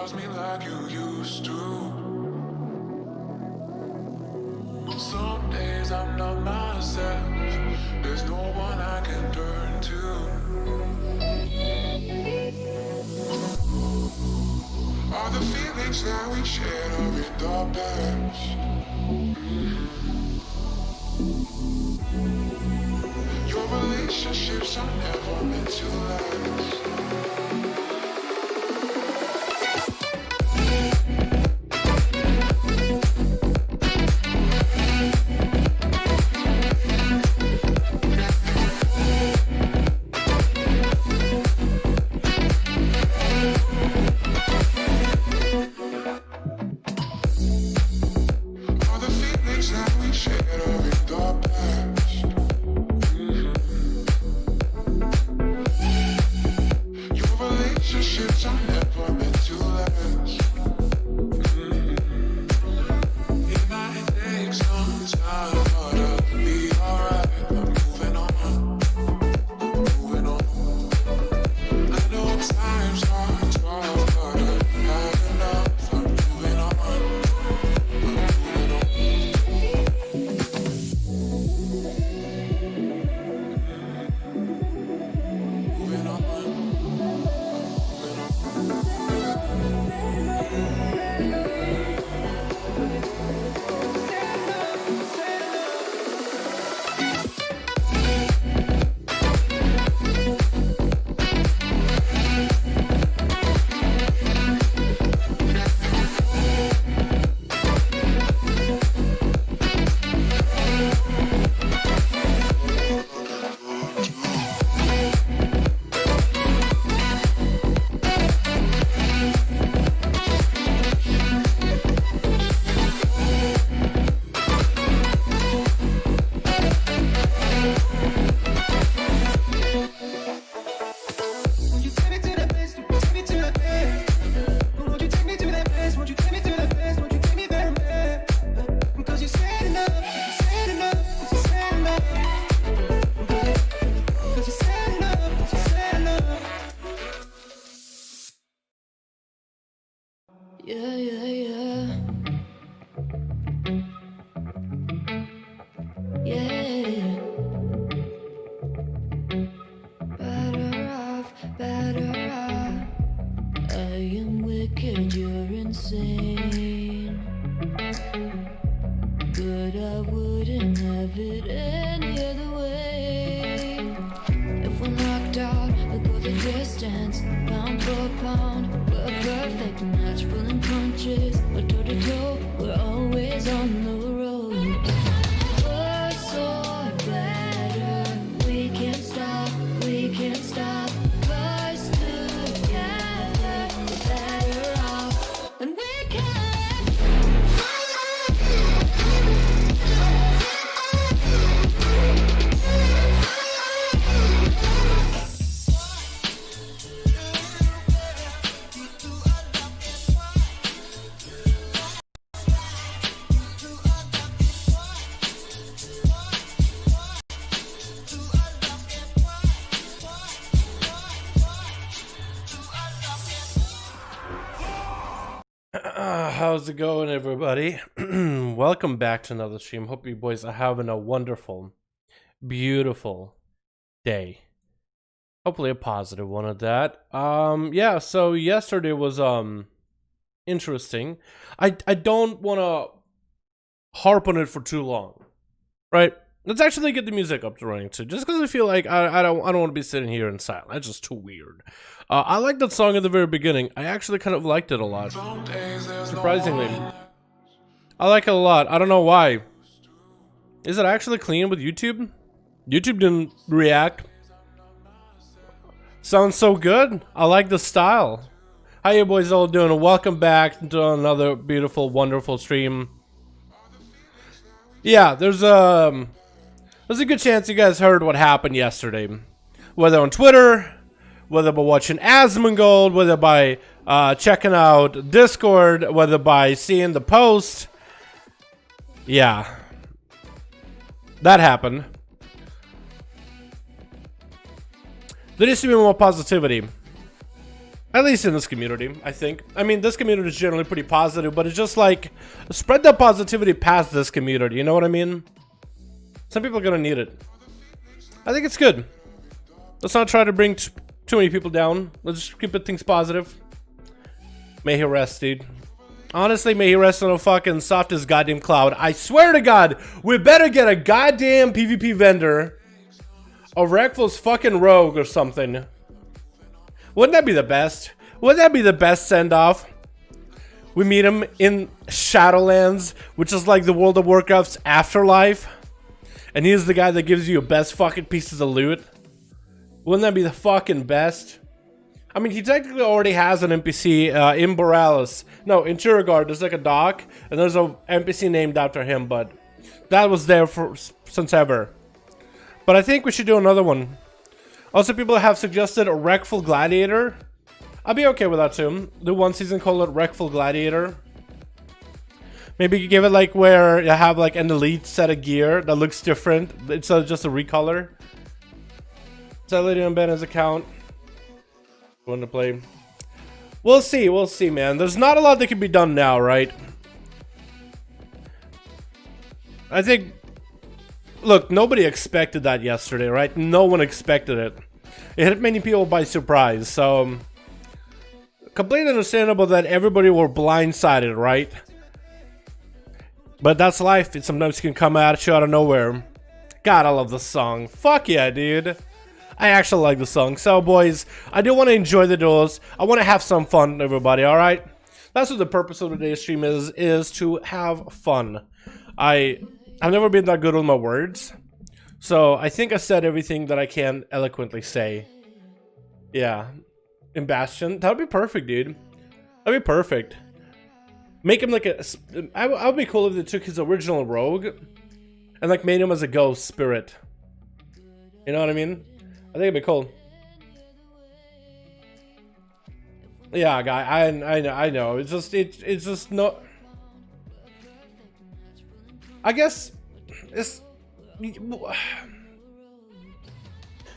trust me like you used to. Some days I'm not myself. There's no one I can turn to. All the feelings that we shared are in the past. Your relationships are never meant to last. How's it going, everybody? Welcome back to another stream. Hope you boys are having a wonderful, beautiful day. Hopefully a positive one at that. Yeah, so yesterday was interesting. I don't want to harp on it for too long, right? Let's actually get the music up to running too, just because I feel like I don't want to be sitting here in silence. That's just too weird. I like that song at the very beginning. I actually kind of liked it a lot. Surprisingly, I like it a lot. I don't know why. Is it actually clean with YouTube? YouTube didn't react. Sounds so good. I like the style. How you boys all doing? Welcome back to another beautiful, wonderful stream. Yeah, there's a good chance you guys heard what happened yesterday. Whether on Twitter, whether by watching Asmongold, whether by checking out Discord, whether by seeing the post. Yeah. That happened. There needs to be more positivity. At least in this community, I think. I mean, this community is generally pretty positive, but it's just like, spread that positivity past this community, you know what I mean? Some people are gonna need it. I think it's good. Let's not try to bring too many people down. Let's just keep things positive. May he rest, dude. Honestly, may he rest on a fucking softest goddamn cloud. I swear to God, we better get a goddamn PvP vendor. A Wreckful's fucking rogue or something. Wouldn't that be the best? Wouldn't that be the best send-off? We meet him in Shadowlands, which is like the World of Warcraft's afterlife. And he's the guy that gives you your best fucking pieces of loot. Wouldn't that be the fucking best? I mean, he technically already has an NPC in Borealis. No, in Chiragard, there's like a dock, and there's an NPC named after him, but that was there since ever. But I think we should do another one. Also, people have suggested a Wreckful Gladiator. I'll be okay with that too. Do one season, call it Wreckful Gladiator. Maybe give it like where you have like an elite set of gear that looks different instead of just a recolor. Tell Lady on Ben's account. Want to play? We'll see, man. There's not a lot that can be done now, right? I think. Look, nobody expected that yesterday, right? No one expected it. It hit many people by surprise, so completely understandable that everybody were blindsided, right? But that's life. It sometimes can come at you out of nowhere. God, I love the song. Fuck yeah, dude. I actually like the song. So, boys, I do want to enjoy the duels. I want to have some fun, everybody, alright? That's what the purpose of today's stream is to have fun. I've never been that good with my words, so I think I said everything that I can eloquently say. Yeah, in Bastion, that would be perfect, dude. That'd be perfect. Make him like a. I would be cool if they took his original rogue and like made him as a ghost spirit. You know what I mean? I think it'd be cool. Yeah, guy. I know. It's just not. I guess it's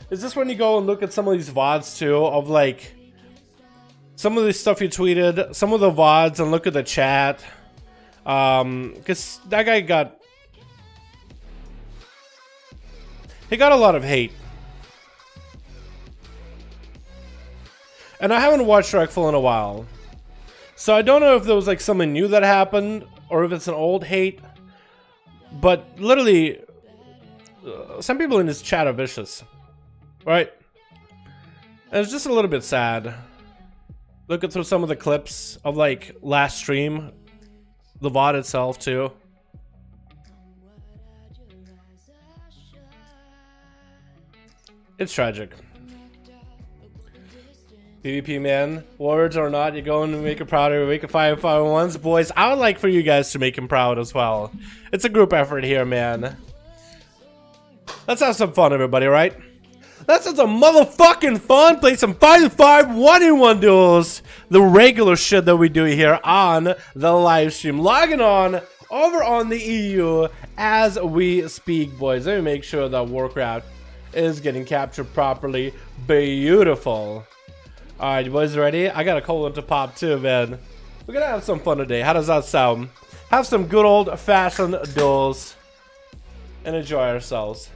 just when you go and look at some of these VODs too, of like some of the stuff you tweeted, some of the VODs, and look at the chat. Because that guy got a lot of hate. And I haven't watched Wreckful in a while. So I don't know if there was like something new that happened or if it's an old hate. But literally, some people in this chat are vicious, right? And it's just a little bit sad. Looking through some of the clips of like last stream, the VOD itself too. It's tragic. PvP, man. Words or not, you're going to make it proud of make it 5V5 1s. Boys, I would like for you guys to make him proud as well. It's a group effort here, man. Let's have some fun, everybody, right? Let's have some motherfucking fun. Play some 5v5 1v1 duels. The regular shit that we do here on the live stream. Logging on over on the EU as we speak, boys. Let me make sure that Warcraft is getting captured properly. Beautiful. Alright, boys, ready? I got a cold one to pop too, man. We're gonna have some fun today. How does that sound? Have some good old-fashioned duels and enjoy ourselves.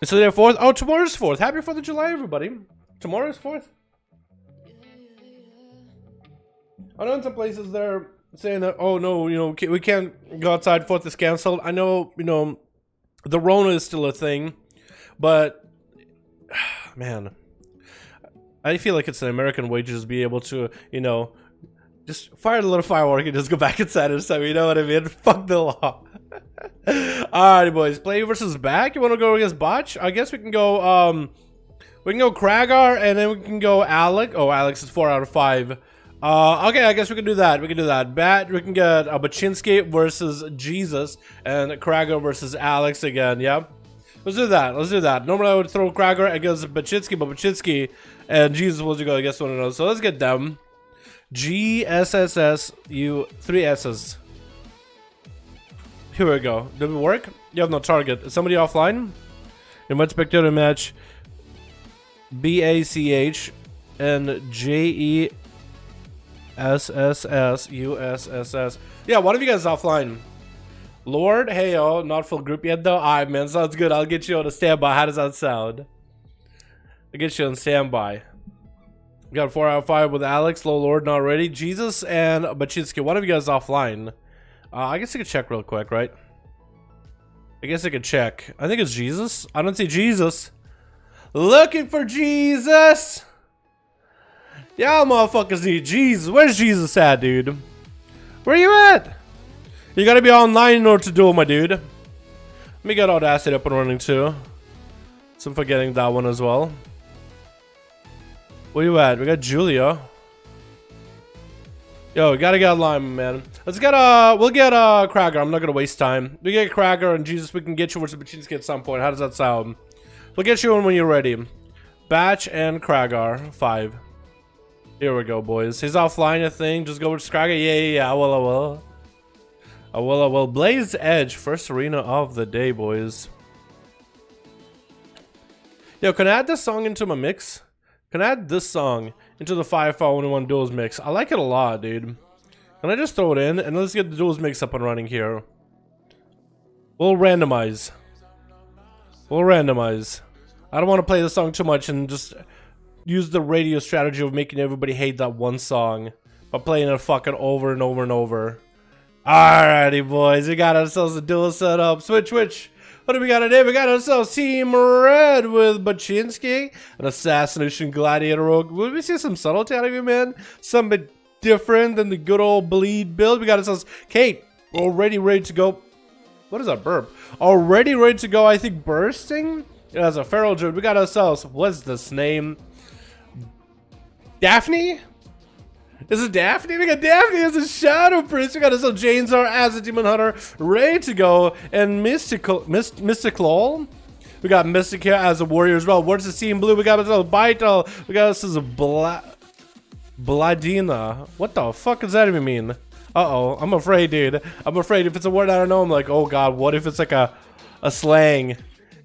Is today 4th? Oh, tomorrow's 4th. Happy 4th of July, everybody. Tomorrow's 4th. I know in some places they're saying that, oh no, you know, we can't go outside, 4th is cancelled. I know, you know, the Rona is still a thing, but man, I feel like it's an American way to just be able to, you know, just fire a little firework and just go back inside or something, you know what I mean? Fuck the law. Alright, boys, play versus back. You want to go against Botch? I guess we can go, Kragar, and then we can go Alec. Oh, Alex is 4 out of 5. Okay, I guess we can do that. We can do that. Bat, we can get Baczynski versus Jesus, and Kragar versus Alex again, yeah? Let's do that. Let's do that. Normally I would throw Kragar against Baczynski, but Baczynski and Jesus will go against one another. So let's get them. GSSS, 3 S's. Here we go. Did it work? You have no target. Is somebody offline? Invite spectator match. BACH and JESSSUSSS. Yeah, one of you guys offline. Lord, hey yo, not full group yet though. Alright man, sounds good. I'll get you on a standby. How does that sound? I'll get you on standby. We got 4 out of 5 with Alex, Low Lord not ready. Jesus and Bachinsky. One of you guys offline. I guess I could check real quick, right? I guess I could check. I think it's Jesus. I don't see Jesus. Looking for Jesus. Y'all motherfuckers need Jesus. Where's Jesus at, dude? Where you at? You gotta be online in order to duel, my dude. Let me get Audacity up and running too. So I'm forgetting that one as well. Where you at? We got Julia. Yo, we gotta get online, man. Let's get we'll get Krager. I'm not gonna waste time. We get Krager and Jesus, we can get you versus Bachinsky at some point. How does that sound? We'll get you in when you're ready. Batch and Kragar 5. Here we go, boys. He's offline, I think. Just go with Krager. Yeah. I will. Blaze Edge, first arena of the day, boys. Yo, can I add this song into my mix? Can I add this song into the 5V5 1v1 Duels mix? I like it a lot, dude. Can I just throw it in? And let's get the Duels mix up and running here. We'll randomize. I don't want to play the song too much and just use the radio strategy of making everybody hate that one song by playing it fucking over and over and over. Alrighty, boys. We got ourselves a duel set up. Switch. What do we got today? We got ourselves Team Red with Bachinsky, an Assassination Gladiator Rogue. Will we see some subtlety out of you, man? Something different than the good old bleed build. We got ourselves Kate, already ready to go. What is that burp? Already ready to go, I think, bursting? As a feral druid, we got ourselves, what's this name? Daphne? Is it Daphne? We got Daphne as a Shadow Priest. We got ourselves Janezar as a Demon Hunter, ready to go. And Mystical. We got Mystic here as a warrior as well. What's the team blue? We got ourselves Vital. We got ourselves Bladina. What the fuck does that even mean? Uh-oh. I'm afraid, dude. I'm afraid if it's a word I don't know, I'm like, oh god, what if it's like a slang?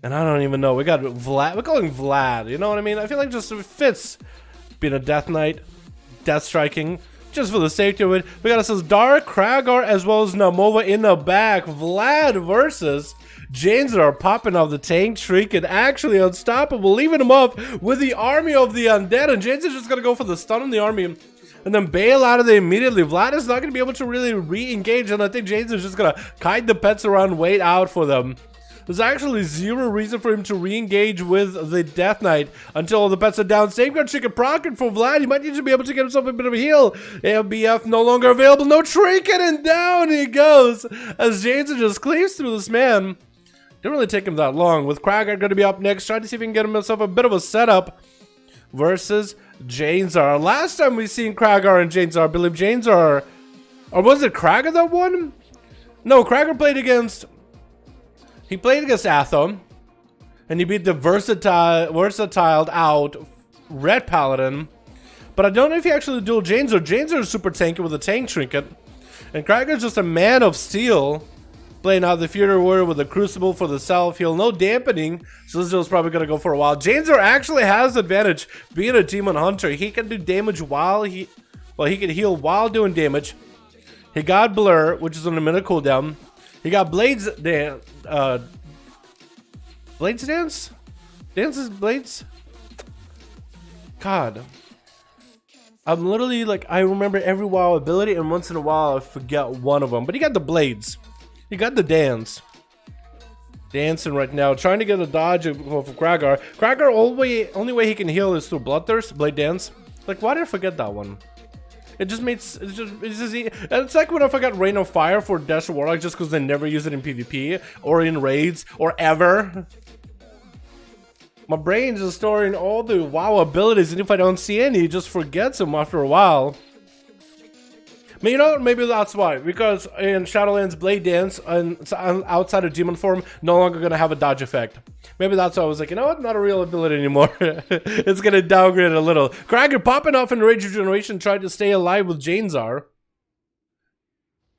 And I don't even know. We got Vlad. We're calling Vlad. You know what I mean? I feel like just it fits being a Death Knight. Death striking, just for the safety of it. We got ourselves Dark, Kragar, as well as Moba in the back. Vlad versus James that are popping off the tank. Trinket actually unstoppable, leaving him up with the army of the undead. And James is just gonna go for the stun on the army and then bail out of there immediately. Vlad is not gonna be able to really re-engage, and I think James is just gonna kite the pets around, wait out for them. There's actually zero reason for him to re-engage with the Death Knight until all the pets are down. Safeguard Chicken Procket for Vlad. He might need to be able to get himself a bit of a heal. AMBF no longer available. No Trinket, and down he goes as Jada just cleaves through this man. Didn't really take him that long. With Kragar going to be up next, trying to see if he can get himself a bit of a setup versus Janezar. Last time we seen Kragar and Janezar, I believe Janezar, or was it Kragar that won? No, Kragar played against. He played against Athom, and he beat the versatile out Red Paladin. But I don't know if he actually dueled Janezar. Janezar is super tanky with a tank trinket. And Krager's just a man of steel, playing out the Fury Warrior with a Crucible for the self-heal. No dampening, so this duel's probably going to go for a while. Janezar actually has advantage. Being a Demon Hunter, he can do damage while he can heal while doing damage. He got Blur, which is on a minute cooldown. He got Blades Dance. Blades Dance? Dances Blades? God. I'm literally like, I remember every WoW ability, and once in a while I forget one of them. But he got the Blades. He got the Dance. Dancing right now, trying to get a dodge for Kragar. Kragar, only way he can heal is through Bloodthirst, Blade Dance. Like, why did I forget that one? It just makes it's like when I forgot Rain of Fire for Dash Warlock just because they never use it in PvP or in raids or ever. My brain's just storing all the WoW abilities, and if I don't see any, it just forgets them after a while. But you know, maybe that's why. Because in Shadowlands, Blade Dance and outside of Demon form no longer gonna have a dodge effect. Maybe that's why I was like, you know what? Not a real ability anymore. It's gonna downgrade a little. Krager popping off in Rage Regeneration, trying to stay alive with Janezar.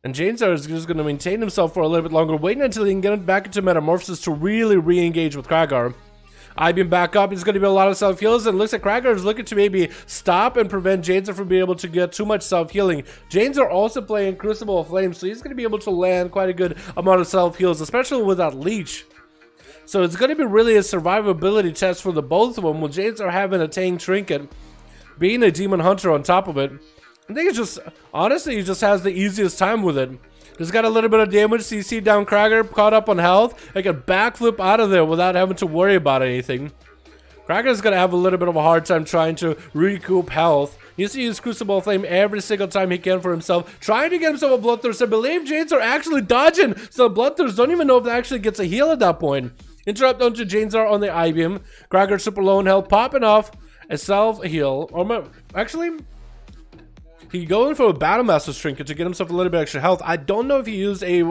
And Janezar is just gonna maintain himself for a little bit longer, waiting until he can get back into Metamorphosis to really re-engage with Kragar. IBM back up. It's going to be a lot of self-heals, and looks like Cracker is looking to maybe stop and prevent Jade from being able to get too much self-healing. Janes are also playing Crucible of Flames, so he's going to be able to land quite a good amount of self-heals, especially with that leech. So it's going to be really a survivability test for the both of them, with Janes are having a tank Trinket, being a Demon Hunter on top of it. I think it's just, honestly, he just has the easiest time with it. Just got a little bit of damage, CC down Cracker, caught up on health. I can backflip out of there without having to worry about anything. Cracker's gonna have a little bit of a hard time trying to recoup health. He needs to use Crucible of Flame every single time he can for himself, trying to get himself a Bloodthirst. I believe Janes are actually dodging, so Bloodthirst don't even know if they actually gets a heal at that point. Interrupt onto Janes are on the IBM. Cracker super low in health, popping off a self-heal. Or actually, he going for a Battlemaster's Trinket to get himself a little bit extra health. I don't know if he used a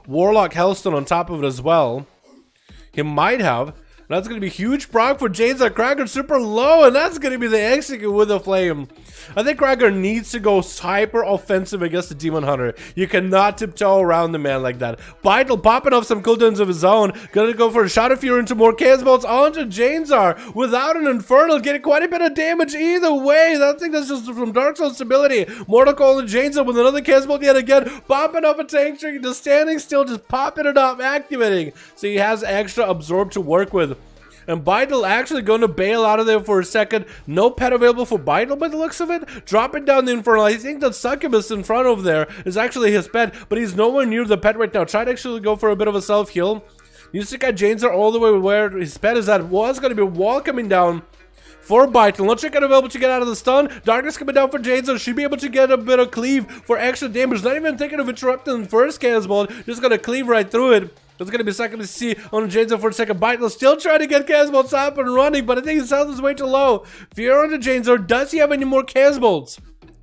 Warlock Hellstone on top of it as well. He might have. That's going to be huge proc for Jade's. Cracker super low, and that's going to be the execute with the flame. I think Cracker needs to go hyper offensive against the Demon Hunter. You cannot tiptoe around the man like that. Vital popping off some cooldowns of his own. Gonna go for a shot of fear into more Cannonballs onto Janezar without an Infernal, getting quite a bit of damage either way. I think that's just from Dark Souls stability. Mortal Coil and Janezar with another Cannonball yet again, popping off a tank trick, just standing still, just popping it up, activating. So he has extra absorb to work with. And Vital actually going to bail out of there for a second. No pet available for Vital by the looks of it. Dropping down the Infernal. I think that Succubus in front of there is actually his pet, but he's nowhere near the pet right now. Try to actually go for a bit of a self-heal. Needs to get Jane's all the way where his pet is at. Was going to be a wall coming down for Vital. No Trinket available to get out of the stun. Darkness coming down for Jade, so she'll be able to get a bit of cleave for extra damage. Not even thinking of interrupting the first Cannonball. Just going to cleave right through it. It's going to be second to see on Janezar for a second. Vital still trying to get Cannonballs up and running, but I think his health is way too low. Fear on the Janezar. Does he have any more Cannonballs?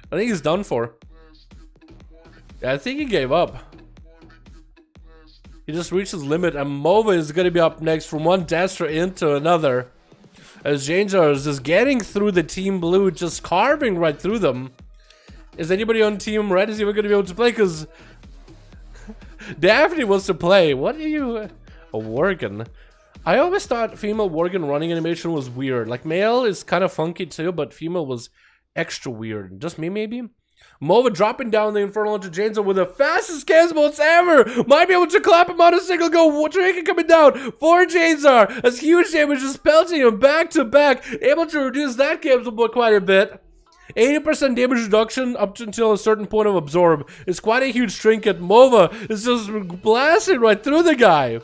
I think he's done for. Yeah, I think he gave up. He just reached his limit, and Moba is going to be up next from one Destra into another. As Janezar is just getting through the Team Blue, just carving right through them. Is anybody on Team Red is even going to be able to play? Because Daphne wants to play. What are you? A Worgen. I always thought female Worgen running animation was weird. Like male is kind of funky too, but female was extra weird. Just me maybe? Moba dropping down the Infernal onto Janezar with the fastest Cannonballs ever. Might be able to clap him out a single go. Trinket coming down for Janezar. As huge damage just pelting him back to back. Able to reduce that Cannonball quite a bit. 80% damage reduction up until a certain point of absorb. It's quite a huge Trinket. Moba is just blasting right through the guy.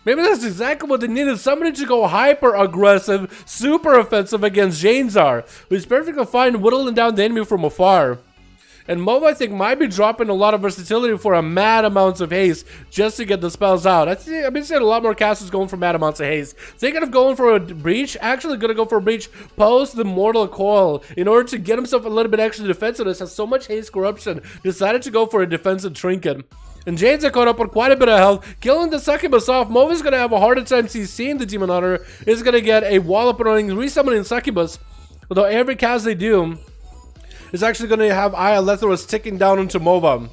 Maybe that's exactly what they needed. Somebody to go hyper aggressive, super offensive against Janezar, who's perfectly fine whittling down the enemy from afar. And Moba, I think, might be dropping a lot of versatility for a mad amounts of haste just to get the spells out. I've been seeing a lot more casters going for mad amounts of haste. Thinking of going for a breach, actually going to go for a breach post the Mortal Coil in order to get himself a little bit extra defensiveness. Has so much haste corruption, decided to go for a defensive Trinket. And Jade's caught up on quite a bit of health, killing the Succubus off. Moba's going to have a harder time seeing the Demon Hunter. Is going to get a wall up and running, resummoning Succubus. Although every cast they do is actually going to have Aya Lethros ticking down into Moba,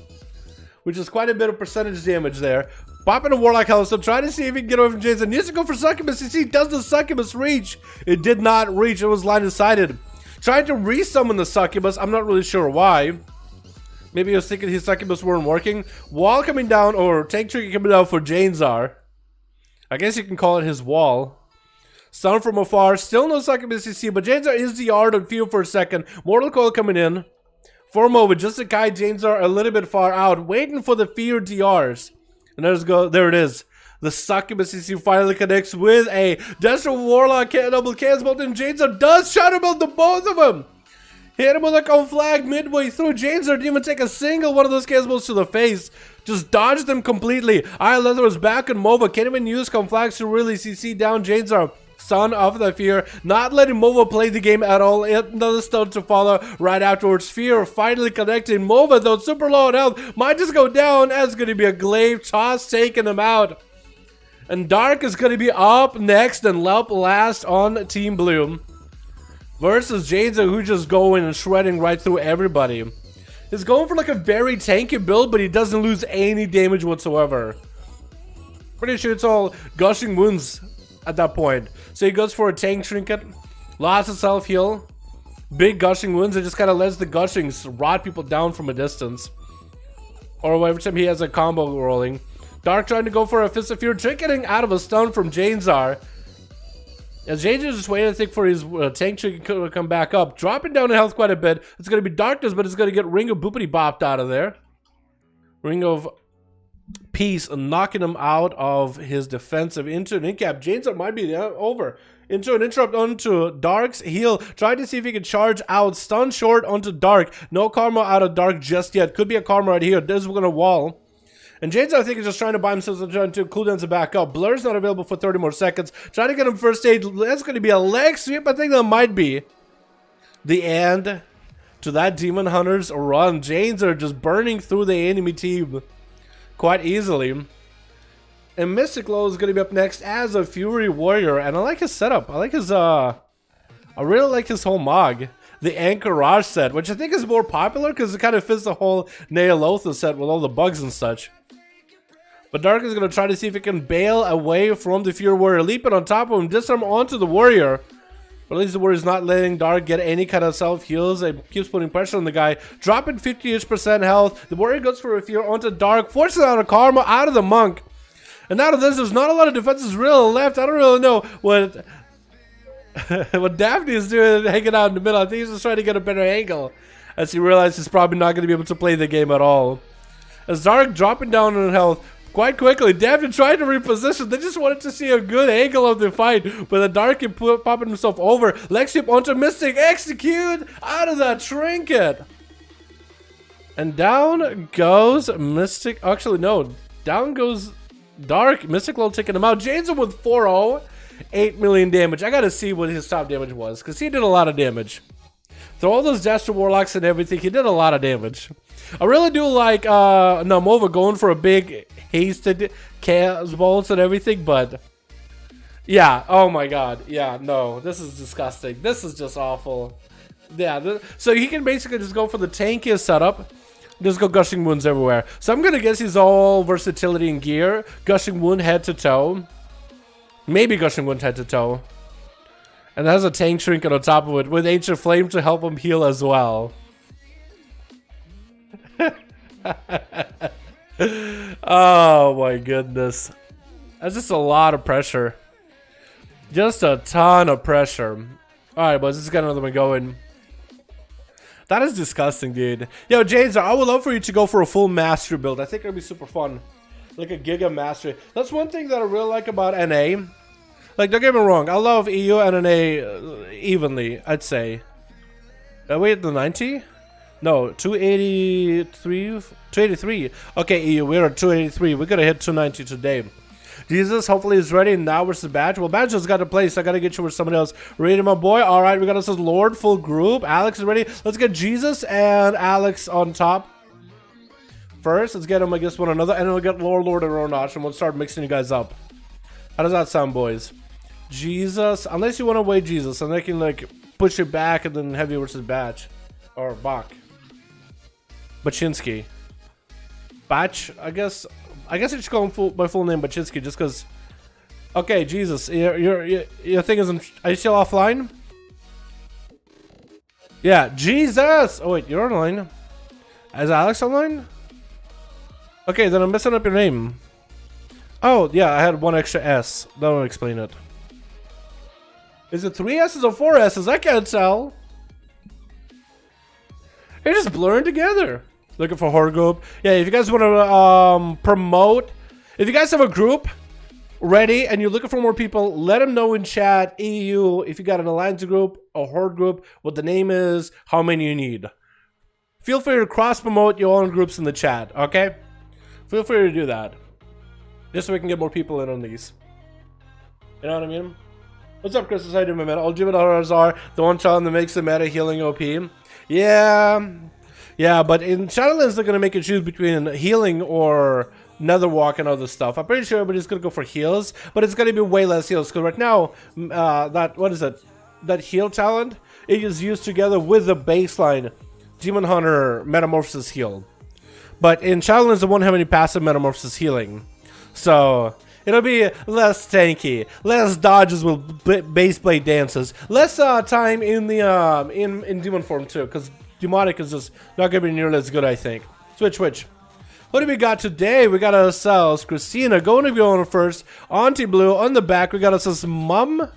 which is quite a bit of percentage damage there. Popping a Warlock Hellstone, trying to see if he can get away from Jason. Needs to go for Succubus. You see, does the Succubus reach? It did not reach. It was line-of-sighted. Trying to resummon the Succubus. I'm not really sure why. Maybe he was thinking his Succubus weren't working. Wall coming down, or Tank Trinket coming down for Janezar. I guess you can call it his wall. Stun from afar, still no Succubus CC, but Janezar is the art on field for a second. Mortal Coil coming in for a moment, just to guide Janezar a little bit far out, waiting for the fear DRs. And there it is. The Succubus CC finally connects with a Destra Warlock double Cannonball, and Janezar does shadow build the both of them. Hit him with a conflag midway through. Janezar didn't even take a single one of those Cannonballs to the face. Just dodged them completely. Aya Leather was back in Moba. Can't even use conflags to really CC down Janezar. Son of the Fear, not letting Moba play the game at all. Another stun to follow right afterwards. Fear finally connecting. Moba, though, super low on health, might just go down. That's going to be a Glaive toss taking him out. And Dark is going to be up next and Lelp last on Team Blue. Versus Jada, who's just going and shredding right through everybody. He's going for like a very tanky build, but he doesn't lose any damage whatsoever. Pretty sure it's all gushing wounds at that point. So he goes for a tank trinket, lots of self-heal, big gushing wounds, and just kind of lets the gushings rot people down from a distance. Or every time he has a combo rolling. Dark trying to go for a Fist of Fury, trinketing out of a stun from Janezar. As Jade is just waiting, I think, for his tank trinket to come back up. Dropping down in health quite a bit. It's going to be Darkness, but it's going to get Ring of Boopity Bopped out of there. Ring of Peace, knocking him out of his defensive into an incap. Janezar might be over. Into an interrupt onto Dark's heal. Trying to see if he can charge out. Stun short onto Dark. No karma out of Dark just yet. Could be a karma right here. This is going to wall. And Jade, I think, is just trying to buy himself some time to cooldowns to back up. Blur's not available for 30 more seconds. Trying to get him first aid. That's going to be a leg sweep. I think that might be the end to that Demon Hunter's run. Janes are just burning through the enemy team quite easily. And Mystic Low is going to be up next as a Fury Warrior. And I like his setup. I like his, I really like his whole Mog. The Anchorage set, which I think is more popular because it kind of fits the whole Neolotha set with all the bugs and such. But Dark is going to try to see if he can bail away from the Fury Warrior. Leaping on top of him, disarm onto the Warrior. But at least the Warrior's not letting Dark get any kind of self-heals. It keeps putting pressure on the guy. Dropping 50-ish% health. The Warrior goes for a fear onto Dark. Forces out a Karma out of the Monk. And out of this, there's not a lot of defenses really left. I don't really know what what Daphne is doing hanging out in the middle. I think he's just trying to get a better angle as he realizes he's probably not going to be able to play the game at all. As Dark dropping down in health quite quickly. Daphne tried to reposition. They just wanted to see a good angle of the fight, but the Dark can popping himself over. Leg sweep onto Mystic. Execute out of that trinket. And down goes Mystic. Actually, no. Down goes Dark. Mystic Low taking him out. James with 4-0. 8 million damage. I gotta see what his top damage was, because he did a lot of damage. Through all those Dastard Warlocks and everything, he did a lot of damage. I really do like Moba going for a big hasted chaos bolts and everything, but yeah, oh my god, yeah, no, this is disgusting. This is just awful. Yeah, so he can basically just go for the tankiest setup. Just go Gushing Wounds everywhere. So I'm gonna guess he's all versatility and gear. Gushing Wound head to toe. Maybe Gushing Wound head to toe. And has a tank trinket on top of it with Ancient Flame to help him heal as well. Oh my goodness. That's just a lot of pressure. Just a ton of pressure. Alright, boys, let's get another one going. That is disgusting, dude. Yo, James, I would love for you to go for a full mastery build. I think it'd be super fun. Like a Giga Mastery. That's one thing that I really like about NA. Like, don't get me wrong, I love EU and NA evenly, I'd say. Wait, the 90? No, 283? 283. Okay, EU, we're at 283. We're gonna hit 290 today. Jesus, hopefully he's ready. Now versus Badge. Well, Badge has got a place. I gotta get you with someone else. Ready, my boy? Alright, we got us as Lord, full group. Alex is ready. Let's get Jesus and Alex on top. First, let's get them against one another, and then we'll get Lord and Ronash, and we'll start mixing you guys up. How does that sound, boys? Jesus, unless you want to wait Jesus, and they can like push it back and then heavy versus Batch or Bach. Baczynski. Batch, I guess I should call him by full name Baczynski just because. Okay, Jesus, your thing isn't. Are you still offline? Yeah, Jesus. Oh wait, you're online. Is Alex online? Okay, then I'm messing up your name. Oh yeah, I had one extra S. That will explain it. Is it 3 S's or 4 S's? I can't tell. They're just blurring together. Looking for horror group. Yeah, if you guys want to promote, if you guys have a group ready and you're looking for more people, let them know in chat, EU, if you got an alliance group, a horde group, what the name is, how many you need. Feel free to cross promote your own groups in the chat, okay? Feel free to do that. Just so we can get more people in on these. You know what I mean? What's up, Chris? How you doing, my man? Ultimate are the one child that makes the meta healing OP. Yeah, but in Shadowlands, they're going to make you choose between healing or Netherwalk and other stuff. I'm pretty sure everybody's going to go for heals, but it's going to be way less heals. Because right now, that heal talent, it is used together with the baseline Demon Hunter Metamorphosis heal. But in Shadowlands, they won't have any passive Metamorphosis healing. So It'll be less tanky, less dodges with base blade dances, less time in the in demon form too, because demonic is just not gonna be nearly as good, I think. Switch. What do we got today? We got ourselves Christina going to be on first. Auntie Blue on the back. We got ourselves Mum.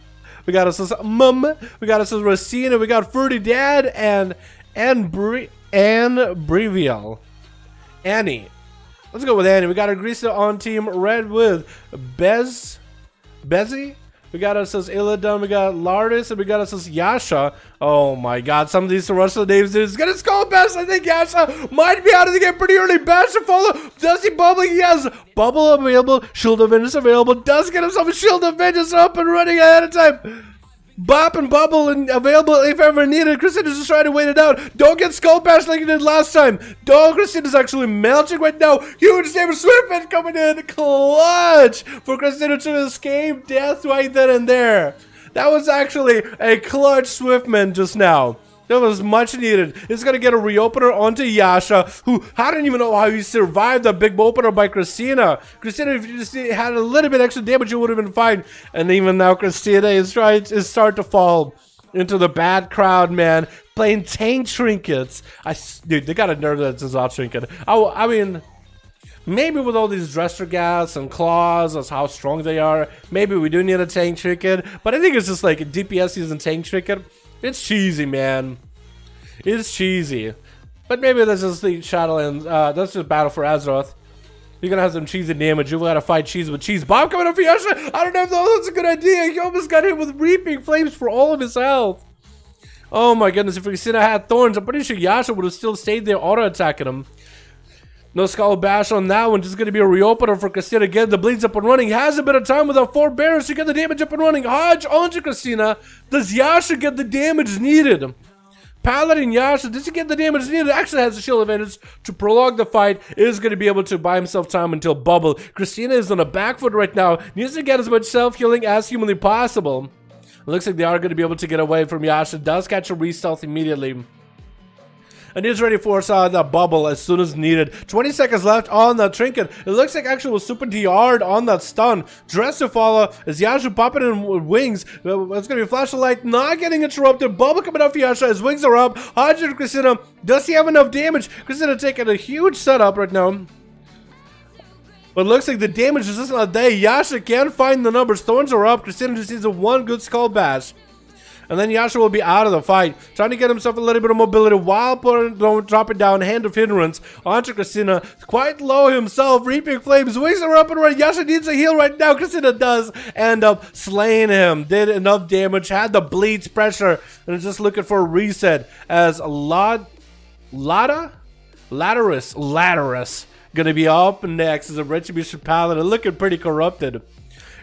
We got ourselves Mum. We got ourselves Racina. We got Fruity Dad and Brevial. Annie. Let's go with Annie. We got Agrisa on team red with Bezzy. We got ourselves Illidan, we got Lardis, and we got ourselves Yasha. Oh my god, some of these Russian names is gonna skull bash. I think Yasha might be out of the game pretty early. Bash to follow. Does he bubbling? He has bubble available, shield of vengeance available, does get himself a shield of vengeance up and running ahead of time. Bop and bubble and available if ever needed. Christina's just trying to wait it out. Don't get skull bashed like he did last time. Dog Christina's actually melting right now. Huge damage. Swiftman coming in clutch for Christina to escape death right then and there. That was actually a clutch Swiftman just now. That was much needed. It's gonna get a reopener onto Yasha, who I don't even know how he survived that big opener by Christina. Christina, if you just had a little bit extra damage, you would have been fine. And even now, Christina is starting to fall into the bad crowd, man. Playing tank trinkets. Dude, they gotta nerf that Azeroth trinket. I mean, maybe with all these dresser gas and claws, that's how strong they are. Maybe we do need a tank trinket, but I think it's just like a DPS using tank trinket. It's cheesy, man. It's cheesy. But maybe that's just the Shadowlands. That's just Battle for Azeroth. You're gonna have some cheesy damage. You gotta fight cheese with cheese. Bomb coming up for Yasha. I don't know if that's a good idea. He almost got hit with Reaping Flames for all of his health. Oh my goodness. If Christina had thorns, I'm pretty sure Yasha would have still stayed there auto attacking him. No skull bash on that one. Just going to be a reopener for Christina. Get the bleeds up and running. Has a bit of time without 4 barrels to get the damage up and running. Hodge onto Christina. Does Yasha get the damage needed? Paladin Yasha, does he get the damage needed? Actually has a shield advantage to prolong the fight. Is going to be able to buy himself time until bubble. Christina is on a back foot right now. Needs to get as much self-healing as humanly possible. It looks like they are going to be able to get away from Yasha. Does catch a re-stealth immediately. And he's ready for that bubble as soon as needed. 20 seconds left on that trinket. It looks like actually was super DR'd on that stun. Dress to follow as Yasha popping in with wings. It's going to be flash of light, not getting interrupted. Bubble coming up for Yasha. His wings are up. 100 Christina. Does he have enough damage? Christina taking a huge setup right now. But it looks like the damage is just not there. Yasha can't find the numbers. Thorns are up. Christina just needs a one good skull bash. And then Yasha will be out of the fight, trying to get himself a little bit of mobility while dropping down Hand of Hindrance onto Christina. Quite low himself, Reaping Flames, wings are up and running. Yasha needs a heal right now. Christina does end up slaying him. Did enough damage, had the bleeds pressure, and is just looking for a reset as Latterus gonna be up next as a Retribution Paladin, looking pretty corrupted.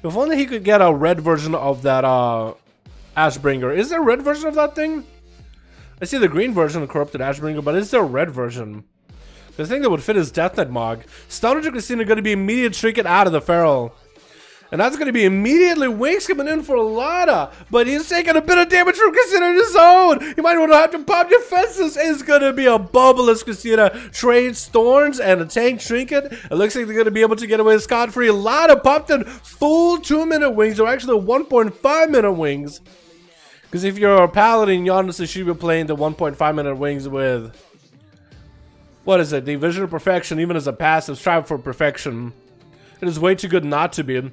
If only he could get a red version of that Ashbringer. Is there a red version of that thing? I see the green version of Corrupted Ashbringer, but is there a red version? The thing that would fit is Death Knight Mog. Stunner to Christina going to be immediate Trinket out of the Feral. And that's going to be immediately Wings coming in for Lada. But he's taking a bit of damage from Christina in his own. He might want to have to pop defenses. It's going to be a bubble as Christina trades Thorns and a tank Trinket. It looks like they're going to be able to get away scot-free. Lada popped in full 2-minute wings, or actually 1.5-minute wings. Because if you're a Paladin, you honestly should be playing the 1.5-minute wings with... What is it? The Vision of Perfection, even as a passive, strive for perfection. It is way too good not to be.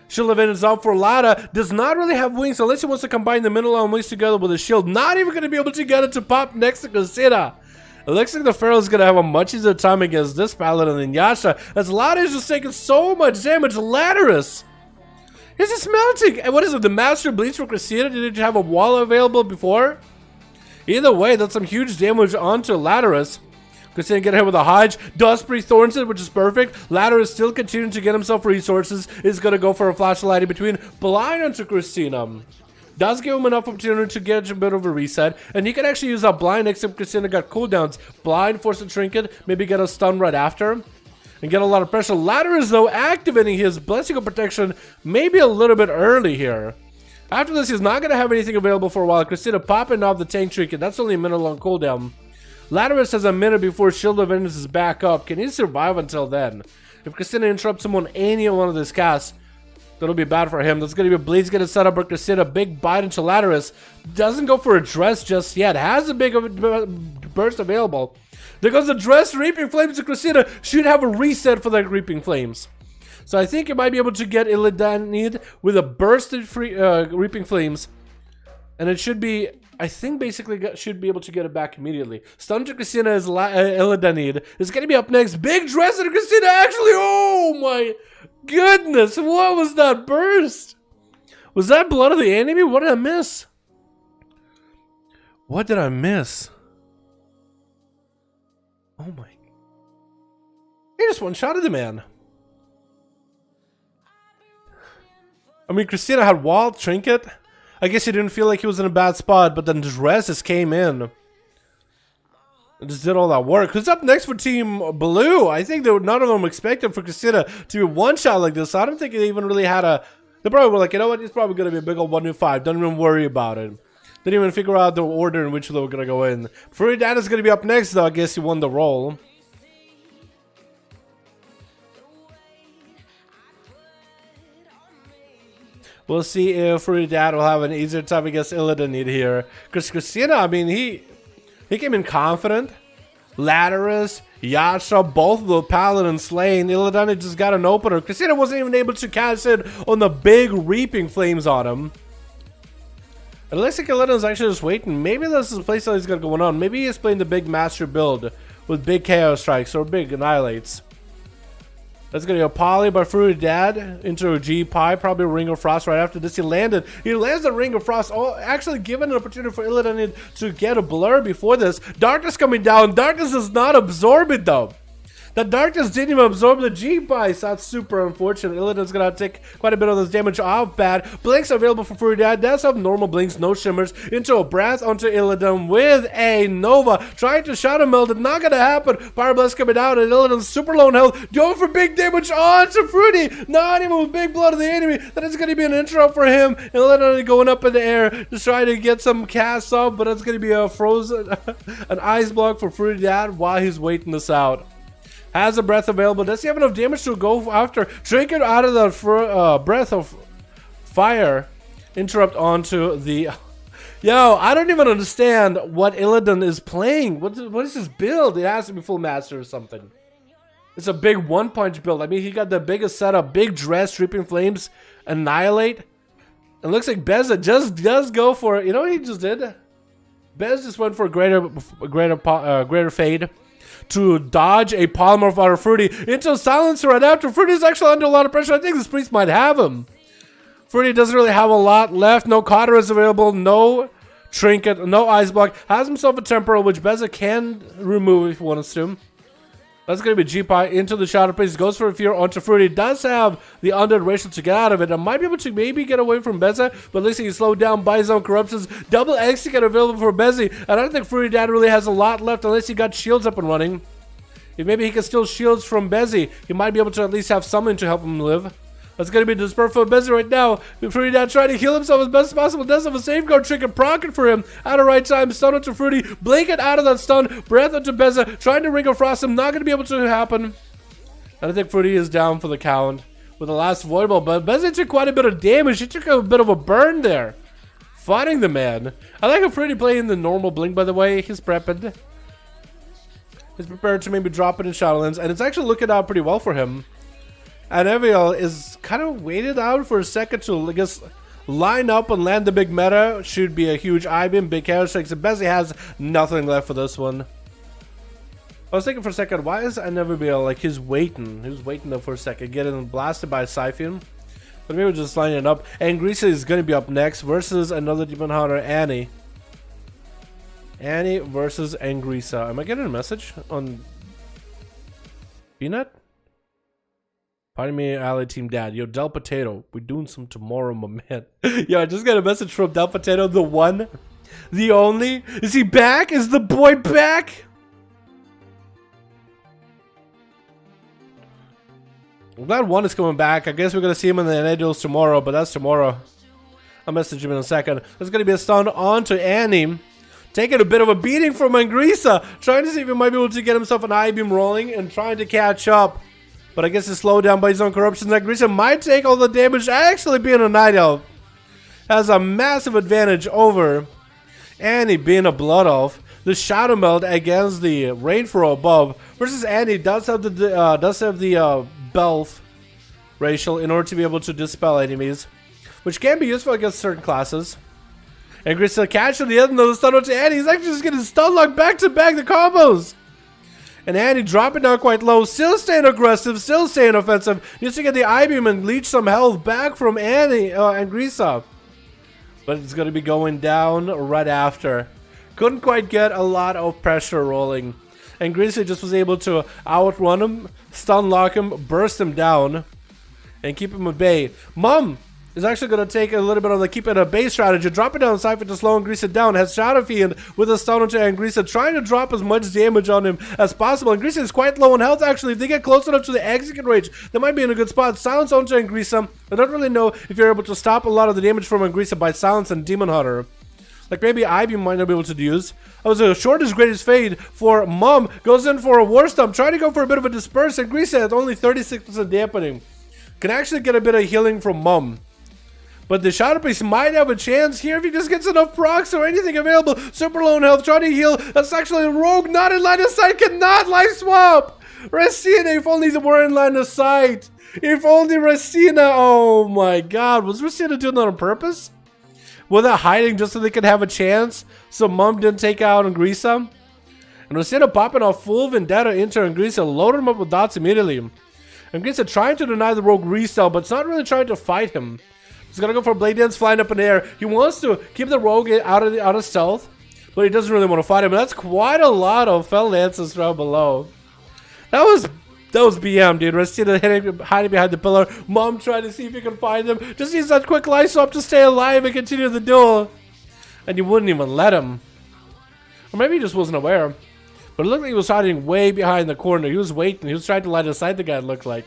Shield event is up for Lada. Does not really have wings unless he wants to combine the middle and wings together with a shield. Not even going to be able to get it to pop next to Casita. It looks like the Pharaoh is going to have a much easier time against this Paladin than Yasha, as Lada is just taking so much damage. Latterus. He's just melting. And what is it? The Master Bleach for Christina? Did you have a wall available before? Either way, that's some huge damage onto Latterus. Christina get hit with a Hodge. Dustbury thorns it, which is perfect. Latterus still continuing to get himself resources. Is going to go for a flashlight in between. Blind onto Christina. Does give him enough opportunity to get a bit of a reset. And he can actually use that blind, except Christina got cooldowns. Blind, force a trinket. Maybe get a stun right after. And get a lot of pressure. Latterus, though, activating his Blessing of Protection maybe a little bit early here. After this, he's not going to have anything available for a while. Christina popping off the tank trinket. That's only a minute long cooldown. Latterus has a minute before Shield of Vengeance is back up. Can he survive until then? If Christina interrupts him on any one of his casts, That'll be bad for him. That's going to be Bleed's going to set up for Crusader. Big bite into Latterus. Doesn't go for a dress just yet. Has a big burst available. There goes the dress. Reaping Flames to Crusader. Should have a reset for the Reaping Flames. So I think you might be able to get Illidanid with a bursted free Reaping Flames. And it should be, I think basically should be able to get it back immediately. Stun to Christina is Illidanid. It's going to be up next. Big dress and Christina actually, oh my goodness. What was that burst? Was that blood of the enemy? What did I miss? What did I miss? Oh my. He just one-shotted the man. I mean, Christina had wall, Trinket. I guess he didn't feel like he was in a bad spot, but then the dress just came in. And just did all that work. Who's up next for Team Blue? I think that none of them expected for Christina to be one-shot like this. So I don't think they even really had a... They probably were like, you know what, he's probably going to be a big old 1v5. Don't even worry about it. Didn't even figure out the order in which they were going to go in. Furidan is going to be up next, though. I guess he won the role. We'll see if Furidan will have an easier time against Illidanid here. Because Christina, I mean, he came in confident. Latterus, Yasha, both of the Paladin slain. Illidanid just got an opener. Christina wasn't even able to catch it on the big Reaping Flames on him. It looks like Illidanid's actually just waiting. Maybe this is the playstyle he's got going on. Maybe he's playing the big Master build with big Chaos Strikes or big Annihilates. That's going to be a poly by Furidan into a G-Pie, probably a Ring of Frost right after this. He lands the Ring of Frost, actually given an opportunity for Illidanid to get a blur before this. Darkness coming down. Darkness does not absorb it though. The Darkness didn't even absorb the G-Pie, so that's super unfortunate. Illidanid's going to take quite a bit of this damage off bad. Blinks are available for Furidan. Does have normal blinks, no shimmers. Into a Brass onto Illidan with a Nova. Trying to Shadow Meld. Not going to happen. Fire Blast coming out, and Illidan's super low in health. Going for big damage onto Fruity. Not even with big blood of the enemy. That is going to be an intro for him. Illidan going up in the air. Just trying to get some casts up, but it's going to be a frozen, an ice block for Furidan while he's waiting this out. Has a breath available. Does he have enough damage to go after? Trinket out of the breath of fire. Interrupt onto the... Yo, I don't even understand what Illidan is playing. What is his build? It has to be full master or something. It's a big one-punch build. I mean, he got the biggest setup. Big dress, Reaping Flames, Annihilate. It looks like Beza just does go for it. You know what he just did? Bez just went for a greater fade to dodge a Polymorph out of Fruity into a Silencer right after. Fruity's actually under a lot of pressure. I think this Priest might have him. Fruity doesn't really have a lot left. No Cotter is available. No Trinket. No Ice Block. Has himself a Temporal, which Beza can remove if he wants to. That's going to be G-Pie into the Shadow Priest. Goes for a Fear onto Fruity. Does have the undead ratio to get out of it. I might be able to maybe get away from Beza, but at least he's slowed down by his own corruptions. Double X to get available for Bezi. And I don't think Fruity Dad really has a lot left unless he got shields up and running. If maybe he can steal shields from Bezi, he might be able to at least have something to help him live. That's going to be Disperse for Bezi right now. Fruity Dad trying to heal himself as best as possible. Does have a safeguard trick and procket for him. At the right time, stun onto Fruity. Blanket out of that stun. Breath onto Beza. Trying to Ring of Frost him. Not going to be able to happen. And I think Fruity is down for the count with the last Void Ball. But Beza took quite a bit of damage. He took a bit of a burn there. Fighting the man. I like how Fruity playing the normal Blink, by the way. He's prepping. He's prepared to maybe drop it in Shadowlands. And it's actually looking out pretty well for him. And Eviel is kind of waited out for a second to, I guess, line up and land the big meta. Should be a huge I-beam, big Chaos Strikes. And Bezi has nothing left for this one. I was thinking for a second, why is Eviel, like, he's waiting. He was waiting there for a second, getting blasted by Siphon. But maybe we're just lining it up. And Grisa is going to be up next versus another Demon Hunter, Annie. Annie versus Angrisa. Am I getting a message on Peanut? Pardon me, Ally Team Dad. Yo, Del Potato, we're doing some tomorrow, my man. Yo, I just got a message from Del Potato, the one, the only. Is he back? Is the boy back? I'm glad one is coming back. I guess we're going to see him in the NA Duels tomorrow, but that's tomorrow. I'll message him in a second. There's going to be a stun onto Annie. Taking a bit of a beating from Angrisa. Trying to see if he might be able to get himself an I-beam rolling and trying to catch up. But I guess it's slowed down by his own corruption. That Grisa might take all the damage. Actually being a Night Elf has a massive advantage over Annie being a Blood Elf. The Shadow Meld against the Rainfall above versus Annie does have the Belf racial in order to be able to dispel enemies, which can be useful against certain classes. And Grisa catching the end of the stun to Annie. He's actually just getting stun locked back to back the combos. And Annie dropping down quite low, still staying aggressive, still staying offensive. Needs to get the I-beam and leech some health back from Annie and Grisa. But it's going to be going down right after. Couldn't quite get a lot of pressure rolling. And Grisa just was able to outrun him, stun lock him, burst him down, and keep him at bay. Mom is actually going to take a little bit of the keep it at bay strategy, drop it down Cypher to slow and Grisa down, has Shadow Fiend with a stun onto and Grisa trying to drop as much damage on him as possible. And Grisa is quite low on health actually. If they get close enough to the execute range, they might be in a good spot. Silence onto and Grisa. I don't really know if you're able to stop a lot of the damage from Grisa by Silence and Demon Hunter. Like maybe I-beam might not be able to use. That was a shortest greatest fade for Mom. Goes in for a War Stomp, trying to go for a bit of a disperse, and Grisa at only 36% dampening. Can actually get a bit of healing from Mom. But the Shadow Priest might have a chance here if he just gets enough procs or anything available. Super low in health, trying to heal. That's actually a Rogue, not in line of sight, cannot life swap. Racina, if only they were in line of sight. If only Racina, oh my god. Was Racina doing that on purpose? Without hiding just so they could have a chance? So Mom didn't take out on Grisa? And Racina popping off full Vendetta into and Grisa, loaded him up with dots immediately. And Grisa trying to deny the Rogue resell, but it's not really trying to fight him. He's gonna go for a Blade Dance flying up in the air. He wants to keep the Rogue out of stealth, but he doesn't really want to fight him. And that's quite a lot of Fell Lances from below. That was BM, dude. Racina hiding behind the pillar. Mom trying to see if he can find him. Just use that quick life swap to stay alive and continue the duel. And you wouldn't even let him. Or maybe he just wasn't aware. But it looked like he was hiding way behind the corner. He was waiting. He was trying to light aside the guy, it looked like.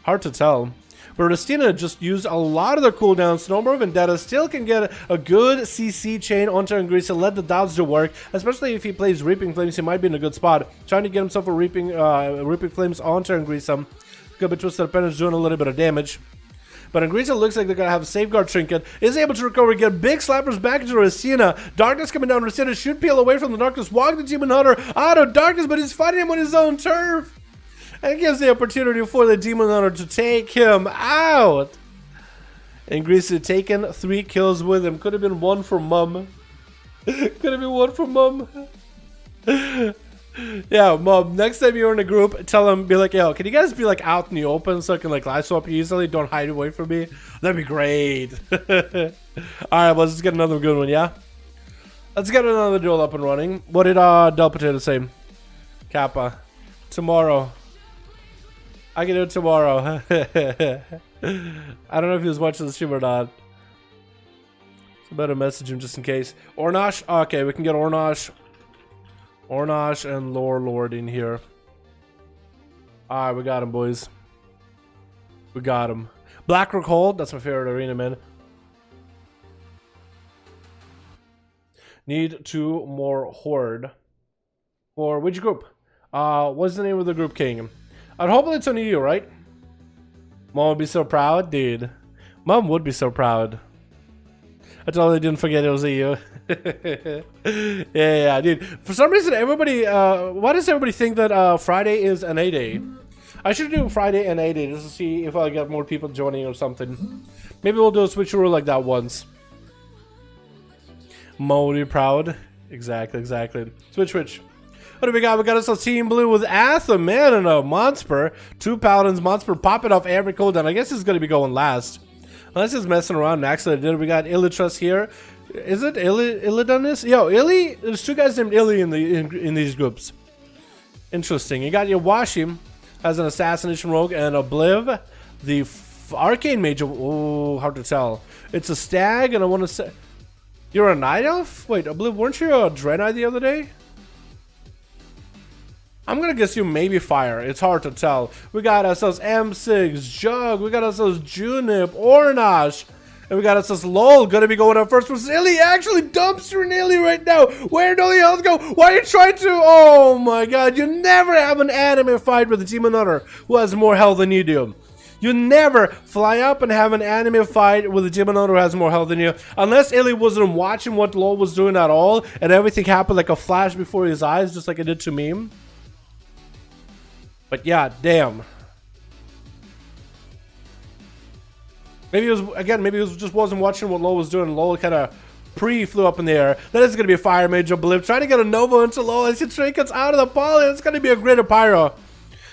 Hard to tell. But Racina just used a lot of the cooldowns. Snowbird Vendetta still can get a good CC chain onto Grisa, let the dodge do work. Especially if he plays Reaping Flames, he might be in a good spot. Trying to get himself a Reaping Flames onto Grisa. Good bit Twisted Appendage doing a little bit of damage. But Grisa looks like they're going to have a Safeguard Trinket. Is able to recover, get big slappers back into Racina. Darkness coming down. Racina should peel away from the darkness. Walk the Demon Hunter out of darkness, but he's fighting him on his own turf. And it gives the opportunity for the Demon Hunter to take him out. And Grisa taking 3 kills with him. Could have been 1 for Mom. Could have been 1 for Mom. Yeah, Mom, next time you're in a group, tell them, be like, yo, can you guys be like out in the open so I can like live swap you easily? Don't hide away from me. That'd be great. Alright, well, let's get another good one, yeah? Let's get another duel up and running. What did Del Potato say? Kappa. Tomorrow. I can do it tomorrow. I don't know if he was watching the stream or not. So better message him just in case. Ornash? Okay, we can get Ornash. Ornash and Lord in here. Alright, we got him, boys. We got him. Blackrock Hold, that's my favorite arena, man. Need 2 more Horde. For which group? What's the name of the group, King? I'd hopefully it's on EU, right? Mom would be so proud, dude. Mom would be so proud. I totally didn't forget it was EU. yeah, dude. For some reason, everybody. Why does everybody think that Friday is an NA day? I should do Friday NA day just to see if I get more people joining or something. Maybe we'll do a switcheroo like that once. Mo would be proud. Exactly. Switch. What do we got? We got us a Team Blue with Atham, man, and a Monspur. 2 Paladins, Monspur popping off every cooldown. I guess he's going to be going last. Unless he's messing around and accidentally did. We got Illitras here. Is it Illidanus? Yo, Illy. There's 2 guys named Illy in these groups. Interesting. You got your Washim as an Assassination Rogue and Obliv, the Arcane Mage. Oh, hard to tell. It's a Stag, and I want to say. You're a Night Elf? Wait, Obliv, weren't you a Draenei the other day? I'm gonna guess you maybe Fire. It's hard to tell. We got ourselves M6, Jug. We got ourselves Junip, Ornash, And we got it says LOL gonna be going up first for Illy. Actually dumpstering Illy right now. Where did all the health go? Why are you trying to? Oh my god, you never have an anime fight with a demon hunter who has more health than you do. You never fly up and have an anime fight with a demon hunter who has more health than you. Unless Illy wasn't watching what LOL was doing at all and everything happened like a flash before his eyes, just like it did to me. But yeah, damn. Maybe he was, again, maybe he just wasn't watching what LOL was doing. LOL kind of flew up in the air. That is going to be a Fire Mage, I believe. Trying to get a Nova into LOL. I see Trinket's out of the poly. It's going to be a Greater Pyro.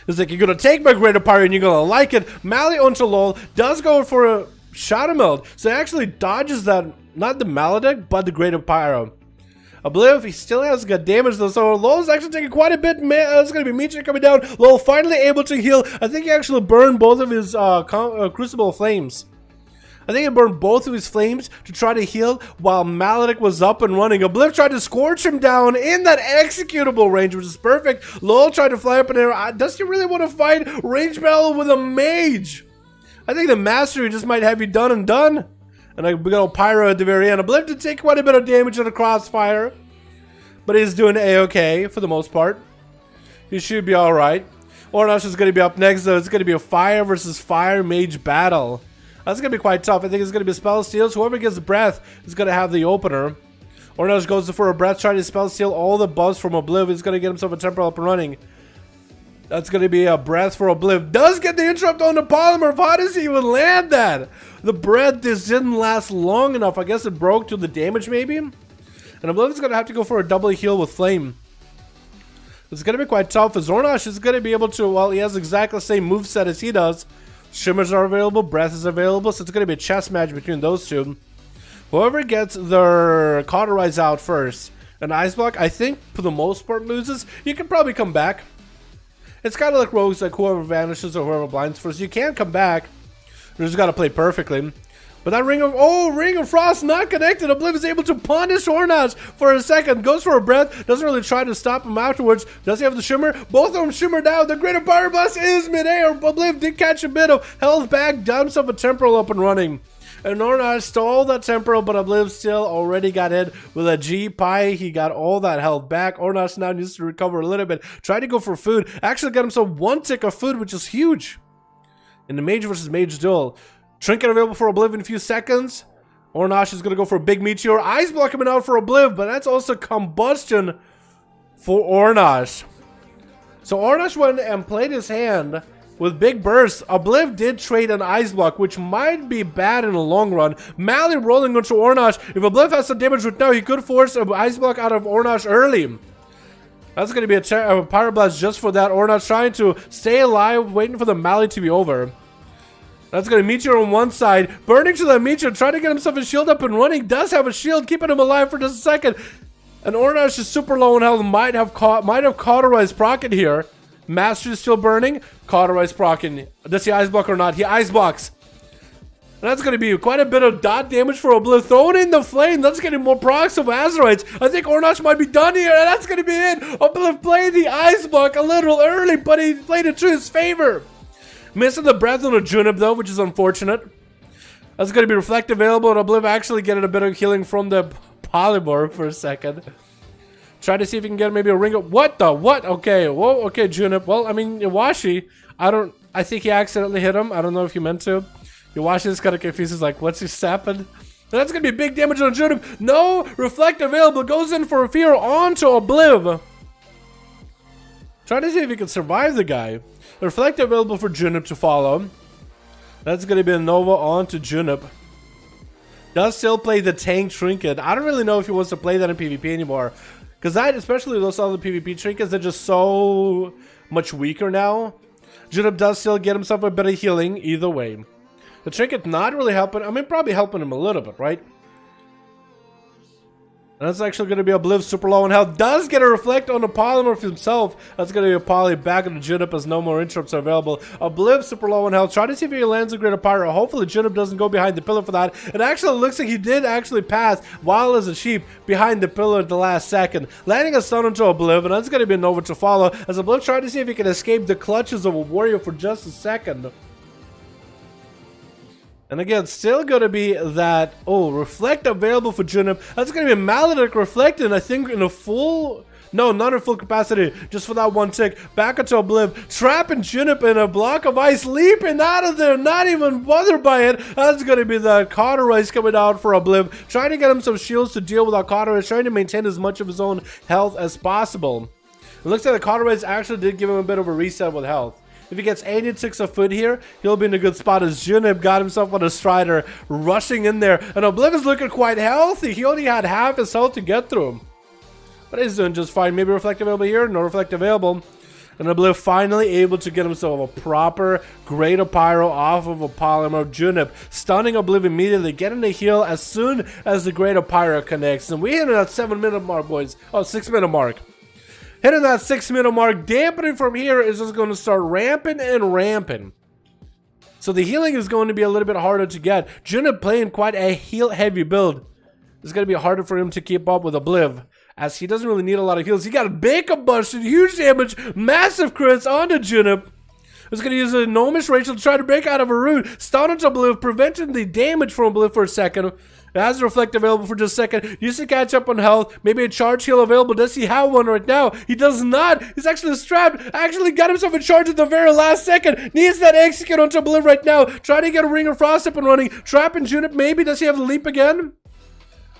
It's like, you're going to take my Greater Pyro and you're going to like it. Mally onto LOL does go for a Shadow Meld. So he actually dodges that, not the Maledict, but the Greater Pyro. I believe he still has got damage though, so LOL's actually taking quite a bit. It's going to be Michi coming down. LOL finally able to heal. I think he actually burned both of his Crucible Flames. I think he burned both of his flames to try to heal while Maledict was up and running. Obliv tried to scorch him down in that executable range, which is perfect. LOL tried to fly up in there. Does he really want to fight range battle with a mage? I think the mastery just might have you done and done. And a big old Pyro at the very end. Obliv did take quite a bit of damage in the crossfire, but he's doing A-okay for the most part. He should be alright. Ornash is going to be up next though. It's going to be a Fire versus Fire Mage battle. That's going to be quite tough. I think it's going to be Spell Steals. Whoever gets the breath is going to have the opener. Ornash goes for a breath, trying to Spell Steal all the buffs from Obliv. He's going to get himself a Temporal up and running. That's going to be a breath for Obliv. Does get the interrupt on the Polymer. How does he even land that? The breath just didn't last long enough. I guess it broke to the damage maybe. And Obliv is going to have to go for a double heal with Flame. It's going to be quite tough. As Ornash is going to be able to, well, he has exactly the same moveset as he does. Shimmers are available, breath is available, so it's going to be a chess match between those two. Whoever gets their Cauterize out first, an Ice Block, I think for the most part loses. You can probably come back. It's kind of like rogues, like whoever vanishes or whoever blinds first. You can come back. You just got to play perfectly. But that Ring of Frost not connected. Obliv is able to punish Ornash for a second. Goes for a breath. Doesn't really try to stop him afterwards. Does he have the Shimmer? Both of them shimmer down. The Greater Pyro Blast is mid-air. Obliv did catch a bit of health back. Dumps up a Temporal up and running. And Ornash stole that Temporal, but Obliv still already got hit with a G-Pie. He got all that health back. Ornash now needs to recover a little bit. Try to go for food. Actually got himself one tick of food, which is huge. In the Mage versus Mage duel. Trinket available for Obliv in a few seconds. Ornash is going to go for a big Meteor. Ice Block coming out for Obliv, but that's also Combustion for Ornash. So Ornash went and played his hand with big bursts. Obliv did trade an Ice Block, which might be bad in the long run. Mally rolling onto Ornash. If Obliv has some damage right now, he could force an Ice Block out of Ornash early. That's going to be a Pyroblast just for that. Ornash trying to stay alive, waiting for the Mally to be over. That's going to Meteor on one side. Burning to the Meteor, trying to get himself a shield up and running. Does have a shield, keeping him alive for just a second. And Ornash is super low in health. Might have cauterized Procket here. Master is still burning. Cauterized Procket. Does he Ice Block or not? He Ice Blocks. And that's going to be quite a bit of dot damage for Obliv. Throwing in the flame. That's getting more procs of Azeroths. I think Ornash might be done here. And that's going to be it. Obliv played the Ice Block a little early, but he played it to his favor. Missing the breath on a Junip though, which is unfortunate. That's going to be Reflect available, and Obliv actually getting a bit of healing from the Polymorph for a second. Try to see if you can get maybe a ring of what the what? Okay, whoa, okay, Junip. Well, I mean Iwashi, I think he accidentally hit him. I don't know if he meant to. Iwashi just kind of confused. He's like, what's he happened? That's going to be big damage on Junip. No, Reflect available, goes in for a fear onto Obliv. Trying to see if he can survive the guy. Reflect available for Junip to follow. That's going to be a Nova on to Junip. Does still play the tank Trinket. I don't really know if he wants to play that in PvP anymore. Because that, especially those other PvP Trinkets, they're just so much weaker now. Junip does still get himself a bit of healing either way. The Trinket not really helping. I mean, probably helping him a little bit, right? And that's actually going to be Obliv super low in health. Does get a Reflect on the Polymorph himself. That's going to be a Poly back into Junip as no more interrupts are available. Obliv super low in health. Try to see if he lands a Greater Pyro. Hopefully Junip doesn't go behind the pillar for that. It actually looks like he did actually pass while as a sheep behind the pillar at the last second. Landing a stun onto Obliv, and that's going to be a Nova to follow. As Obliv tried to see if he can escape the clutches of a warrior for just a second. And again, still gonna be that, oh, Reflect available for Junip. That's gonna be a Maledict Reflect, and I think in a full, no, not in full capacity, just for that one tick. Back into Obliv, trapping Junip in a block of ice, leaping out of there, not even bothered by it. That's gonna be the Cauterize coming out for Obliv, trying to get him some shields to deal with that Cauterize, trying to maintain as much of his own health as possible. It looks like the Cauterize actually did give him a bit of a reset with health. If he gets 86 a foot here, he'll be in a good spot as Junip got himself on a Strider, rushing in there. And Obliv is looking quite healthy. He only had half his health to get through him. But he's doing just fine. Maybe Reflect available here, no Reflect available. And Obliv finally able to get himself a proper Greater Pyro off of a Polymer. Junip stunning Obliv immediately, getting the heal as soon as the Greater Pyro connects. And we hit that 7-minute mark, boys. Oh, 6-minute mark. Hitting that 6-minute mark, dampening from here is just going to start ramping and ramping. So the healing is going to be a little bit harder to get. Junip playing quite a heal-heavy build. It's going to be harder for him to keep up with Obliv, as he doesn't really need a lot of heals. He got a big combustion, huge damage, massive crits onto Junip. He's going to use a Gnomish Rachel to try to break out of a root, stun onto Obliv, preventing the damage from Obliv for a second. It has a Reflect available for just a second. Used to catch up on health. Maybe a charge heal available. Does he have one right now? He does not. He's actually strapped. Actually got himself a charge at the very last second. Needs that execute onto Obliv right now. Trying to get a Ring of Frost up and running. Trapping Junip maybe. Does he have the leap again?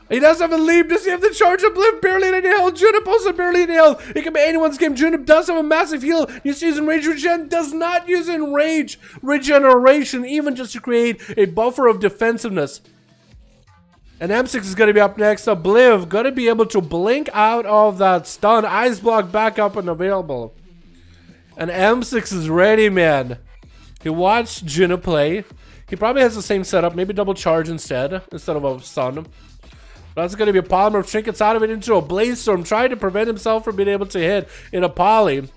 He does have a leap. Does he have the charge? Obliv barely any health. Junip also barely any health. It can be anyone's game. Junip does have a massive heal. He's using Rage Regen. Does not use in Rage Regeneration, even just to create a buffer of defensiveness. And M6 is going to be up next. Obliv going to be able to blink out of that stun. Ice Block back up and available. And M6 is ready, man. He watched Junip play. He probably has the same setup. Maybe double charge instead of a stun. That's going to be a Polymer of Trinkets out of it into a Blaze Storm, trying to prevent himself from being able to hit in a Poly.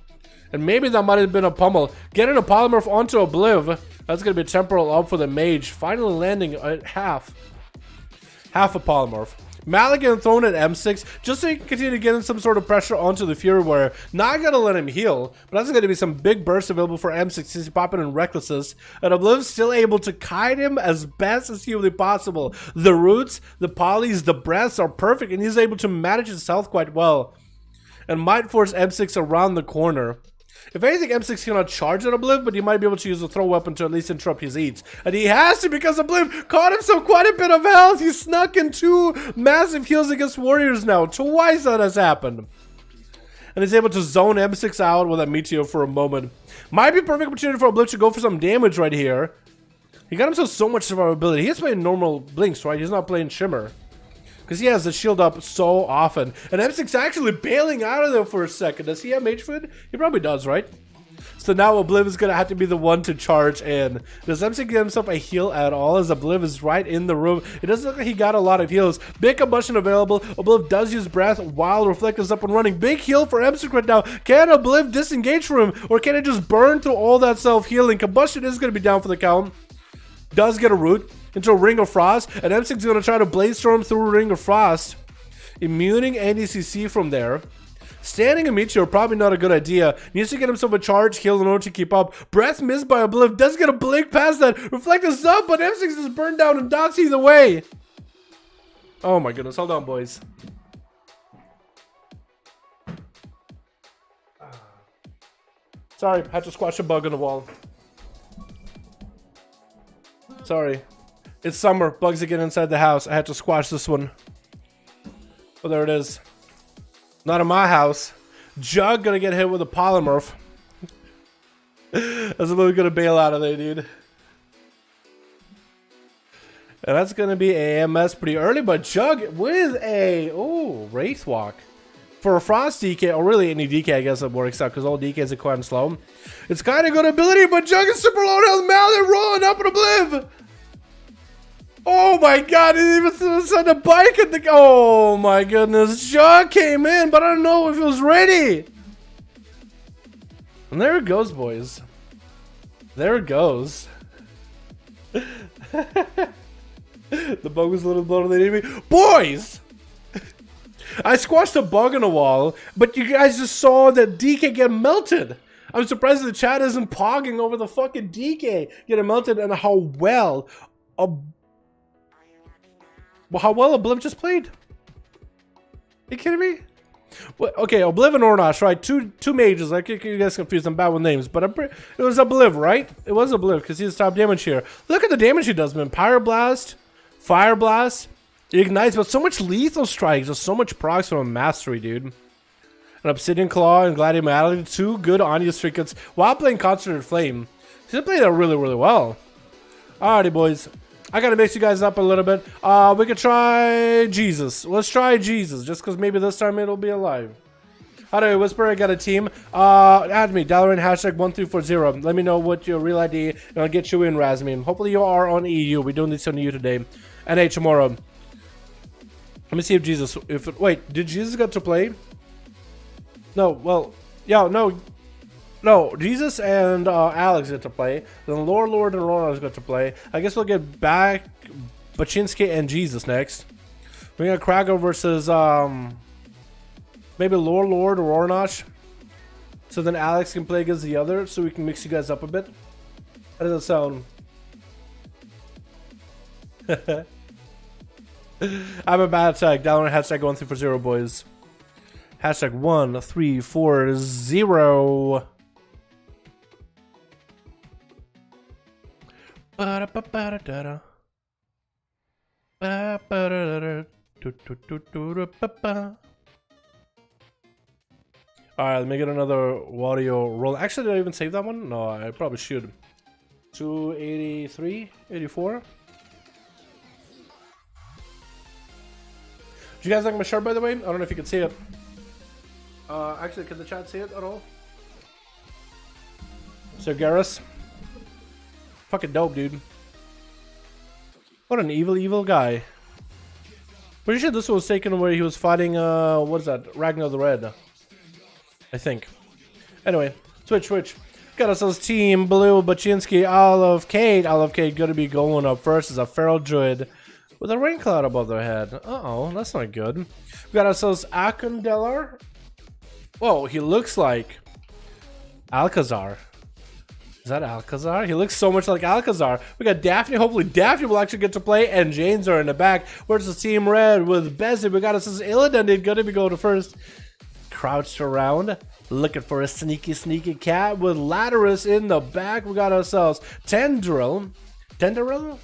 And maybe that might have been a pummel. Getting a Polymorph onto Obliv. That's going to be a temporal up for the Mage. Finally landing at half a Polymorph. Maligan thrown at M6 just so he can continue to get in some sort of pressure onto the Fury Warrior. Not gonna let him heal, but that's gonna be some big bursts available for M6 since he's popping in Recklessness. And Obliv's still able to kite him as best as humanly possible. The roots, the polys, the breaths are perfect, and he's able to manage his health quite well. And might force M6 around the corner. If anything, M6 cannot charge at Obliv, but he might be able to use a throw weapon to at least interrupt his eats. And he has to, because Obliv caught himself quite a bit of health. He snuck in 2 massive heals against warriors now. Twice that has happened. And he's able to zone M6 out with that Meteor for a moment. Might be a perfect opportunity for Obliv to go for some damage right here. He got himself so much survivability. He's playing normal Blinks, right? He's not playing Shimmer. Because he has the shield up so often. And M6 actually bailing out of there for a second. Does he have Mage Food? He probably does, right? So now Obliv is going to have to be the one to charge in. Does M6 get himself a heal at all as Obliv is right in the room? It doesn't look like he got a lot of heals. Big combustion available. Obliv does use breath while Reflect is up and running. Big heal for M6 right now. Can Obliv disengage from him? Or can it just burn through all that self-healing? Combustion is going to be down for the count. Does get a root into a Ring of Frost, and M6 is going to try to Blaze Storm through a Ring of Frost, immuning NDCC from there. Standing a Meteor, probably not a good idea. Needs to get himself a charge heal in order to keep up. Breath missed by Obliv, does get a blink past that. Reflect is up, but M6 is burned down and dots either way. Oh my goodness, hold on, boys. Sorry, had to squash a bug on the wall. Sorry. It's summer. Bugs again inside the house. I had to squash this one. Oh, there it is. Not in my house. Jug gonna get hit with a Polymorph. That's a little gonna bail out of there, dude. And that's gonna be a AMS pretty early, but Jug with a Wraithwalk. For a Frost DK, or really any DK, I guess it works out because all DKs are quite slow. It's kind of good ability, but Jug is super low health. Mallet rolling up in Obliv. Oh my god, he even sent a bike at the... Oh my goodness, Jug came in, but I don't know if he was ready. And there it goes, boys. There it goes. The bug was a little blown than me. Boys! I squashed a bug in a wall, but you guys just saw that DK get melted. I'm surprised the chat isn't pogging over the fucking DK getting melted and how well... Well, how well Obliv just played? Are you kidding me? Well, okay, Obliv and Ornash, right? Two mages. I get you guys confused. I'm bad with names, but it was Obliv, right? It was Obliv because he's top damage here. Look at the damage he does, man. Pyroblast, Fire Blast, he ignites, but so much lethal strikes. There's so much procs from a mastery, dude. An Obsidian Claw and Gladiator, 2 good Anya Trinkets while playing Concentrated Flame. He's playing that really, really well. Alrighty, boys. I gotta mix you guys up a little bit. We could try Jesus. Let's try Jesus, just because maybe this time it'll be alive. Anyway, Whisper, I got a team. Add me, Dalaran hashtag 1340. Let me know what your real ID, and I'll get you in, Razmin. Hopefully you are on EU. We don't need some EU today. NA tomorrow. Let me see if Jesus. Wait, did Jesus get to play? No. Well, yeah, no. No, Jesus and Alex get to play. Then Lord and Ronald get to play. I guess we'll get back Baczynski and Jesus next. We got Krago versus maybe Lord or Ornash. So then Alex can play against the other, so we can mix you guys up a bit. How does that sound? I'm a bad tag. Dalaran hashtag 1340, boys. Hashtag 1340. Alright, let me get another audio roll. Actually, did I even save that one? No, I probably should. 283, 84. Do you guys like my shirt, by the way? I don't know if you can see it. Actually, can the chat see it at all? Sir Garrus. Fucking dope, dude. What an evil guy. Pretty sure this was taken where he was fighting, what is that? Ragnar the Red. I think. Anyway, switch. Got ourselves Team Blue, Baczynski, Olive Kate. Olive Kate gonna be going up first as a Feral Druid with a rain cloud above their head. Uh-oh, that's not good. We got ourselves Akondelar. Whoa, he looks like Alcazar. Is that Alcazar? He looks so much like Alcazar. We got Daphne. Hopefully Daphne will actually get to play. And Janes are in the back. Where's the Team Red with Bessie? We got us as Illidan. He's gonna be going to first. Crouched around. Looking for a sneaky cat with Latterus in the back. We got ourselves Tendril. Tendaril?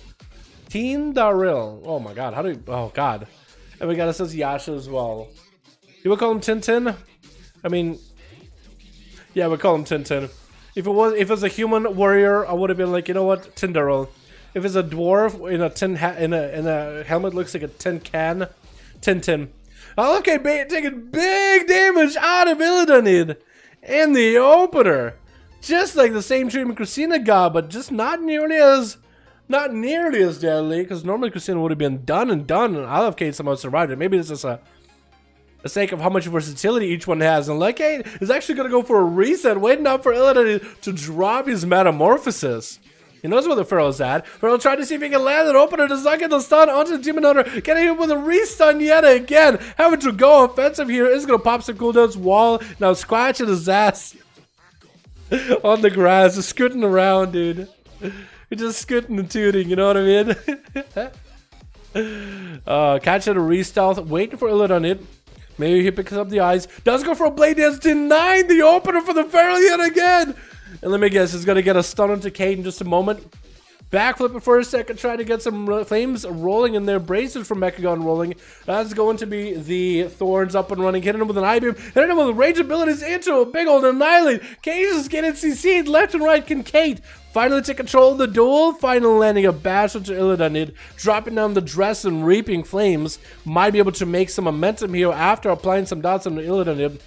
Oh my god. How do we... Oh god. And we got ourselves Yasha as well. You would call him Tintin? I mean... Yeah, we call him Tintin. If it was a human warrior, I would have been like, you know what, Tindaril. If it's a dwarf in a in a helmet, looks like a tin can, Tintin. Oh, okay, taking big damage out of Illidan in the opener, just like the same treatment Christina got, but just not nearly as deadly. Because normally Christina would have been done, and Olive Kate somehow survived it. Maybe it's just a sake of how much versatility each one has, and like, hey, is actually gonna go for a reset, waiting up for Illidan to drop his metamorphosis. He knows where the Pharaoh's at. Pharaoh tried to see if he can land an opener, does not get the stun onto the Demon Hunter, getting hit with a restun yet again, having to go offensive here. Is gonna pop some cooldowns. Wall now scratching his ass on the grass, just scooting around, dude. He's just scooting and tooting, you know what I mean? Catching a re-stealth, waiting for Illidan. Maybe he picks up the eyes. Does go for a blade dance. Denied the opener for the Pharaoh yet again. And let me guess, he's going to get a stun onto Kate in just a moment. Backflipping for a second, trying to get some flames rolling in there. Braces from Mechagon rolling. That's going to be the Thorns up and running. Hitting him with an I-beam. Hitting him with rage abilities into a big old Annihilate. Kate is getting CC'd left and right. Can Kate finally take control of the duel? Finally landing a bash into Illidan. Dropping down the dress and reaping flames. Might be able to make some momentum here after applying some dots on the Illidan.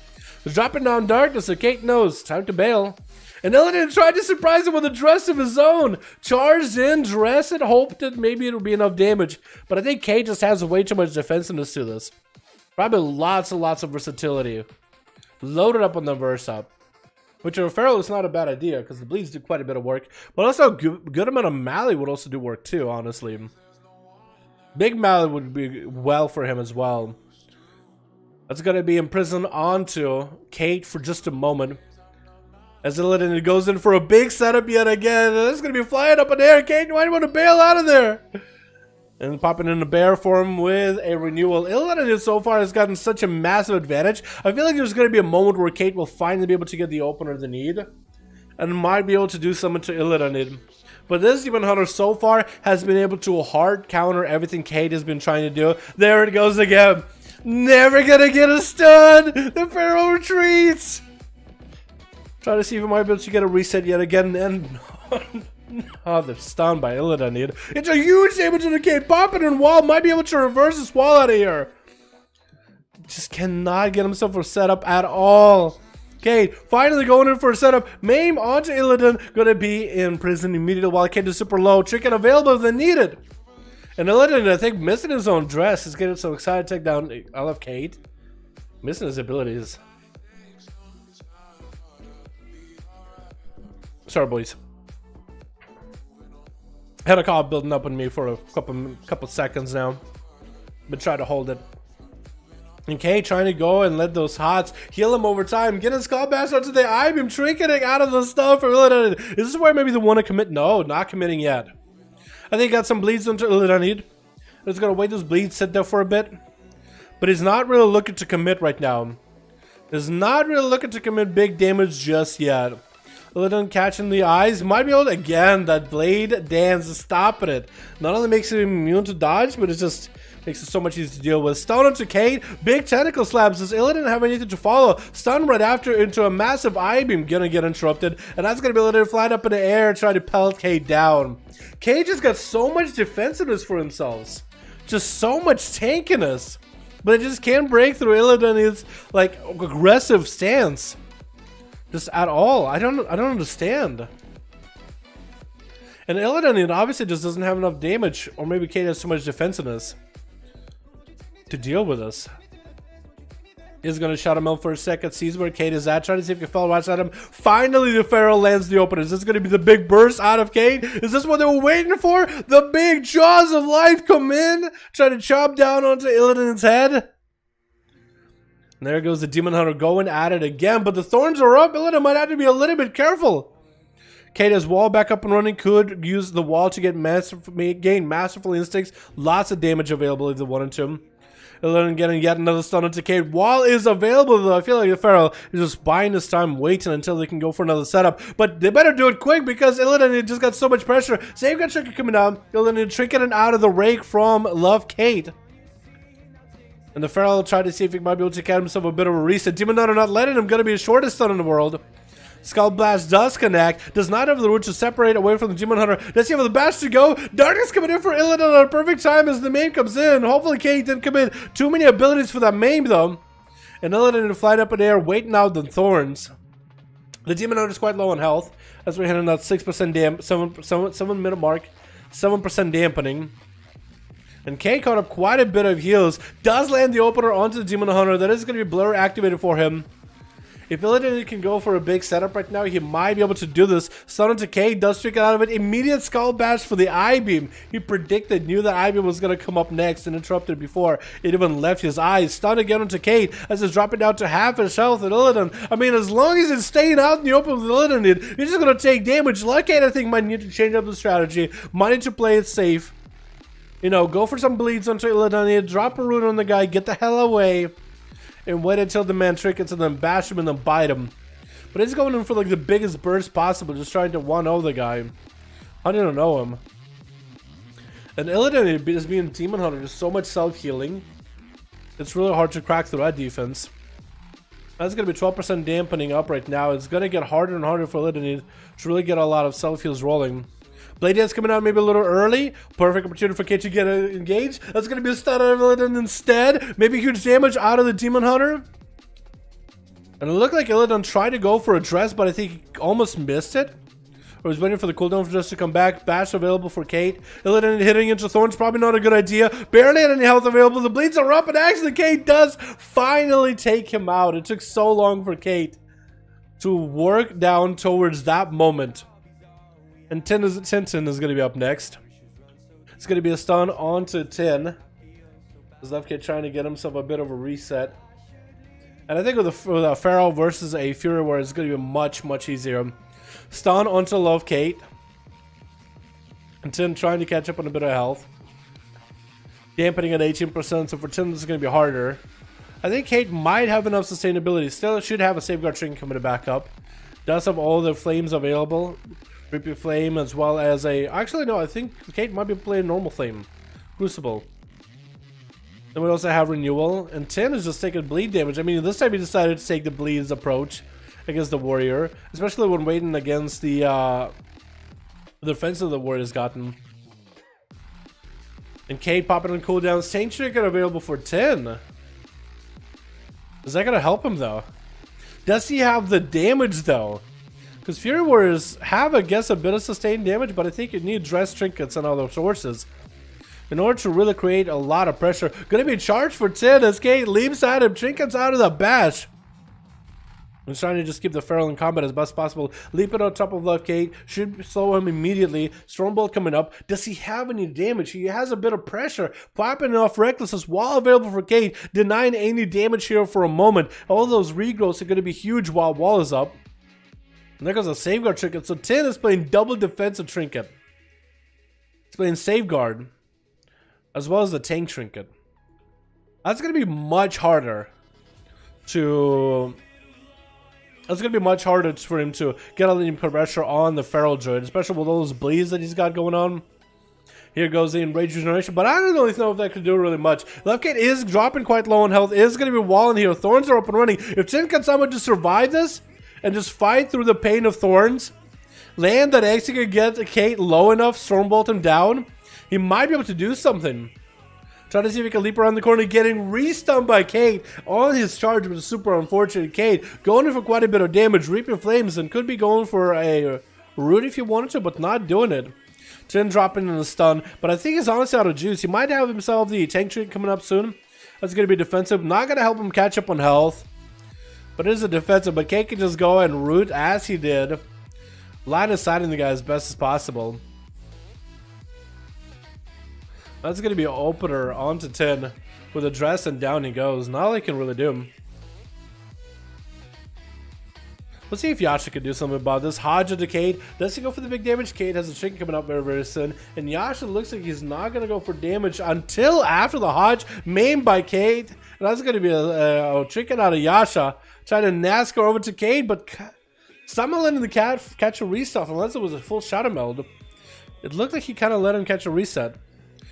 Dropping down darkness, so Kate knows. Time to bail. And Illidan tried to surprise him with a dress of his own. Charged in, dressed it, hoped that maybe it'll be enough damage. But I think Kate just has way too much defensiveness to this. Probably lots and lots of versatility. Loaded up on the verse up. Which for Pharaoh is not a bad idea, because the bleeds do quite a bit of work. But also a good amount of Mally would also do work too, honestly. Big Mally would be well for him as well. That's going to be imprisoned onto Kate for just a moment. As Illidan goes in for a big setup yet again. This is going to be flying up in the air. Kate, why do you want to bail out of there? And popping in the bear form with a renewal. Illidan so far has gotten such a massive advantage. I feel like there's going to be a moment where Kate will finally be able to get the opener they need. And might be able to do something to Illidan. But this Demon Hunter so far has been able to hard counter everything Kate has been trying to do. There it goes again. Never going to get a stun. The Pharaoh retreats. Try to see if we might be able to get a reset yet again, and oh, they're stunned by Illidan. It's a huge damage to the Kate. Popping in wall might be able to reverse this wall out of here. Just cannot get himself a setup at all. Kate finally going in for a setup. Maim onto Illidan, gonna be in prison immediately while Kate is super low. Trinket available if they needed. And Illidan, I think, missing his own dress is getting so excited to take down. I love Kate. Missing his abilities. Sorry, boys. Had a call building up on me for a couple seconds now, but try to hold it. And Kate trying to go and let those hots heal him over time. Get his call bash onto the eye beam, trinketing out of the stuff. Is this where maybe they want to commit? No, not committing yet. I think he got some bleeds onto Illidan. He's gonna wait those bleeds, sit there for a bit, but he's not really looking to commit right now. He's not really looking to commit big damage just yet. Illidan catching the eyes. Might be able to, again, that blade dance is stopping it. Not only makes him immune to dodge, but it just makes it so much easier to deal with. Stun onto Kate. Big tentacle slabs. Does Illidan have anything to follow? Stun right after into a massive eye beam. Gonna get interrupted. And that's gonna be Illidan flying up in the air and try to pelt Kate down. Kate just got so much defensiveness for themselves. Just so much tankiness. But it just can't break through Illidan's like aggressive stance. Just at all. I don't understand. And Illidan obviously just doesn't have enough damage, or maybe Kate has too much defensiveness to deal with this. He's gonna shut him out for a second, sees where Kate is at, trying to see if he can follow watch at him. Finally the Pharaoh lands the opener. Is this gonna be the big burst out of Kate? Is this what they were waiting for? The big jaws of life come in, try to chop down onto Illidan's head. And there goes the Demon Hunter going at it again, but the thorns are up. Illidan might have to be a little bit careful. Kate has wall back up and running, could use the wall to gain masterful instincts. Lots of damage available if they wanted to. Illidan getting yet another stun into Kate. Wall is available though. I feel like the Pharaoh is just buying this time, waiting until they can go for another setup. But they better do it quick because Illidan just got so much pressure. Save got Trinket coming down. Illidan Trinket out of the rake from Love Kate. And the Pharaoh tried to see if he might be able to get himself a bit of a reset. Demon Hunter not letting him, gonna be the shortest stun in the world. Skull Blast does connect, does not have the root to separate away from the Demon Hunter. Does he have the bash to go? Darkness coming in for Illidan at a perfect time as the main comes in. Hopefully Kate didn't come in. Too many abilities for that main though. And Illidan flying up in the air, waiting out the thorns. The Demon Hunter is quite low on health as we're hitting that 6% damp, 7 minute mark, 7% dampening. And Kate caught up quite a bit of heals. Does land the opener onto the Demon Hunter. That is going to be blur activated for him. If Illidan can go for a big setup right now, he might be able to do this. Stun into Kate, does trick it out of it. Immediate skull bash for the eye beam. He predicted, knew that eye beam was going to come up next and interrupted before it even left his eyes. Stun again into Kate as it's dropping down to half his health. And Illidan, I mean, as long as it's staying out in the open with Illidan, he's just going to take damage. Like Kate, I think, might need to change up the strategy. Might need to play it safe. You know, go for some bleeds onto Illidan, drop a root on the guy, get the hell away, and wait until the man trinkets and then bash him and then bite him. But he's going in for like the biggest burst possible, just trying to 1-0 the guy. I don't know him. And Illidan is being Demon Hunter, just so much self-healing. It's really hard to crack through that defense. That's going to be 12% dampening up right now. It's going to get harder and harder for Illidan to really get a lot of self-heals rolling. Blade Dance coming out maybe a little early. Perfect opportunity for Kate to get engaged. That's going to be a stun out of Illidan instead. Maybe huge damage out of the Demon Hunter. And it looked like Illidan tried to go for a dress, but I think he almost missed it. Or was waiting for the cooldown for just to come back. Bash available for Kate. Illidan hitting into Thorns, probably not a good idea. Barely had any health available. The bleeds are up, and actually Kate does finally take him out. It took so long for Kate to work down towards that moment. And Tintin is going to be up next. It's going to be a stun onto Tin. Love Kid trying to get himself a bit of a reset. And I think with a Pharaoh versus a Fury Warrior, it's going to be much, much easier. Stun onto Love Kate. And Tin trying to catch up on a bit of health. Dampening at 18%, so for Tin this is going to be harder. I think Kate might have enough sustainability. Still should have a Safeguard Trinket coming back up. Does have all the flames available. Reaping Flame as well as a... Actually, no, I think Kate might be playing normal flame. Crucible. Then we also have Renewal. And Tin is just taking bleed damage. I mean, this time he decided to take the bleeds approach against the Warrior. Especially when waiting against the defense of the Warrior's gotten. And Kate popping on cooldowns. Tank Trinket available for Tin. Is that going to help him, though? Does he have the damage, though? Because Fury Warriors have, I guess, a bit of sustained damage, but I think you need Dress Trinkets and other sources in order to really create a lot of pressure. Gonna be charged for 10 as Kate leaps at him. Trinkets out of the bash. I'm trying to just keep the Feral in combat as best possible. Leaping on top of Love Kate. Should slow him immediately. Stormbolt coming up. Does he have any damage? He has a bit of pressure. Popping off Recklessness while available for Kate. Denying any damage here for a moment. All those regrowths are going to be huge while Wall is up. And there goes a Safeguard Trinket. So 10 is playing double defensive Trinket. He's playing Safeguard. As well as the Tank Trinket. That's going to be much harder to... It's going to be much harder for him to get a little pressure on the Feral Druid, especially with all those bleeds that he's got going on. Here goes the Enraged Regeneration, but I don't really know if that could do really much. Leftkit is dropping quite low on health, is going to be walling here. Thorns are up and running. If Tin can somehow just survive this and just fight through the pain of Thorns, land that actually could get Kate low enough, Stormbolt him down, he might be able to do something. Trying to see if he can leap around the corner, getting re-stunned by Kate on his charge, which is super unfortunate. Kate going in for quite a bit of damage, Reaping Flames, and could be going for a root if you wanted to, but not doing it. Tin dropping in a stun, but I think he's honestly out of juice. He might have himself the Tank Trinket coming up soon. That's going to be defensive. Not going to help him catch up on health, but it is a defensive. But Kate can just go and root as he did. Line of sighting the guy as best as possible. That's going to be an opener onto 10 with a dress, and down he goes. Not all he can really do. Let's see if Yasha can do something about this. Hodge into Kate. Does he go for the big damage? Kate has a Trinket coming up very, very soon. And Yasha looks like he's not going to go for damage until after the Hodge. Maimed by Kate. And that's going to be a Trinket out of Yasha. Trying to NASCAR over to Kate, but somehow letting the cat catch a reset unless it was a full Shadow Meld. It looked like he kind of let him catch a reset.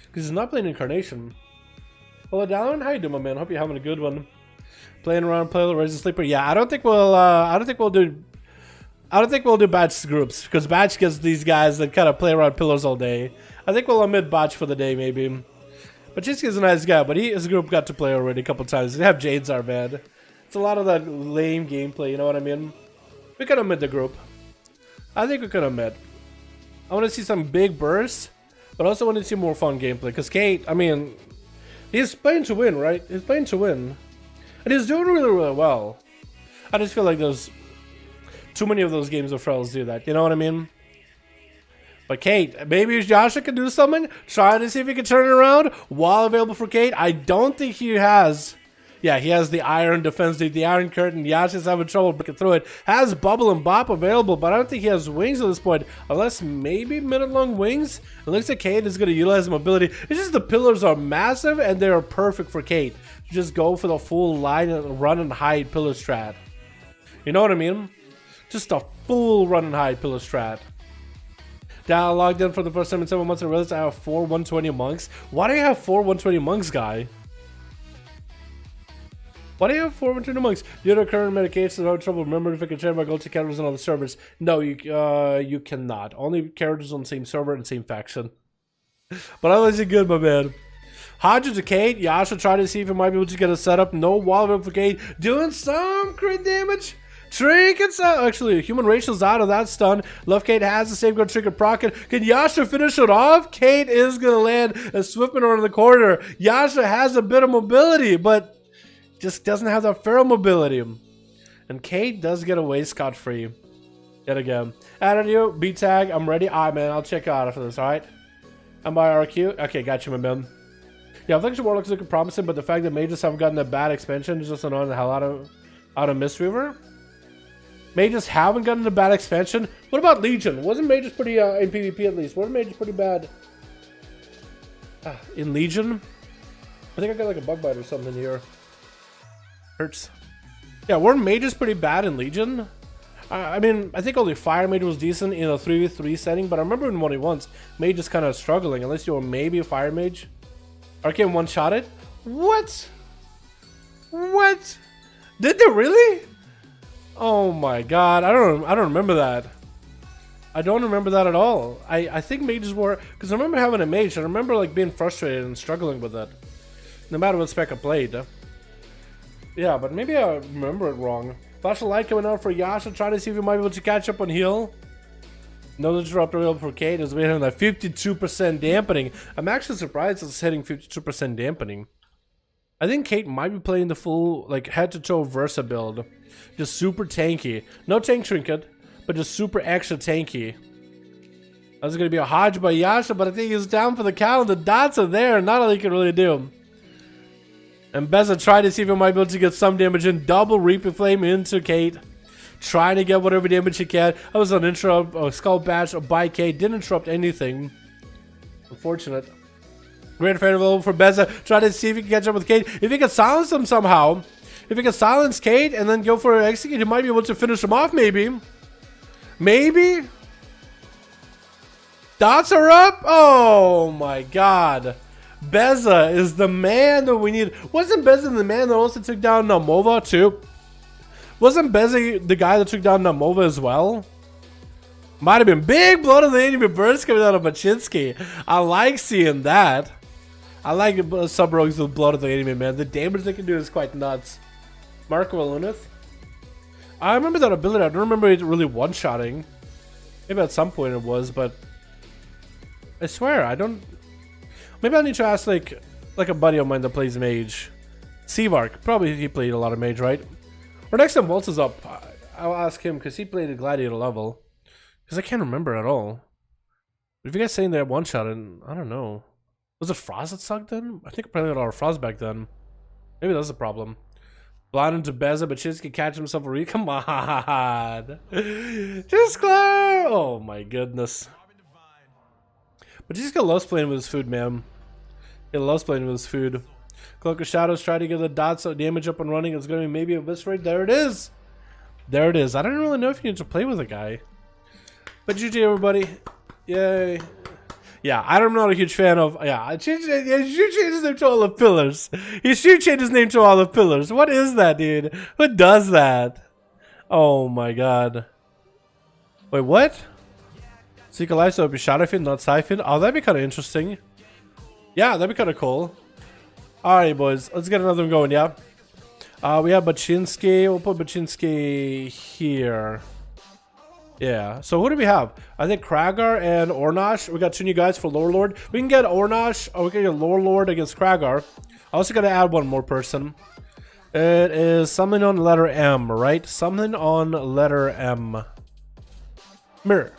Because he's not playing Incarnation. Hello, Dalaran. How you doing, my man? Hope you're having a good one. Playing around, play a little Resident Sleeper. Yeah, I don't think we'll do batch groups because batch gets these guys that kind of play around pillars all day. I think we'll omit batch for the day maybe. But Chisky's a nice guy, but his group got to play already a couple times. They have Jade's our bad. It's a lot of that lame gameplay. You know what I mean? We could omit the group. I think we could omit. I want to see some big bursts. But I also want to see more fun gameplay. Because Kate, I mean, he's playing to win, right? He's playing to win. And he's doing really, really well. I just feel like there's too many of those games of Ferals do that. You know what I mean? But Kate, maybe Yasha can do something. Trying to see if he can turn it around. While available for Kate, I don't think he has... Yeah, he has the Iron Defense, the Iron Curtain. Yasha's having trouble breaking through it. Has Bubble and Bop available, but I don't think he has wings at this point. Unless maybe minute-long wings. It looks like Kate is going to utilize the mobility. It's just the pillars are massive, and they are perfect for Kate. Just go for the full line and run and hide pillar strat. You know what I mean? Just a full run and hide pillar strat. Now I logged in for the first time in 7 months and realized I have 4 120 monks. Why do you have 4 120 monks, guy? Why do you have 4 120 monks? Due to current medications, I have trouble remembering if I can share my go-to characters on other servers. No, you cannot. Only characters on the same server and same faction. But otherwise, you're good, my man. Hodge to Kate. Yasha trying to see if he might be able to get a setup. No wall of for Kate. Doing some crit damage. Trinket's out. Actually, Human Racial's out of that stun. Love Kate has the Safeguard Trinket procket. Can Yasha finish it off? Kate is going to land a Swiftman around the corner. Yasha has a bit of mobility, but just doesn't have that Feral mobility. And Kate does get away scot-free. Yet again. Added you. B-tag. I'm ready. Alright, man. I'll check you out after this, alright? I'm by RQ. Okay, got you, my man. Yeah, Affliction Warlock's looking promising, but the fact that mages haven't gotten a bad expansion is just annoying the hell out of out of Mistweaver. Mages haven't gotten a bad expansion. What about Legion? Wasn't Mages pretty, in PvP at least, wasn't Mages pretty bad? In Legion? I think I got like a bug bite or something here. Hurts. Yeah, weren't Mages pretty bad in Legion? I mean, I think only Fire Mage was decent in a 3v3 setting, but I remember in 1v1s, Mage is kind of struggling, unless you were maybe a Fire Mage. Arcane one-shot it? What? What? Did they really? Oh my god, I don't remember that. I don't remember that at all. I think Mages were, because I remember having a Mage, I remember like being frustrated and struggling with that. No matter what spec I played. Yeah, but maybe I remember it wrong. Flash of light coming out for Yasha, trying to see if he might be able to catch up on heal. No disruptor heal for Kate is hitting that 52% dampening. I'm actually surprised it's hitting 52% dampening. I think Kate might be playing the full like head-to-toe Versa build. Just super tanky. No tank trinket, but just super extra tanky. That's gonna be a hodge by Yasha, but I think he's down for the count. The dots are there, not all he can really do. And Beza tried to see if he might be able to get some damage in. Double Reaping Flame into Kate. Trying to get whatever damage he can. That was an interrupt, a Skull Bash by Kate. Didn't interrupt anything. Unfortunate. Great fan available for Beza. Trying to see if he can catch up with Kate. If he can silence him somehow. If he can silence Kate and then go for an execute, he might be able to finish him off maybe. Maybe? Dots are up? Oh my god. Beza is the man that we need. Wasn't Beza the man that also took down Moba too? Wasn't Beza the guy that took down Moba as well? Might have been big blood of the enemy burst coming out of Baczynski. I like seeing that. I like sub-rogues with blood of the enemy, man. The damage they can do is quite nuts. Marco Alunith. I remember that ability. I don't remember it really one-shotting. Maybe at some point it was, but I swear I don't. Maybe I need to ask like a buddy of mine that plays Mage. Seavark. Probably he played a lot of Mage, right? Or next time Waltz is up, I'll ask him because he played a Gladiator level. Because I can't remember at all. But if you guys saying that one shot, and I don't know. Was it Frost that sucked then? I think I played a lot of Frost back then. Maybe that's the problem. Blind into Beza, but Chiz can catch himself a Come on. Just clear. Oh my goodness. But Jessica loves playing with his food, man. He loves playing with his food. Cloak of Shadows, try to get the dots damage up and running. It's going to be maybe a Eviscerate. There it is. There it is. I don't really know if you need to play with a guy. But GG, everybody. Yay. Yeah, I'm not a huge fan of... Yeah, he should change his name to All of Pillars. He should change his name to All of Pillars. What is that, dude? Who does that? Oh, my God. Wait, what? Seek a life, so it would be Shadowfin, not Siphon. Oh, that'd be kind of interesting. Yeah, that'd be kind of cool. Alright, boys. Let's get another one going, yeah? We have Baczynski. We'll put Baczynski here. Yeah. So who do we have? I think Kragar and Ornash. We got two new guys for Lore Lord. We can get Ornash, or we can get Lore Lord against Kragar. I also gotta add one more person. It is something on letter M, right? Something on letter M. Mirror.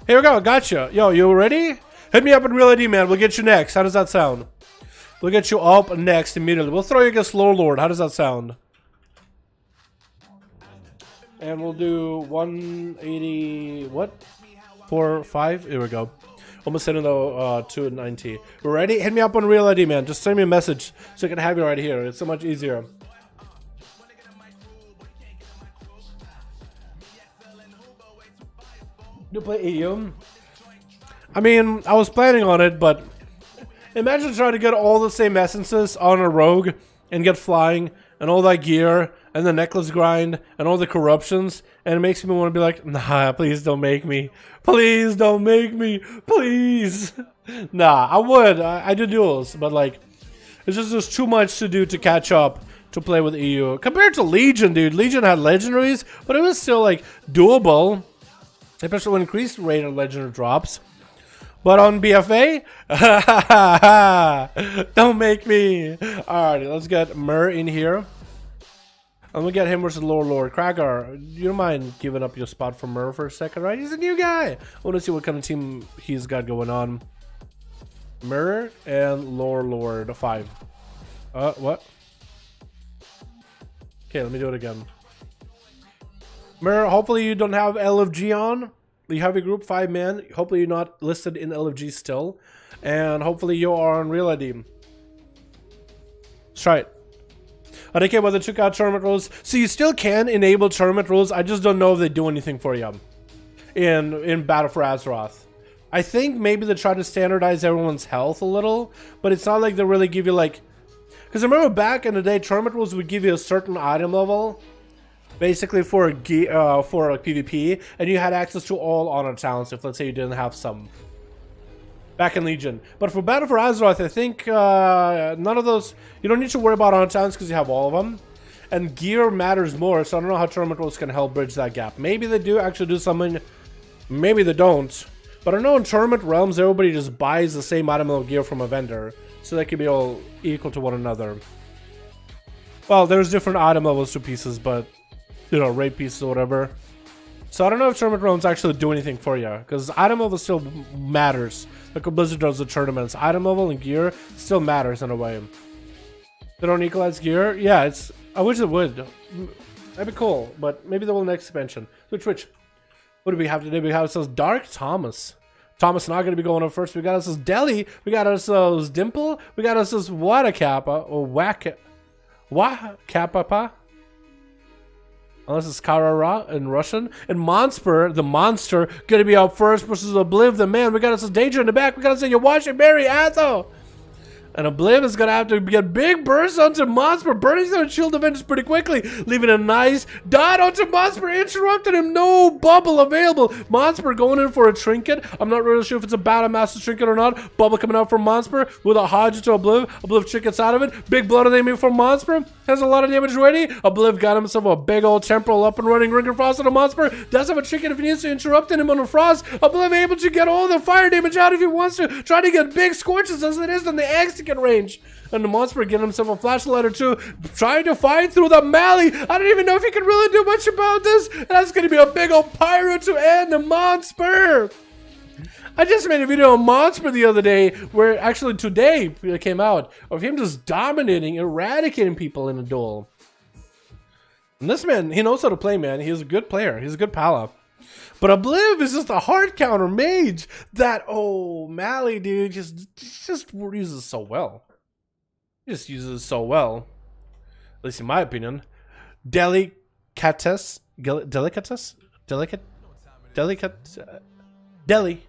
Here we go. Gotcha. Yo, you ready? Hit me up in Real ID, man. We'll get you next. How does that sound? We'll get you up next immediately. We'll throw you against Lore Lord. How does that sound? And we'll do 180, what? 4, 5? Here we go. Almost sending the 290. We're ready? Hit me up on Real ID, man. Just send me a message so I can have you right here. It's so much easier. You play EU? I mean, I was planning on it, but imagine trying to get all the same essences on a rogue and get flying and all that gear and the necklace grind and all the corruptions, and it makes me want to be like, nah, please don't make me. Please don't make me. Please. Nah, I would. I do duels, but like, it's just there's too much to do to catch up to play with EU. Compared to Legion, dude. Legion had legendaries, but it was still like doable. Especially when increased rate of legendary drops. But on BFA, don't make me. Alright, let's get Mur in here. And we'll get him versus Lore Lord. Kragar, you don't mind giving up your spot for Mur for a second, right? He's a new guy. I want to see what kind of team he's got going on. Mur and Lore Lord 5. What? Okay, let me do it again. Mirror, hopefully you don't have LFG on. You have a group 5 man. Hopefully you're not listed in LFG still. And hopefully you are on Real ID. Let's try it. I don't care about the took out tournament rules. So you still can enable tournament rules. I just don't know if they do anything for you in Battle for Azeroth. I think maybe they try to standardize everyone's health a little, but it's not like they really give you like, because I remember back in the day, tournament rules would give you a certain item level, basically for like PvP, and you had access to all honor talents if let's say you didn't have some back in Legion. But for Battle for Azeroth, I think none of those, you don't need to worry about honor talents because you have all of them. And gear matters more, so I don't know how tournament rules can help bridge that gap. Maybe they do actually do something, maybe they don't. But I know in tournament realms, everybody just buys the same item of gear from a vendor, so they can be all equal to one another. Well, there's different item levels to pieces, but, you know, raid pieces or whatever. So I don't know if tournament realms actually do anything for you, because item level still matters. Like what Blizzard does with tournaments. Item level and gear still matters in a way. They don't equalize gear? Yeah, it's... I wish it would. That'd be cool, but maybe they will next expansion. Twitch. What do we have today? We have ourselves Dark Thomas. Thomas not going to be going up first. We got ourselves Deli. We got ourselves Dimple. We got ourselves Wada Kappa. Or Kappa. Unless it's Karara in Russian. And Monster, the monster, going to be up first versus Obliv, the man. We got ourselves Danger in the back. We got ourselves Yawashi Mary Atho. And Obliv is going to have to get big bursts onto Monster, burning some shield Avengers pretty quickly, leaving a nice dot onto Monster, interrupted him, no bubble available. Monster going in for a Trinket. I'm not really sure if it's a Battle Master Trinket or not. Bubble coming out from Monster with a Hodge to Obliv. Obliv Trinkets out of it. Big blood enemy from Monster. Has a lot of damage ready. Obliv got himself a big old temporal up and running Ring of Frost on a Monster. Does have a Trinket if he needs to, interrupting him on a Frost. Obliv able to get all the fire damage out if he wants to. Trying to get big scorches as it is on the X to get range. And the monster getting himself a flashlight or two, trying to fight through the Mally. I don't even know if he can really do much about this. And that's going to be a big old pyro to end the monster. I just made a video on Monster the other day, where actually today it came out, of him just dominating, eradicating people in a duel. And this man, he knows how to play, man. He's a good player. He's a good pala. But Obliv is just a hard counter mage that, oh, Mally, dude, just uses so well. He just uses so well. At least in my opinion. Delicates. Deli.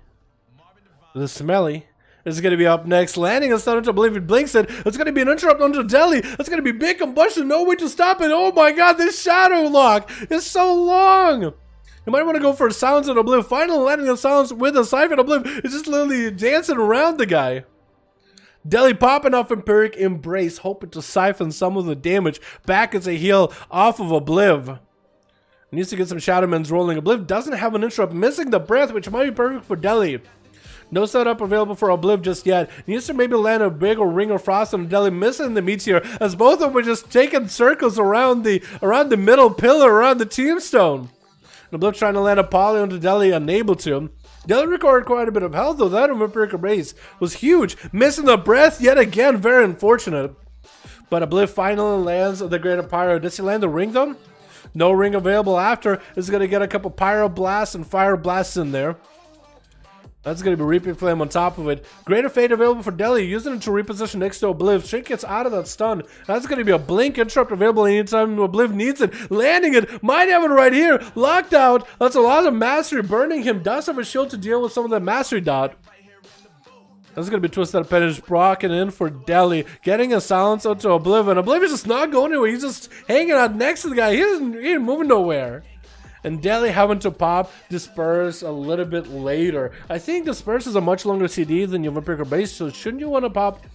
The smelly is going to be up next. Landing is starting to believe it blinks it. It's going to be an interrupt onto Deli. It's going to be big combustion. No way to stop it. Oh my god, this shadow lock is so long. You might want to go for a silence on Obliv. Finally landing a silence with a siphon. Obliv is just literally dancing around the guy. Deli popping off Empiric Embrace, hoping to siphon some of the damage back as a heal off of Obliv. Needs to get some Shadowmans rolling. Obliv doesn't have an interrupt, missing the breath, which might be perfect for Deli. No setup available for Obliv just yet. Needs to maybe land a big or Ring of Frost on Deli, missing the Meteor, as both of them were just taking circles around the middle pillar, around the tombstone. Obliv trying to land a poly onto Deli, unable to. Deli recorded quite a bit of health, though. That Empiric Race was huge. Missing the breath yet again, very unfortunate. But Obliv finally lands the Greater Pyro. Does he land the ring, though? No ring available after. Is going to get a couple Pyro Blasts and Fire Blasts in there. That's going to be Reaping Flame on top of it. Greater Fate available for Deli, using it to reposition next to Obliv. Shrink gets out of that stun. That's going to be a Blink interrupt available anytime Obliv needs it. Landing it. Might have it right here. Locked out. That's a lot of mastery. Burning him. Does have a shield to deal with some of that mastery dot. That's going to be Twisted Appendage. Brocking in for Deli. Getting a silence out to Obliv. And Obliv is just not going anywhere. He's just hanging out next to the guy. He ain't moving nowhere. And Deli having to pop Disperse a little bit later. I think Disperse is a much longer CD than your Vampiric Embrace, so shouldn't you want to pop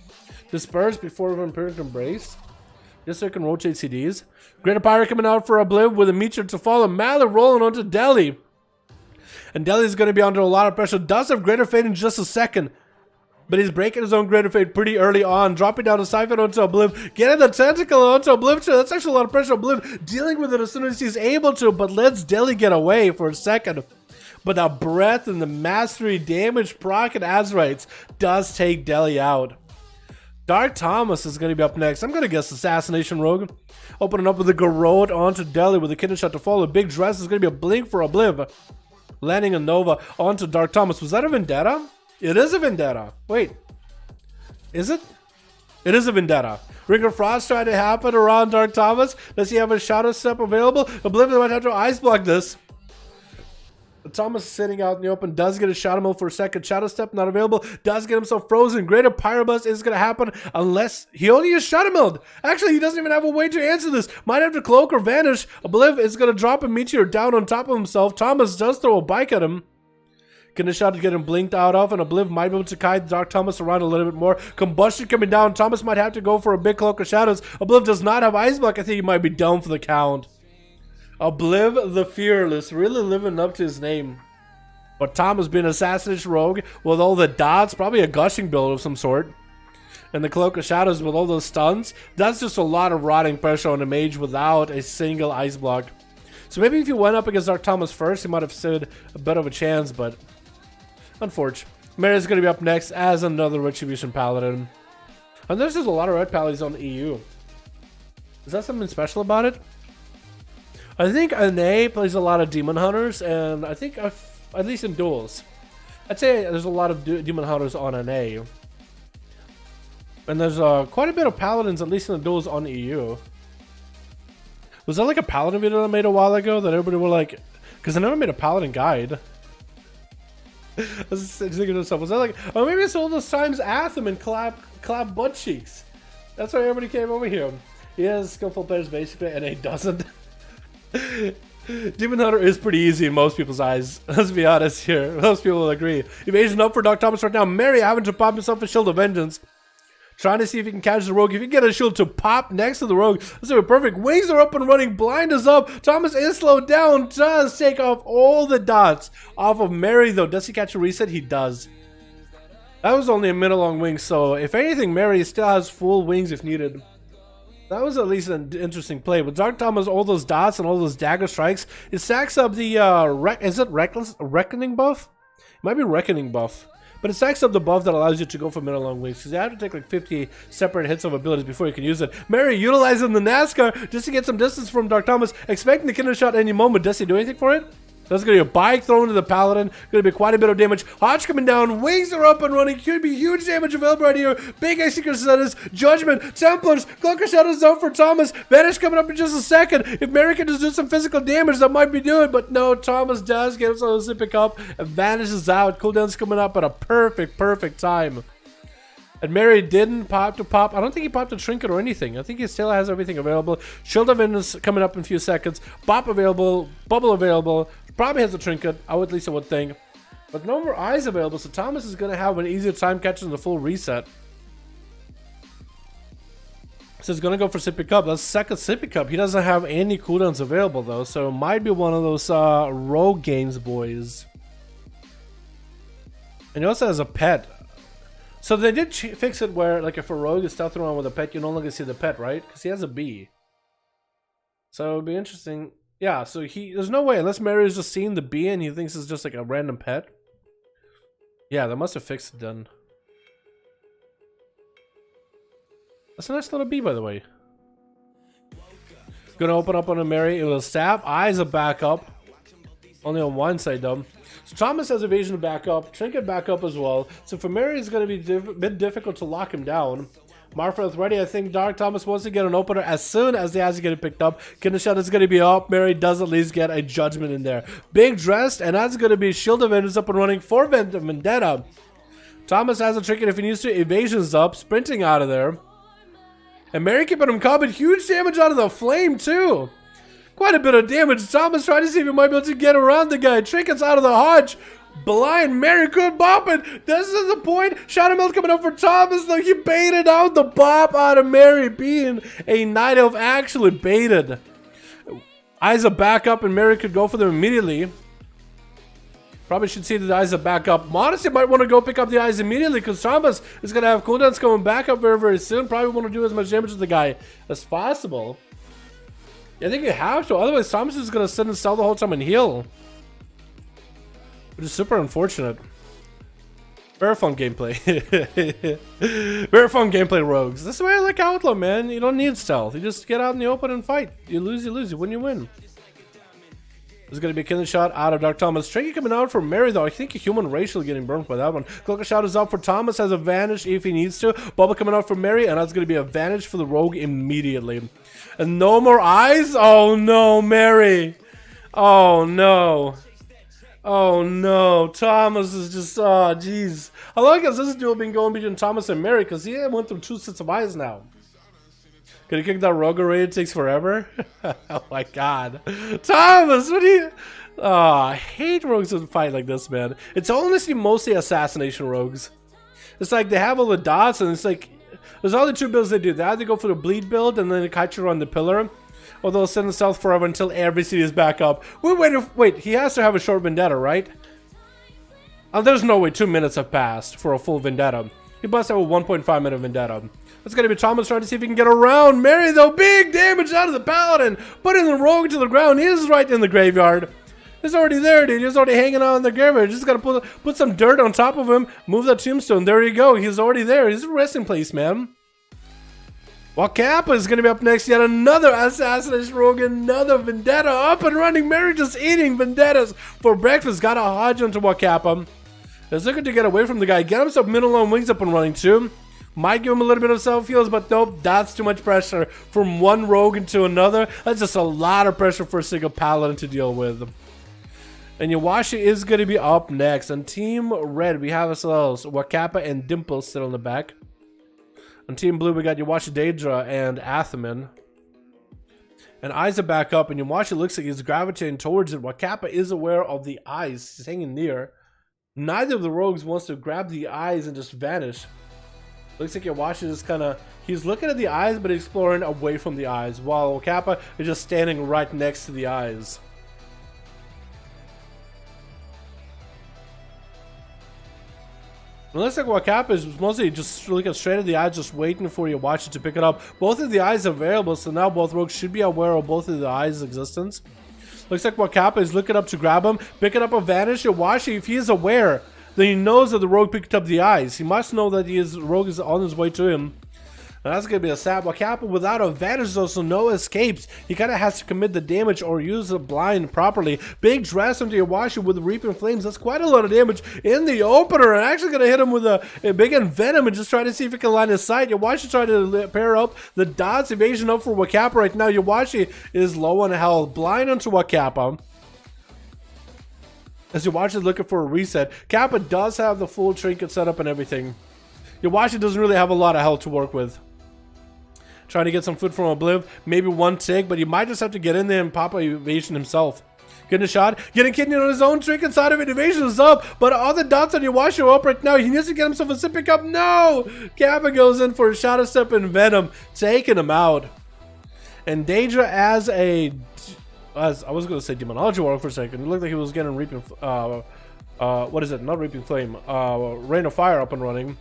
Disperse before Vampiric Embrace? Just so you can rotate CDs. Greater Pyro coming out for Obliv with a Meteor to follow. Mallet rolling onto Deli. And Deli is going to be under a lot of pressure. Does have Greater Fate in just a second. But he's breaking his own Greater Fate pretty early on. Dropping down a Siphon onto Obliv. Getting the Tentacle onto Obliv too. That's actually a lot of pressure. Obliv dealing with it as soon as he's able to. But lets Deli get away for a second. But the breath and the mastery damage proc and Azerites does take Deli out. Dark Thomas is going to be up next. I'm going to guess Assassination Rogue. Opening up with the Garrote onto Deli with the Kinnaman shot to follow. Big Dress is going to be a Blink for Obliv. Landing a Nova onto Dark Thomas. Was that a Vendetta? It is a Vendetta. Wait. Is it? It is a Vendetta. Ring of Frost trying to happen around Dark Thomas. Does he have a Shadow Step available? Obliv might have to ice block this. Thomas sitting out in the open, does get a Shadow Mill for a second. Shadow Step not available, does get himself frozen. Greater Pyrobust is going to happen unless he only is Shadow Milled. Actually, he doesn't even have a way to answer this. Might have to cloak or vanish. Obliv is going to drop a Meteor down on top of himself. Thomas does throw a bike at him. Getting a shot to get him blinked out of, and Obliv might be able to kite Dark Thomas around a little bit more. Combustion coming down. Thomas might have to go for a big Cloak of Shadows. Obliv does not have Ice Block. I think he might be down for the count. Obliv the Fearless, really living up to his name. But Thomas being Assassination Rogue with all the dots, probably a Gushing build of some sort. And the Cloak of Shadows with all those stuns. That's just a lot of rotting pressure on a mage without a single ice block. So maybe if you went up against Dark Thomas first, he might have stood a bit of a chance, but unfortunate. Mary's going to be up next as another Retribution Paladin. And there's just a lot of red paladins on the EU. Is that something special about it? I think NA plays a lot of Demon Hunters, and I think, at least in duels, I'd say there's a lot of Demon Hunters on NA. And there's quite a bit of Paladins, at least in the duels on EU. Was that like a Paladin video I made a while ago that everybody were like, because I never made a Paladin guide. I was just thinking to myself, was that like, oh, maybe it's all those times Atham and clap butt cheeks. That's why everybody came over here. He has skillful players basically, and he doesn't. Demon Hunter is pretty easy in most people's eyes. Let's be honest here. Most people will agree. Evasion up for Dark Thomas right now. Mary having to pop himself a Shield of Vengeance. Trying to see if he can catch the Rogue. If he can get a shield to pop next to the Rogue, this is perfect. Wings are up and running. Blind is up. Thomas is slowed down. Does take off all the dots off of Mary, though. Does he catch a reset? He does. That was only a minute long wing, so if anything, Mary still has full wings if needed. That was at least an interesting play. With Dark Thomas, all those dots and all those dagger strikes, it stacks up the, is it Reckoning buff? It might be Reckoning buff. But it stacks up the buff that allows you to go for minute long wings, because you have to take like 50 separate hits of abilities before you can use it. Mary utilizing the NASCAR just to get some distance from Dark Thomas, expecting the Kinnaman shot any moment. Does he do anything for it? That's going to be a bike thrown to the Paladin. Going to be quite a bit of damage. Hodge coming down. Wings are up and running. Could be huge damage available right here. Big Ice Seeker Setters. Judgment. Templars. Cloak of Shadows out for Thomas. Vanish coming up in just a second. If Mary can just do some physical damage, that might be doing. But no, Thomas does get himself a Zipping Up and vanishes out. Cooldown's coming up at a perfect time. And Mary didn't pop to pop. I don't think he popped a Trinket or anything. I think he still has everything available. Shield of Vengeance coming up in a few seconds. Bop available. Bubble available. Probably has a Trinket. At least I would think. But no more eyes available. So Thomas is going to have an easier time catching the full reset. So he's going to go for Sippy Cup. That's second Sippy Cup. He doesn't have any cooldowns available though. So it might be one of those rogue games, boys. And he also has a pet. So they did fix it where, like, if a rogue is stealthing around with a pet, you no longer see the pet, right? Because he has a bee. So it would be interesting. Yeah, so there's no way, unless Mary is just seeing the bee and he thinks it's just like a random pet. Yeah, they must have fixed it then. That's a nice little bee, by the way. Gonna open up on a Mary. It will stab. Eyes are back up. Only on one side, though. So Thomas has evasion back up, Trinket back up as well. So for Mary, it's going to be a bit difficult to lock him down. Marfa is ready. I think Dark Thomas wants to get an opener as soon as the eyes get it picked up. Kinnaman is going to be up. Mary does at least get a judgment in there. Big dressed, and that's going to be Shield of Vendors up and running for Vendetta. Thomas has a Trinket if he needs to. Evasion's up, sprinting out of there. And Mary keeping him covered. Huge damage out of the flame, too. Quite a bit of damage. Thomas trying to see if he might be able to get around the guy. Trinket's out of the Hodge. Blind. Mary could bop it. This is the point. Shadow Mill coming up for Thomas, though. He baited out the bop out of Mary, being a Night Elf actually baited. Eyes are back up, and Mary could go for them immediately. Probably should see that the eyes are back up. Modesty might want to go pick up the eyes immediately, because Thomas is going to have cooldowns coming back up very soon. Probably want to do as much damage to the guy as possible. I think you have to, otherwise Thomas is going to sit and sell the whole time and heal. Which is super unfortunate. Very fun gameplay. Very fun gameplay, rogues. This is why I like Outlaw, man. You don't need stealth. You just get out in the open and fight. You lose, you lose. You win, you win. There's going to be a killing shot out of Dark Thomas. Trinket coming out for Mary, though. I think a human racial getting burnt by that one. Cloaker shot is up for Thomas. Has advantage if he needs to. Bubba coming out for Mary, and that's going to be advantage for the rogue immediately. And no more eyes? Oh, no, Mary. Oh, no. Oh no, Thomas is just, oh jeez. How long has this duel been going between Thomas and Mary? Because he went through 2 sets of eyes now. Can he kick that rogue already? It takes forever. Oh my god. Thomas, what do you... Oh, I hate rogues that fight like this, man. It's honestly mostly assassination rogues. It's like they have all the dots and it's like... There's only 2 builds they do. They either go for the bleed build and then they catch you on the pillar. Or they'll send the south forever until every city is back up. Wait, he has to have a short vendetta, right? Oh, there's no way 2 minutes have passed for a full vendetta. He must have a 1.5 minute vendetta. It's gonna be Thomas trying to see if he can get around Mary, though. Big damage out of the paladin. Putting the rogue to the ground. He is right in the graveyard. He's already there, dude. He's already hanging out in the graveyard. Just gotta put some dirt on top of him. Move that tombstone. There you go. He's already there. He's a resting place, man. While Kappa is going to be up next, yet another assassination rogue, another vendetta up and running. Mary just eating vendettas for breakfast. Got a hodge onto Wakappa. Is looking to get away from the guy. Get himself middle on wings up and running too. Might give him a little bit of self-heals, but nope, that's too much pressure from one rogue into another. That's just a lot of pressure for a single paladin to deal with. And Yawashi is going to be up next. On Team Red, we have ourselves Wakappa and Dimple still in the back. On Team Blue, we got Yawashi Daedra and Athaman. And eyes are back up, and Yawashi looks like he's gravitating towards it. Wakappa is aware of the eyes. He's hanging near. Neither of the rogues wants to grab the eyes and just vanish. Looks like Yawashi is kind of... He's looking at the eyes, but exploring away from the eyes, while Wakappa is just standing right next to the eyes. It looks like Wakappa is mostly just looking straight at the eyes, just waiting for Yawashi to pick it up. Both of the eyes are available, so now both rogues should be aware of both of the eyes' existence. Looks like Wakappa is looking up to grab him, picking up a vanish. Yawashi, if he is aware, then he knows that the rogue picked up the eyes. He must know that rogue is on his way to him. And that's going to be a sad Wakappa without a vanish, though, so no escapes. He kind of has to commit the damage or use the blind properly. Big dress into Yawashi with Reaping Flames. That's quite a lot of damage in the opener. And actually going to hit him with a big Envenom and just try to see if he can line his sight. Yawashi trying to pair up the dots evasion up for Wakappa right now. Yawashi is low on health. Blind onto Wakappa. As Yawashi is looking for a reset. Kappa does have the full trinket set up and everything. Yawashi doesn't really have a lot of health to work with. Trying to get some food from Obliv. Maybe one tick, but he might just have to get in there and pop a evasion himself. Getting a shot. Getting kidney on his own. Trinket side of it. Evasion is up. But all the dots on Yawashi are up right now. He needs to get himself a zip pick up. No! Kappa goes in for a shot of step and Venom. Taking him out. And Daedra as I was going to say Demonology Warlock for a second. It looked like he was getting Reaping... what is it? Not Reaping Flame. Rain of Fire up and running.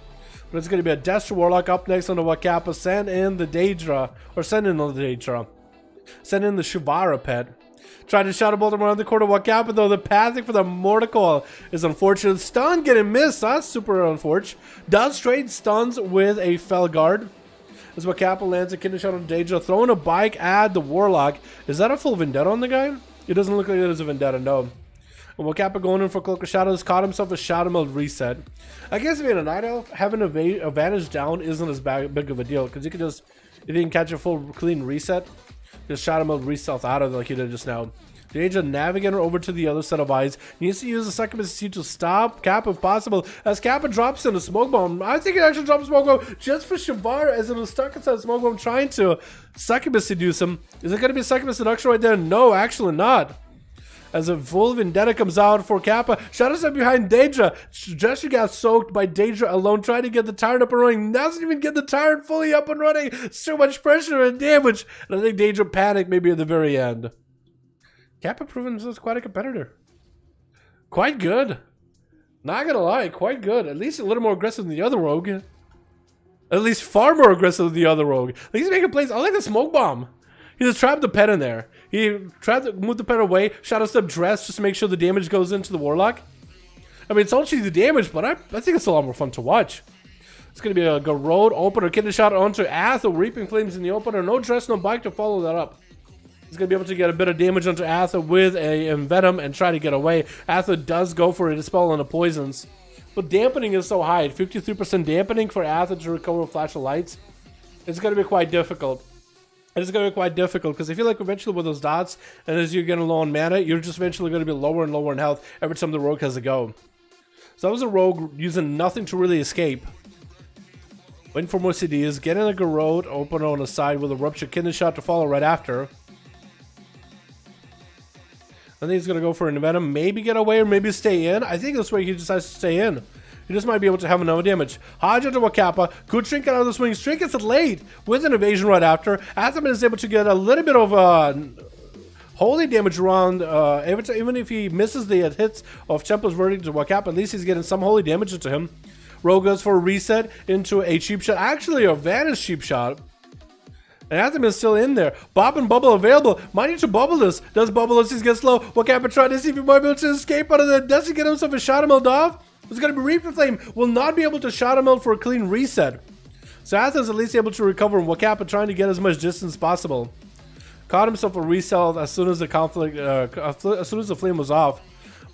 But it's going to be a Destro Warlock up next on the Wakappa. Send in the Daedra. Or send in the Daedra. Send in the Shivara pet. Trying to shadow bolt him around the corner. Wakappa, though, the pathing for the Mortical is unfortunate. Stun getting missed. That's super unfortunate. Does trade stuns with a Felguard. As Wakappa lands a kidney shot on Daedra. Throwing a bike at the Warlock. Is that a full Vendetta on the guy? It doesn't look like it is a Vendetta, no. And Wakappa going in for Cloak of Shadows, caught himself a Shadow Meld reset. I guess being a Night Elf, having a Vantage down isn't as big of a deal, because you can just, if you can catch a full clean reset, just Shadow Meld reset out of it like you did just now. Daedra Navigator over to the other set of eyes. Needs to use the Succubus to stop Kappa if possible. As Kappa drops in a Smoke Bomb. I think it actually drops a Smoke Bomb just for Shivara as it was stuck inside a Smoke Bomb trying to Succubus seduce him. Is it going to be Succubus seduction right there? No, actually not. As a full Vendetta comes out for Kappa. Shadows up behind Daedra. Jester got soaked by Daedra alone, trying to get the Tyrant up and running. Doesn't even get the Tyrant fully up and running. So much pressure and damage. And I think Daedra panicked maybe at the very end. Kappa proven himself quite a competitor. Quite good. Not gonna lie, quite good. At least a little more aggressive than the other rogue. At least far more aggressive than the other rogue. At least making plays. I like the Smoke Bomb. He just trapped the pet in there. He tried to move the pet away, Shadow Step dress just to make sure the damage goes into the Warlock. I mean, it's all cheesy damage, but I think it's a lot more fun to watch. It's going to be a Garrod opener, kidney shot onto Atho, Reaping Flames in the opener. No dress, no bike to follow that up. He's going to be able to get a bit of damage onto Atho with a Envenom and try to get away. Atho does go for a Dispel on the poisons. But dampening is so high. 53% dampening for Atho to recover a flash of lights. It's going to be quite difficult. It's going to be quite difficult because I feel like eventually with those dots and as you're getting low on mana, you're just eventually going to be lower and lower in health every time the rogue has a go. So that was a rogue using nothing to really escape. Waiting for more CDs, getting a Garrod opener on the side with a Rupture Kidney Shot to follow right after. I think he's going to go for an Envenom, maybe get away or maybe stay in. I think this way he decides to stay in. He just might be able to have enough damage. Hodge into Wakappa. Good Trinket out of the swings. Trinket's late with an evasion right after. Athaman is able to get a little bit of holy damage around. Even if he misses the hits of Templar's Verdict to Wakappa, at least he's getting some holy damage into him. Rogue goes for a reset into a cheap shot. Actually, a Vanish cheap shot. And Anthem is still in there. Bob and Bubble available. Might need to bubble this. Does bubble this? He's getting slow. Wakappa trying to see if he might be able to escape out of that. Does he get himself a shot meld off? It's going to be Reaper Flame. Will not be able to shot meld for a clean reset. So Athos at least able to recover. And Wakappa trying to get as much distance as possible. Caught himself a resell as soon as the conflict, as soon as the flame was off.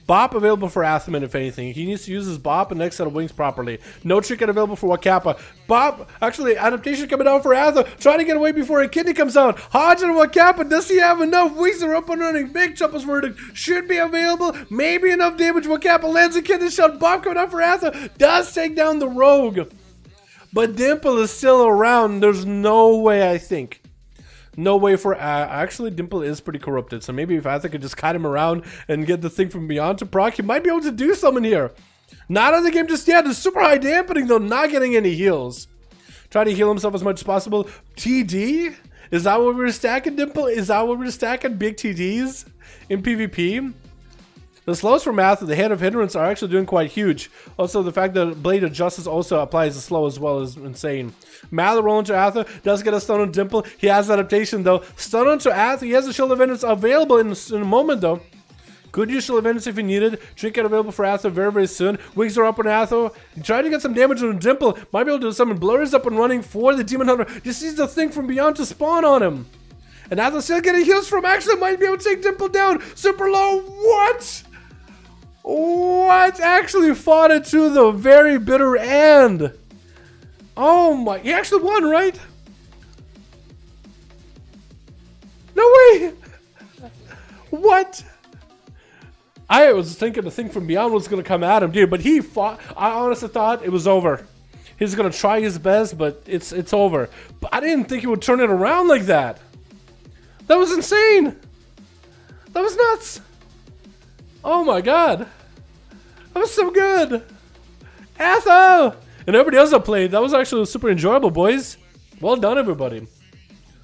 Bop available for Athaman if anything. He needs to use his Bop and next set of wings properly. No Trinket available for Wakappa. Bop, actually, adaptation coming down for Atha. Trying to get away before a kidney comes out. Hodge and Wakappa, does he have enough? Wings are up and running. Big Chupple's Verdict should be available. Maybe enough damage. Wakappa lands a kidney shot. Bop coming out for Atha. Does take down the rogue. But Dimple is still around. There's no way, I think. No way for actually Dimple is pretty corrupted, so maybe if Atha could just kite him around and get the thing from beyond to proc, he might be able to do something here. Not on the game just yet. It's super high dampening though, not getting any heals. Try to heal himself as much as possible. TD? Is that what we're stacking, Dimple? Is that what we're stacking? Big TDs in PvP? The slows from Atha, the Head of Hindrance, are actually doing quite huge. Also, the fact that Blade of Justice also applies the slow as well is insane. Malor rolling to Atha, does get a stun on Dimple. He has adaptation though. Stun onto Atha, he has a Shield of Vengeance available in a moment though. Could use Shield of Vengeance if he needed. Trinket available for Atha very, very soon. Wings are up on Atha. Trying to get some damage on Dimple. Might be able to do something. Blur is up and running for the Demon Hunter. Just needs the thing from beyond to spawn on him. And Atha still getting heals from. Actually, might be able to take Dimple down. Super low. What? What? Actually fought it to the very bitter end. Oh my, he actually won, right? No way. What? I was thinking the thing from beyond was going to come at him, dude, but he fought. I honestly thought it was over. He's going to try his best, but it's over. But I didn't think he would turn it around like that. That was insane. That was nuts. Oh my god. That was so good. Atho! And everybody else that played, that was actually super enjoyable, boys. Well done, everybody.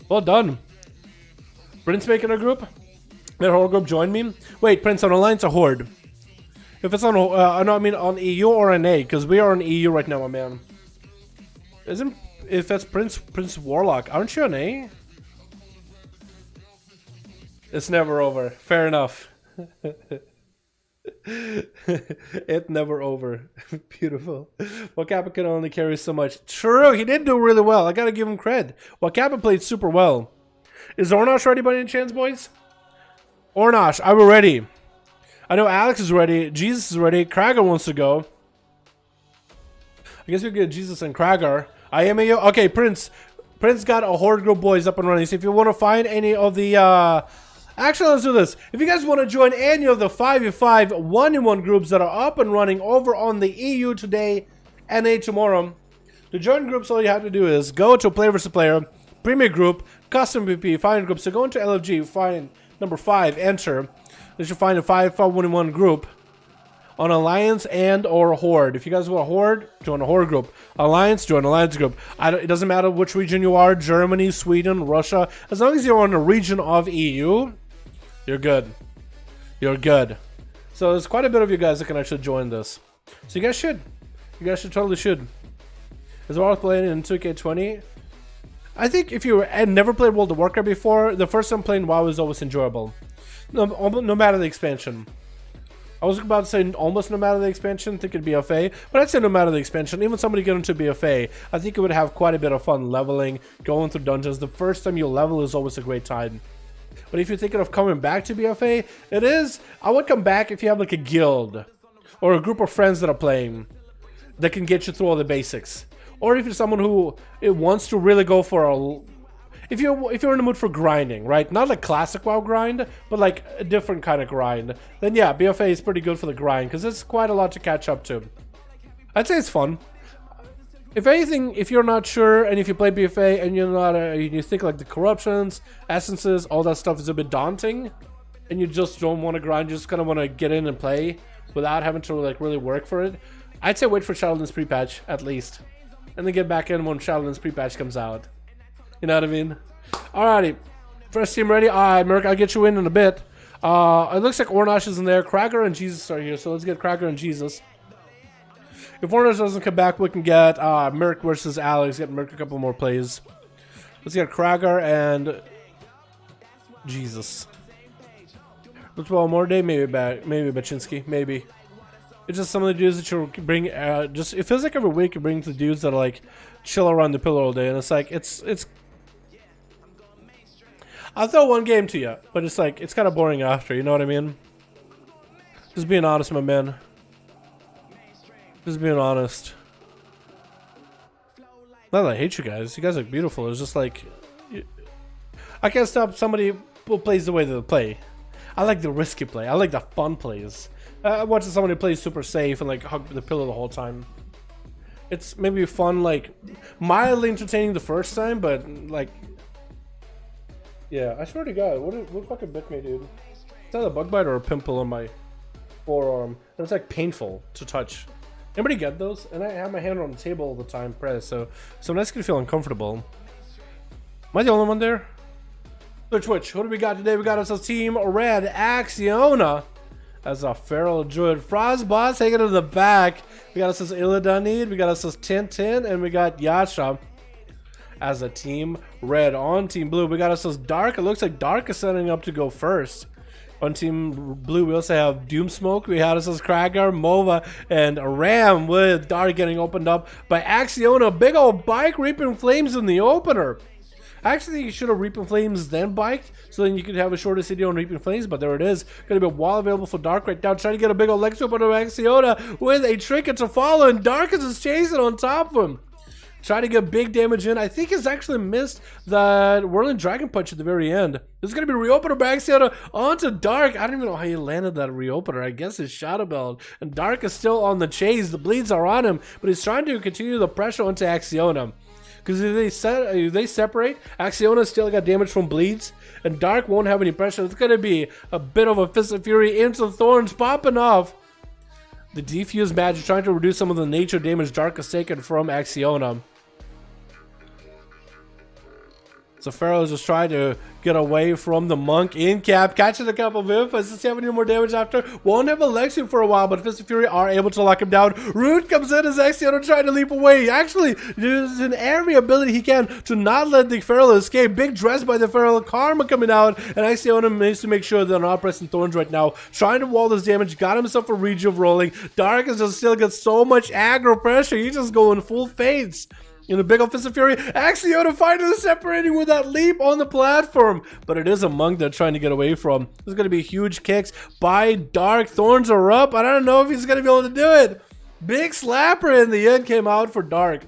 Well done. Prince making a group? That Horde group join me? Wait, Prince, on Alliance or Horde? If it's on, no, I mean on EU or NA, because we are on EU right now, my man. Isn't, if that's Prince Warlock, aren't you on A? It's never over. Fair enough. It's never over. Beautiful. Wakappa can only carry so much. True, he did do really well. I gotta give him cred. Wakappa played super well. Is Ornosh ready by any chance, boys? Ornosh, are we ready? I know Alex is ready. Jesus is ready. Kragar wants to go. I guess we get Jesus and Kragar. I am a okay. Prince got a Horde group, boys, up and running. So if you want to find any of the actually, let's do this. If you guys want to join any of the 5v5 1v1 groups that are up and running over on the EU today, NA tomorrow, to join groups, all you have to do is go to Player vs. Player, Premier Group, Custom VP, Find Group. So go into LFG, find number 5, enter. You should find a 5v5 1v1 group on Alliance and or Horde. If you guys want a Horde, join a Horde group. Alliance, join Alliance group. It doesn't matter which region you are, Germany, Sweden, Russia. As long as you're on a region of EU, you're good. You're good. So there's quite a bit of you guys that can actually join this. So you guys should. You guys should totally should. Is Warcraft playing in 2K20? I think if you had never played World of Warcraft before, the first time playing WoW is always enjoyable. No matter the expansion. I was about to say almost no matter the expansion, think it'd be BFA, but I'd say no matter the expansion, even somebody get into BFA, I think it would have quite a bit of fun leveling, going through dungeons. The first time you level is always a great time. But if you're thinking of coming back to BFA, it is, I would come back if you have like a guild or a group of friends that are playing that can get you through all the basics. Or if you're someone who wants to really go for a, if you're in the mood for grinding, right? Not like classic WoW grind, but like a different kind of grind. Then yeah, BFA is pretty good for the grind because it's quite a lot to catch up to. I'd say it's fun. If anything, if you're not sure and if you play BFA and you're not, you think like the corruptions, essences, all that stuff is a bit daunting, and you just don't want to grind, you just kind of want to get in and play without having to like really work for it, I'd say wait for Shadowlands pre-patch at least, and then get back in when Shadowlands pre-patch comes out. You know what I mean? Alrighty, first team ready. Alright, Merc, I'll get you in a bit. It looks like Ornash is in there. Cracker and Jesus are here, so let's get Cracker and Jesus. If Ornash doesn't come back, we can get Merc versus Alex. Get Merc a couple more plays. Let's get Cracker and Jesus. Let's roll more day, maybe Baczynski, maybe. It's just some of the dudes that you bring. Just it feels like every week you bring the dudes that are like chill around the pillar all day, and it's like it's. I'll throw one game to you, but it's like it's kind of boring after. You know what I mean? Just being honest, my man. Just being honest. Not that I hate you guys. You guys look beautiful. It's just like I can't stop somebody who plays the way they play. I like the risky play. I like the fun plays. I watch someone who plays super safe and like hug the pillow the whole time. It's maybe fun, like mildly entertaining the first time, but like, yeah. I swear to God, what fucking bit me, dude? Is that a bug bite or a pimple on my forearm? And it's like painful to touch. Anybody get those? And I have my hand on the table all the time, pressed, so that's gonna feel uncomfortable. Am I the only one there? Twitch, what do we got today? We got us a team Red Axiona as a Feral Druid. Frostboss hanging in the back. We got us as Illidanid, we got us as Tintin, and we got Yasha as a team Red. On Team Blue, we got us as Dark. It looks like Dark is setting up to go first. On Team Blue, we also have Doomsmoke. We had us as Cracker, Moba, and Ram, with Dark getting opened up by Axiona. Big old bike reaping flames in the opener. Actually, you should have Reaping Flames then biked, so then you could have a shorter video on Reaping Flames, but there it is. Gonna be a wall available for Dark right now, trying to get a big old leg sweep on Axiona with a Trinket to follow, and Dark is just chasing on top of him. Trying to get big damage in. I think he's actually missed that Whirling Dragon Punch at the very end. This is going to be reopener by Axiona onto Dark. I don't even know how he landed that reopener. I guess it's Shadow Belt. And Dark is still on the chase. The bleeds are on him, but he's trying to continue the pressure onto Axiona. Because if they separate, Axiona still got damage from bleeds, and Dark won't have any pressure. It's going to be a bit of a Fist of Fury into Thorns popping off. The Defuse Magic trying to reduce some of the nature damage Dark has taken from Axiona. So Pharaoh is just trying to get away from the monk in cap, catching a couple of Vimp. Does he have any more damage after? Won't have Alexium for a while, but Fist of Fury are able to lock him down. Root comes in as Axiona trying to leap away. He actually uses in every ability he can to not let the Pharaoh escape. Big dress by the Pharaoh. Karma coming out, and Axiona needs to make sure they're not pressing Thorns right now. Trying to wall this damage, got himself a Rejuve rolling. Dark is just still got so much aggro pressure. He's just going full fades. In a big old Fist of Fury, Axiona finally separating with that leap on the platform. But it is a monk they're trying to get away from. There's going to be huge kicks by Dark. Thorns are up. I don't know if he's going to be able to do it. Big slapper in the end came out for Dark.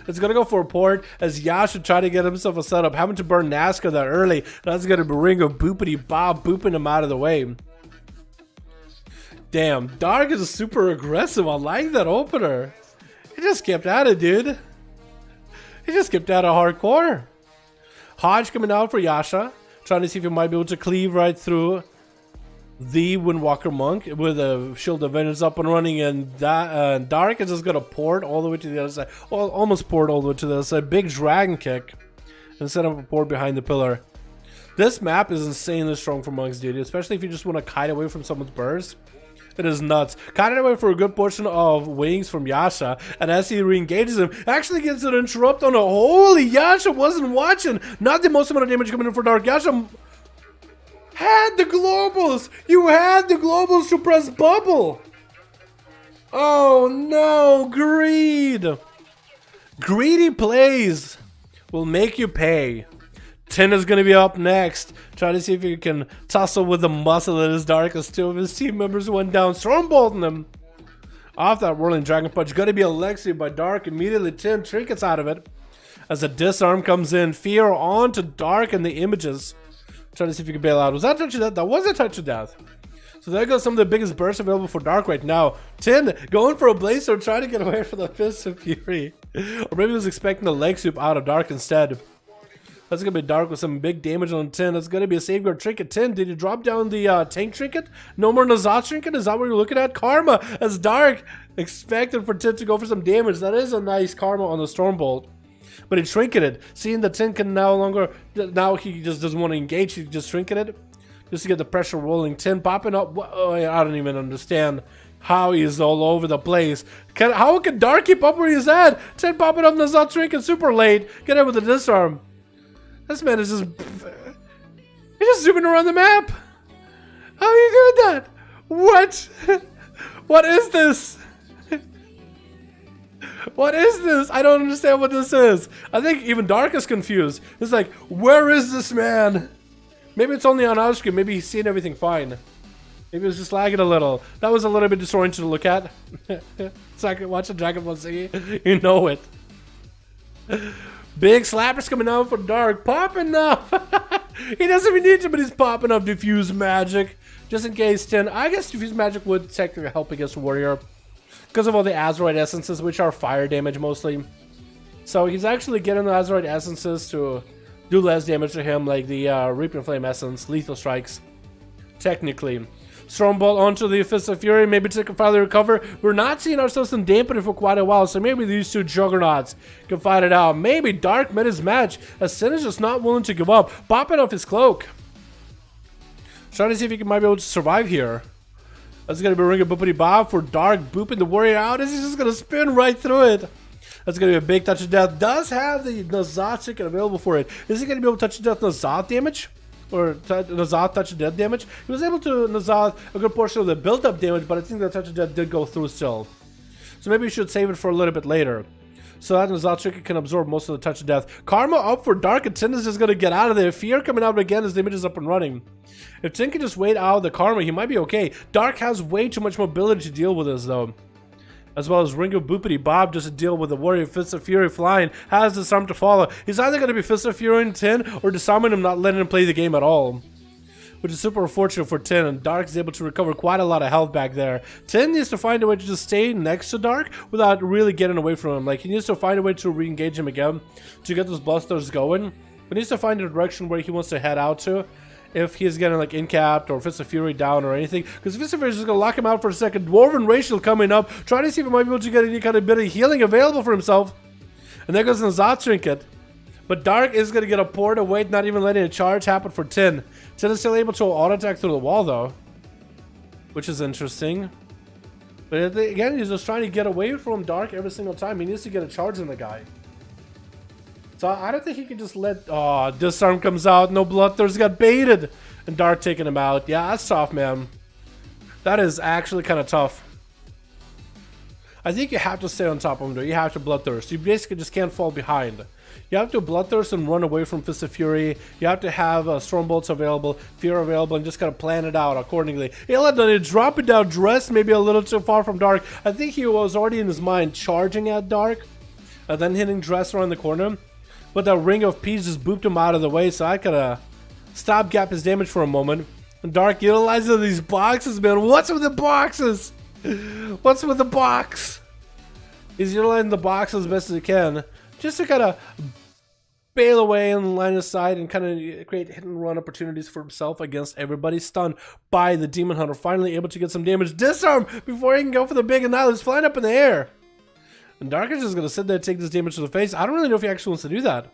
It's going to go for a port as Yasha trying to get himself a setup. Having to burn Nazca that early. That's going to bring a boopity bob, booping him out of the way. Damn, Dark is super aggressive. I like that opener. He just kept at it, dude. He just skipped out of hardcore. Hodge coming out for Yasha, trying to see if he might be able to cleave right through the Windwalker Monk with a Shield of Vengeance up and running, and Dark is just going to port all the way to the other side. Well, almost port all the way to the other side. Big Dragon Kick and set up a port behind the pillar. This map is insanely strong for monks, dude, especially if you just want to kite away from someone's burst. It is nuts. Kited away for a good portion of wings from Yasha, and as he re-engages him, actually gets an interrupt on a holy Yasha wasn't watching. Not the most amount of damage coming in for Dark. Yasha had the globals! You had the globals to press bubble! Oh no, greed! Greedy plays will make you pay. 10 is going to be up next. Try to see if you can tussle with the muscle that is dark as two of his team members went down, stormbolting him. Off that whirling dragon punch, going to be Alexi by Dark. Immediately 10 trinkets out of it. As a disarm comes in, fear on to Dark and the images. Try to see if you can bail out. Was that touch of death? That was a touch of death. So there goes some of the biggest bursts available for Dark right now. 10 going for a blazer, trying to get away from the Fist of Fury. Or maybe he was expecting the leg sweep out of Dark instead. That's going to be Dark with some big damage on 10. That's going to be a safeguard trinket. 10, did you drop down the tank trinket? No more Nazat trinket? Is that what you're looking at? Karma as Dark expected for 10 to go for some damage. That is a nice karma on the Stormbolt. But he trinketed. Seeing that 10 can no longer, now he just doesn't want to engage. He just trinketed. Just to get the pressure rolling. 10 popping up. Oh, I don't even understand how he's all over the place. How can Dark keep up where he's at? 10 popping up Nazat trinket super late. Get it with the disarm. This man is just... He's just zooming around the map. How are you doing that? What? What is this? What is this? I don't understand what this is. I think even Dark is confused. It's like, where is this man? Maybe it's only on our screen. Maybe he's seeing everything fine. Maybe it was just lagging a little. That was a little bit disorienting to look at. It's like watching Dragon Ball Z. You know it. Big slappers coming out for Dark. Popping up. He doesn't even need to, but he's popping up Diffuse Magic. Just in case 10. I guess Diffuse Magic would technically help against Warrior. Because of all the Azeroth essences, which are fire damage mostly. So he's actually getting the Azeroth essences to do less damage to him, like the Reaping Flame essence, lethal strikes. Technically. Stormbolt onto the Fist of Fury, maybe take a further recover. We're not seeing ourselves in dampening for quite a while, so maybe these two juggernauts can fight it out. Maybe Dark met his match, as Sin is just not willing to give up. Popping off his cloak. Trying to see if he might be able to survive here. That's going to be a ring of boopity bob for Dark, booping the Warrior out. Is he just going to spin right through it? That's going to be a big touch of death. Does have the Nazat ticket available for it. Is he going to be able to touch of death Nazat damage? Or Nazat touch of death damage? He was able to Nazat a good portion of the built-up damage, but I think that touch of death did go through still. So maybe we should save it for a little bit later. So that Nazat Trinket can absorb most of the touch of death. Karma up for Dark, and Tin is just going to get out of there. Fear coming out again as the image is up and running. If Tin can just wait out the Karma, he might be okay. Dark has way too much mobility to deal with this, though. As well as Ring of Boopity Bob just to deal with the Warrior. Fist of Fury flying. Has disarm to follow. He's either going to be Fist of Fury in 10 or disarming him, not letting him play the game at all. Which is super unfortunate for 10, and Dark is able to recover quite a lot of health back there. 10 needs to find a way to just stay next to Dark without really getting away from him. Like, he needs to find a way to re-engage him again to get those blusters going. But he needs to find a direction where he wants to head out to. If he's getting like incapped or Fist of Fury down or anything. Because Fist of Fury is just going to lock him out for a second. Dwarven Racial coming up. Trying to see if he might be able to get any kind of bit of healing available for himself. And there goes the Nazat Trinket. But Dark is going to get a port of weight, not even letting a charge happen for 10. 10 is still able to auto-attack through the wall though. Which is interesting. But again, he's just trying to get away from Dark every single time. He needs to get a charge on the guy. So I don't think he can just let... Oh, disarm comes out. No bloodthirst. Got baited. And Dark taking him out. Yeah, that's tough, man. That is actually kind of tough. I think you have to stay on top of him, though. You have to bloodthirst. You basically just can't fall behind. You have to bloodthirst and run away from Fist of Fury. You have to have Stormbolts available, Fear available, and just kind of plan it out accordingly. Illidan dropping down Dress, maybe a little too far from Dark. I think he was already in his mind charging at Dark, and then hitting Dress around the corner. But that Ring of Peace just booped him out of the way, so I could stopgap his damage for a moment. And Dark utilizes these boxes, man. What's with the boxes? What's with the box? He's utilizing the box as best as he can, just to kind of bail away and line of sight and kind of create hit and run opportunities for himself against everybody. Stunned by the Demon Hunter, finally able to get some damage. Disarm before he can go for the big annihilate. He's flying up in the air. And Dark is just going to sit there and take this damage to the face. I don't really know if he actually wants to do that.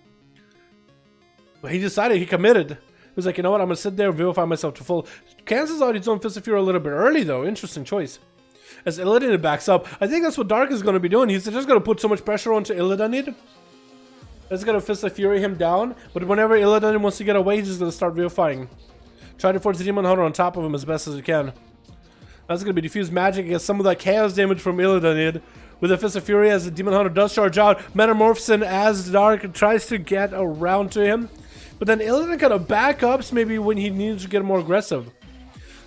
But he decided, he committed. He was like, you know what, I'm going to sit there and vivify myself to full. Cancels out his own Fist of Fury a little bit early, though. Interesting choice. As Illidan backs up, I think that's what Dark is going to be doing. He's just going to put so much pressure onto Illidan. It's going to Fist of Fury him down. But whenever Illidan wants to get away, he's just going to start vivifying. Try to force the Demon Hunter on top of him as best as you can. That's going to be diffused magic against some of that chaos damage from Illidan. With a Fist of Fury as the Demon Hunter does charge out, Metamorphosis as Dark tries to get around to him. But then Illidan kind of back ups maybe when he needs to get more aggressive.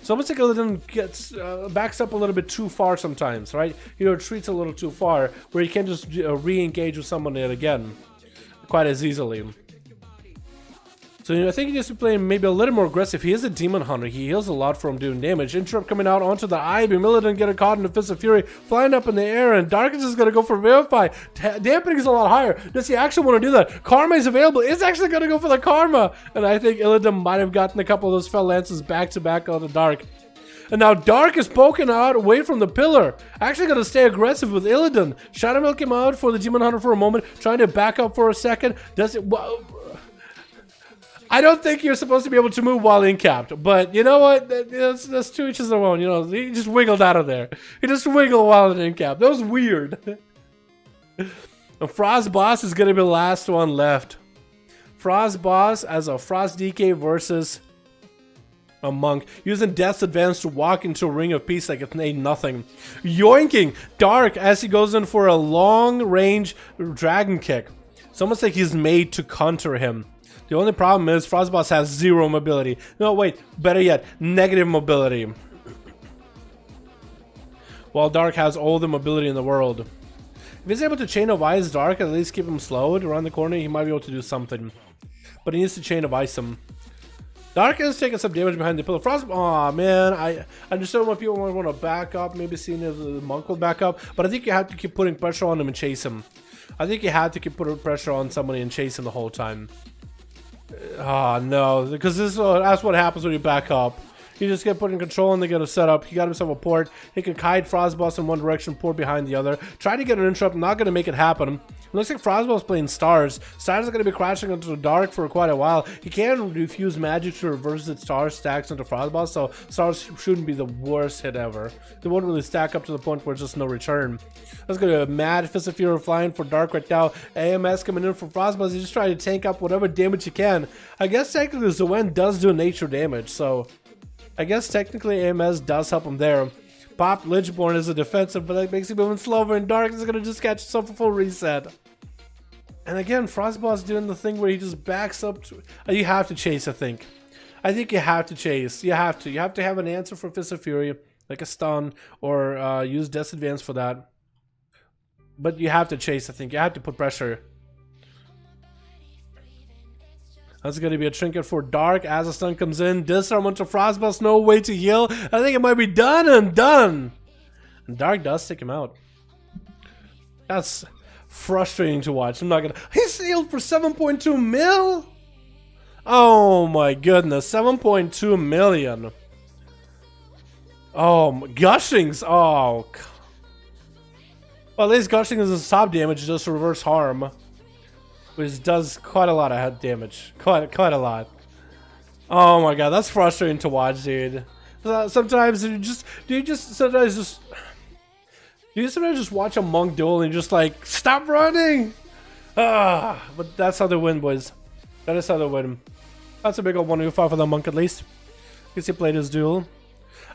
So almost like Illidan gets backs up a little bit too far sometimes, right? He retreats a little too far, where he can't just re-engage with someone yet again quite as easily. So I think he needs to play maybe a little more aggressive. He is a Demon Hunter. He heals a lot from doing damage. Interrupt coming out onto the Ivy. Illidan getting caught in the Fist of Fury, flying up in the air, and Dark is just going to go for Vivify. Dampening is a lot higher. Does he actually want to do that? Karma is available. It's actually going to go for the Karma. And I think Illidan might have gotten a couple of those Fell Lances back to back on the Dark. And now Dark is poking out away from the pillar. Actually going to stay aggressive with Illidan. Shadow Milk him out for the Demon Hunter for a moment. Trying to back up for a second. Does it... I don't think you're supposed to be able to move while in-capped, but you know what? That's two each their own. You know, he just wiggled out of there. He just wiggled while in-capped. That was weird. The Frost Boss is going to be the last one left. Frost Boss as a Frost DK versus a Monk. Using Death's Advance to walk into a Ring of Peace like it's ain't nothing. Yoinking Dark as he goes in for a long-range Dragon Kick. It's almost like he's made to counter him. The only problem is Frostboss has 0 mobility. No, wait. Better yet, negative mobility. While Dark has all the mobility in the world. If he's able to Chain of Ice Dark, at least keep him slowed around the corner, he might be able to do something. But he needs to Chain of Ice him. Dark is taking some damage behind the pillar. Frost... Aw, man. I understand why people want to back up. Maybe seeing if the Monk will back up. But I think you have to keep putting pressure on him and chase him. I think you have to keep putting pressure on somebody and chase him the whole time. Oh no, because that's what happens when you back up. You just get put in control and they get a setup. He got himself a port. He can kite Frostboss in one direction, port behind the other. Try to get an interrupt, not going to make it happen. It looks like Frostboss playing Stars. Stars are going to be crashing into the Dark for quite a while. He can refuse magic to reverse its Star stacks into Frostboss, so Stars shouldn't be the worst hit ever. They won't really stack up to the point where it's just no return. That's going to be a mad Fist of Fury flying for Dark right now. AMS coming in for Frostboss. He's just trying to tank up whatever damage he can. I guess technically Zoen does do nature damage, so I guess technically AMS does help him there. Pop Lichborn is a defensive, but that makes him moving slower, and Dark is going to just catch himself a full reset. And again, Frostboss doing the thing where he just backs up to... You have to chase, I think. I think you have to chase. You have to. You have to have an answer for Fist of Fury, like a stun, or use Death's Advance for that. But you have to chase, I think. You have to put pressure. That's going to be a Trinket for Dark as the stun comes in. Disarm onto Frostboss, no way to heal. I think it might be done and done. And Dark does take him out. That's frustrating to watch. I'm not going to... He's healed for 7.2 mil? Oh my goodness. 7.2 million. Oh, Gushings. Oh, well, at least Gushing is a stop damage, just reverse harm. Which does quite a lot of damage. Quite a lot. Oh my god, that's frustrating to watch, dude. Sometimes do you sometimes just watch a Monk duel and you're just like, stop running! But that's how they win, boys. That is how they win. That's a big old 1v5 for the Monk at least. Guess he played his duel.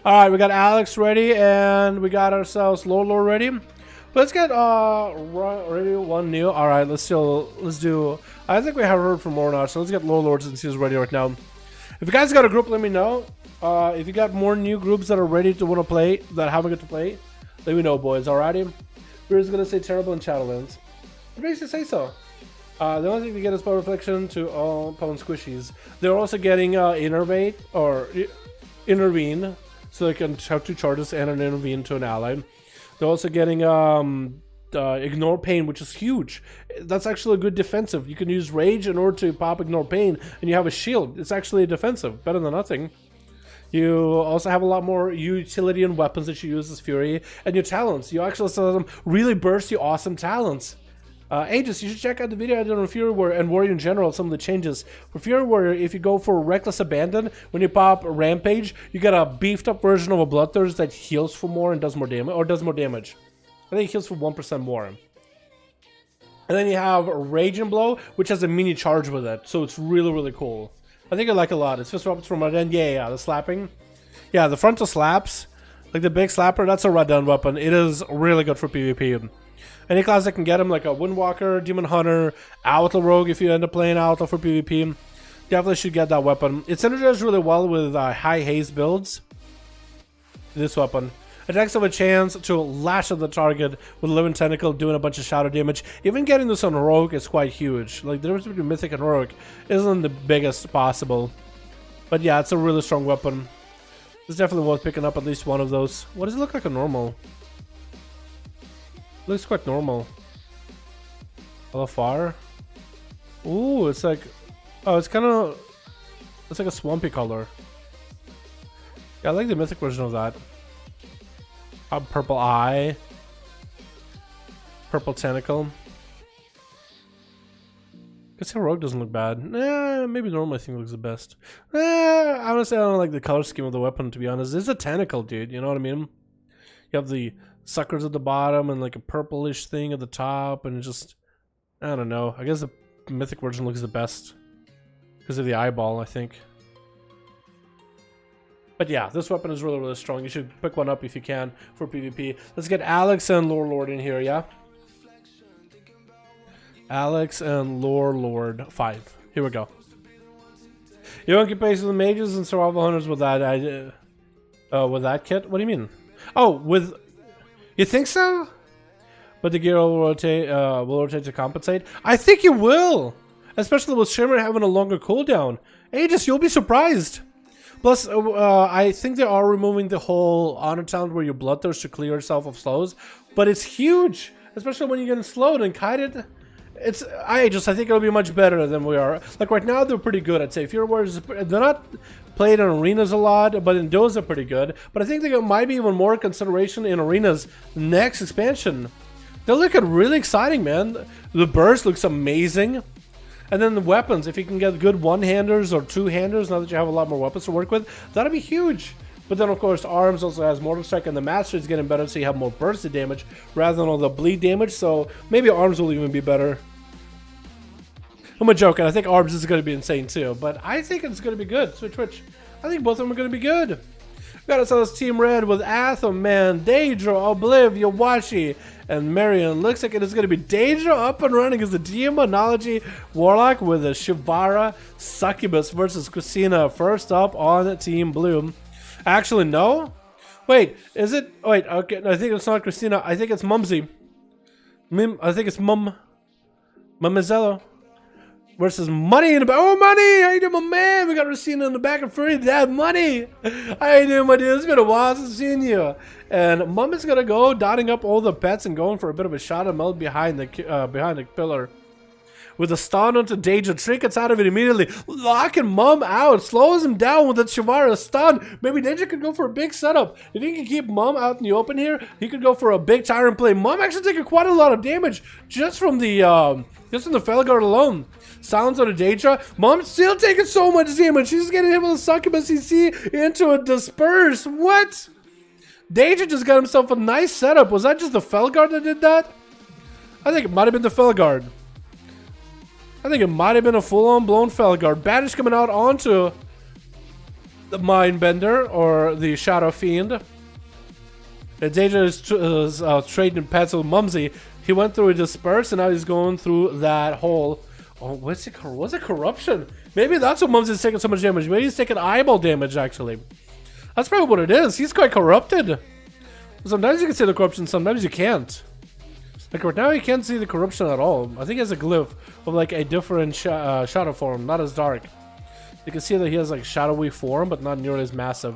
Alright, we got Alex ready and we got ourselves Lord ready. Let's get ready one new. All right, let's do. I think we have heard from more now, so let's get Lords and see who's ready right now. If you guys got a group, let me know. If you got more new groups that are ready to want to play, that haven't got to play, let me know, boys. Alrighty. We're just gonna say terrible in Shadowlands. What makes you say so? The only thing you get is Power Reflection to all opponent squishies. They're also getting Innervate or Intervene, so they can have 2 charges and an Intervene to an ally. They're also getting Ignore Pain, which is huge. That's actually a good defensive. You can use Rage in order to pop Ignore Pain, and you have a shield. It's actually a defensive, better than nothing. You also have a lot more utility and weapons that you use as Fury, and your talents. You actually have some really bursty, awesome talents. Aegis, you should check out the video I did on Fury Warrior and Warrior in general, some of the changes. For Fury Warrior, if you go for Reckless Abandon, when you pop Rampage, you get a beefed up version of a Bloodthirst that heals for more and does more damage, I think it heals for 1% more. And then you have Rage and Blow, which has a mini charge with it, so it's really, really cool. I think I like it a lot. It's fist weapons from Radan. Yeah, the slapping. Yeah, the frontal slaps, like the big slapper, that's a Radan weapon. It is really good for PvP. Any class that can get him, like a Windwalker, Demon Hunter, Outlaw Rogue, if you end up playing Outlaw for PvP, definitely should get that weapon. It synergizes really well with high haste builds. This weapon. Attacks have a chance to lash at the target with Living Tentacle, doing a bunch of shadow damage. Even getting this on Rogue is quite huge. Like, the difference between Mythic and Rogue isn't the biggest possible. But yeah, it's a really strong weapon. It's definitely worth picking up at least one of those. What does it look like a normal? Looks quite normal. Hello, fire. Ooh, it's like... Oh, it's kind of... It's like a swampy color. Yeah, I like the mythic version of that. Purple eye. Purple tentacle. Guess the rogue doesn't look bad. Maybe normal I think looks the best. Honestly, I don't like the color scheme of the weapon, to be honest. It's a tentacle, dude. You know what I mean? You have the suckers at the bottom and like a purplish thing at the top, and just... I don't know. I guess the mythic version looks the best. Because of the eyeball, I think. But yeah, this weapon is really, really strong. You should pick one up if you can for PvP. Let's get Alex and Lore Lord in here, yeah? Alex and Lore Lord 5. Here we go. You don't get pace with the mages and survival hunters with that with that kit? What do you mean? Oh, with... You think so? But the gear will rotate to compensate? I think you will! Especially with Shimmer having a longer cooldown. Aegis, you'll be surprised! Plus, I think they are removing the whole honor talent where you bloodthirst to clear yourself of slows, but it's huge, especially when you're getting slowed and kited. I think it'll be much better than we are. Like right now, they're pretty good. I'd say if you're they're not played in arenas a lot, but in duels they're pretty good. But I think there might be even more consideration in arenas next expansion. They're looking really exciting, man. The burst looks amazing. And then the weapons, if you can get good one-handers or two-handers, now that you have a lot more weapons to work with, that'll be huge. But then, of course, Arms also has Mortal Strike, and the Master is getting better, so you have more bursted damage rather than all the bleed damage, so maybe Arms will even be better. I'm joking, I think Arms is going to be insane too, but I think it's going to be good. Switch. I think both of them are going to be good. We got ourselves Team Red with Atham, man, Daedra, Obliv, Yawashi, and Marion. Looks like it is going to be Daedra up and running as the Demonology Warlock with a Shivara Succubus versus Christina. First up on Team Blue. Actually, no. Wait, is it? Wait, okay. I think it's not Christina. I think it's Mumsy. I think it's Mamizello. Versus Money in the back. Oh, Money! How you doing, my man? We got Racina in the back and free. Dad, Money! How you doing, my dude? It's been a while since I've seen you. And Mum is gonna go, dotting up all the pets and going for a bit of a shot of meld behind the pillar. With a stun onto Daedra, Trinket's out of it immediately, locking Mum out, slows him down with a Shivara stun. Maybe Daedra could go for a big setup. If he can keep Mum out in the open here, he could go for a big tyrant play. Mum actually taking quite a lot of damage just from the Felguard alone. Silence on a Daedra. Mom's still taking so much damage. She's getting hit with a Succubus CC into a Disperse. What? Daedra just got himself a nice setup. Was that just the Felguard that did that? I think it might have been the Felguard. I think it might have been a full-on blown Felguard. Banish coming out onto the Mindbender or the Shadow Fiend. And Daedra is trading pets with Mumsy. He went through a Disperse and now he's going through that hole. Oh, what's it corruption? Maybe that's what Mumsy's taking so much damage. Maybe he's taking eyeball damage, actually. That's probably what it is. He's quite corrupted. Sometimes you can see the corruption, sometimes you can't. Like right now, you can't see the corruption at all. I think he has a glyph of like a different shadow form, not as dark. You can see that he has like shadowy form, but not nearly as massive.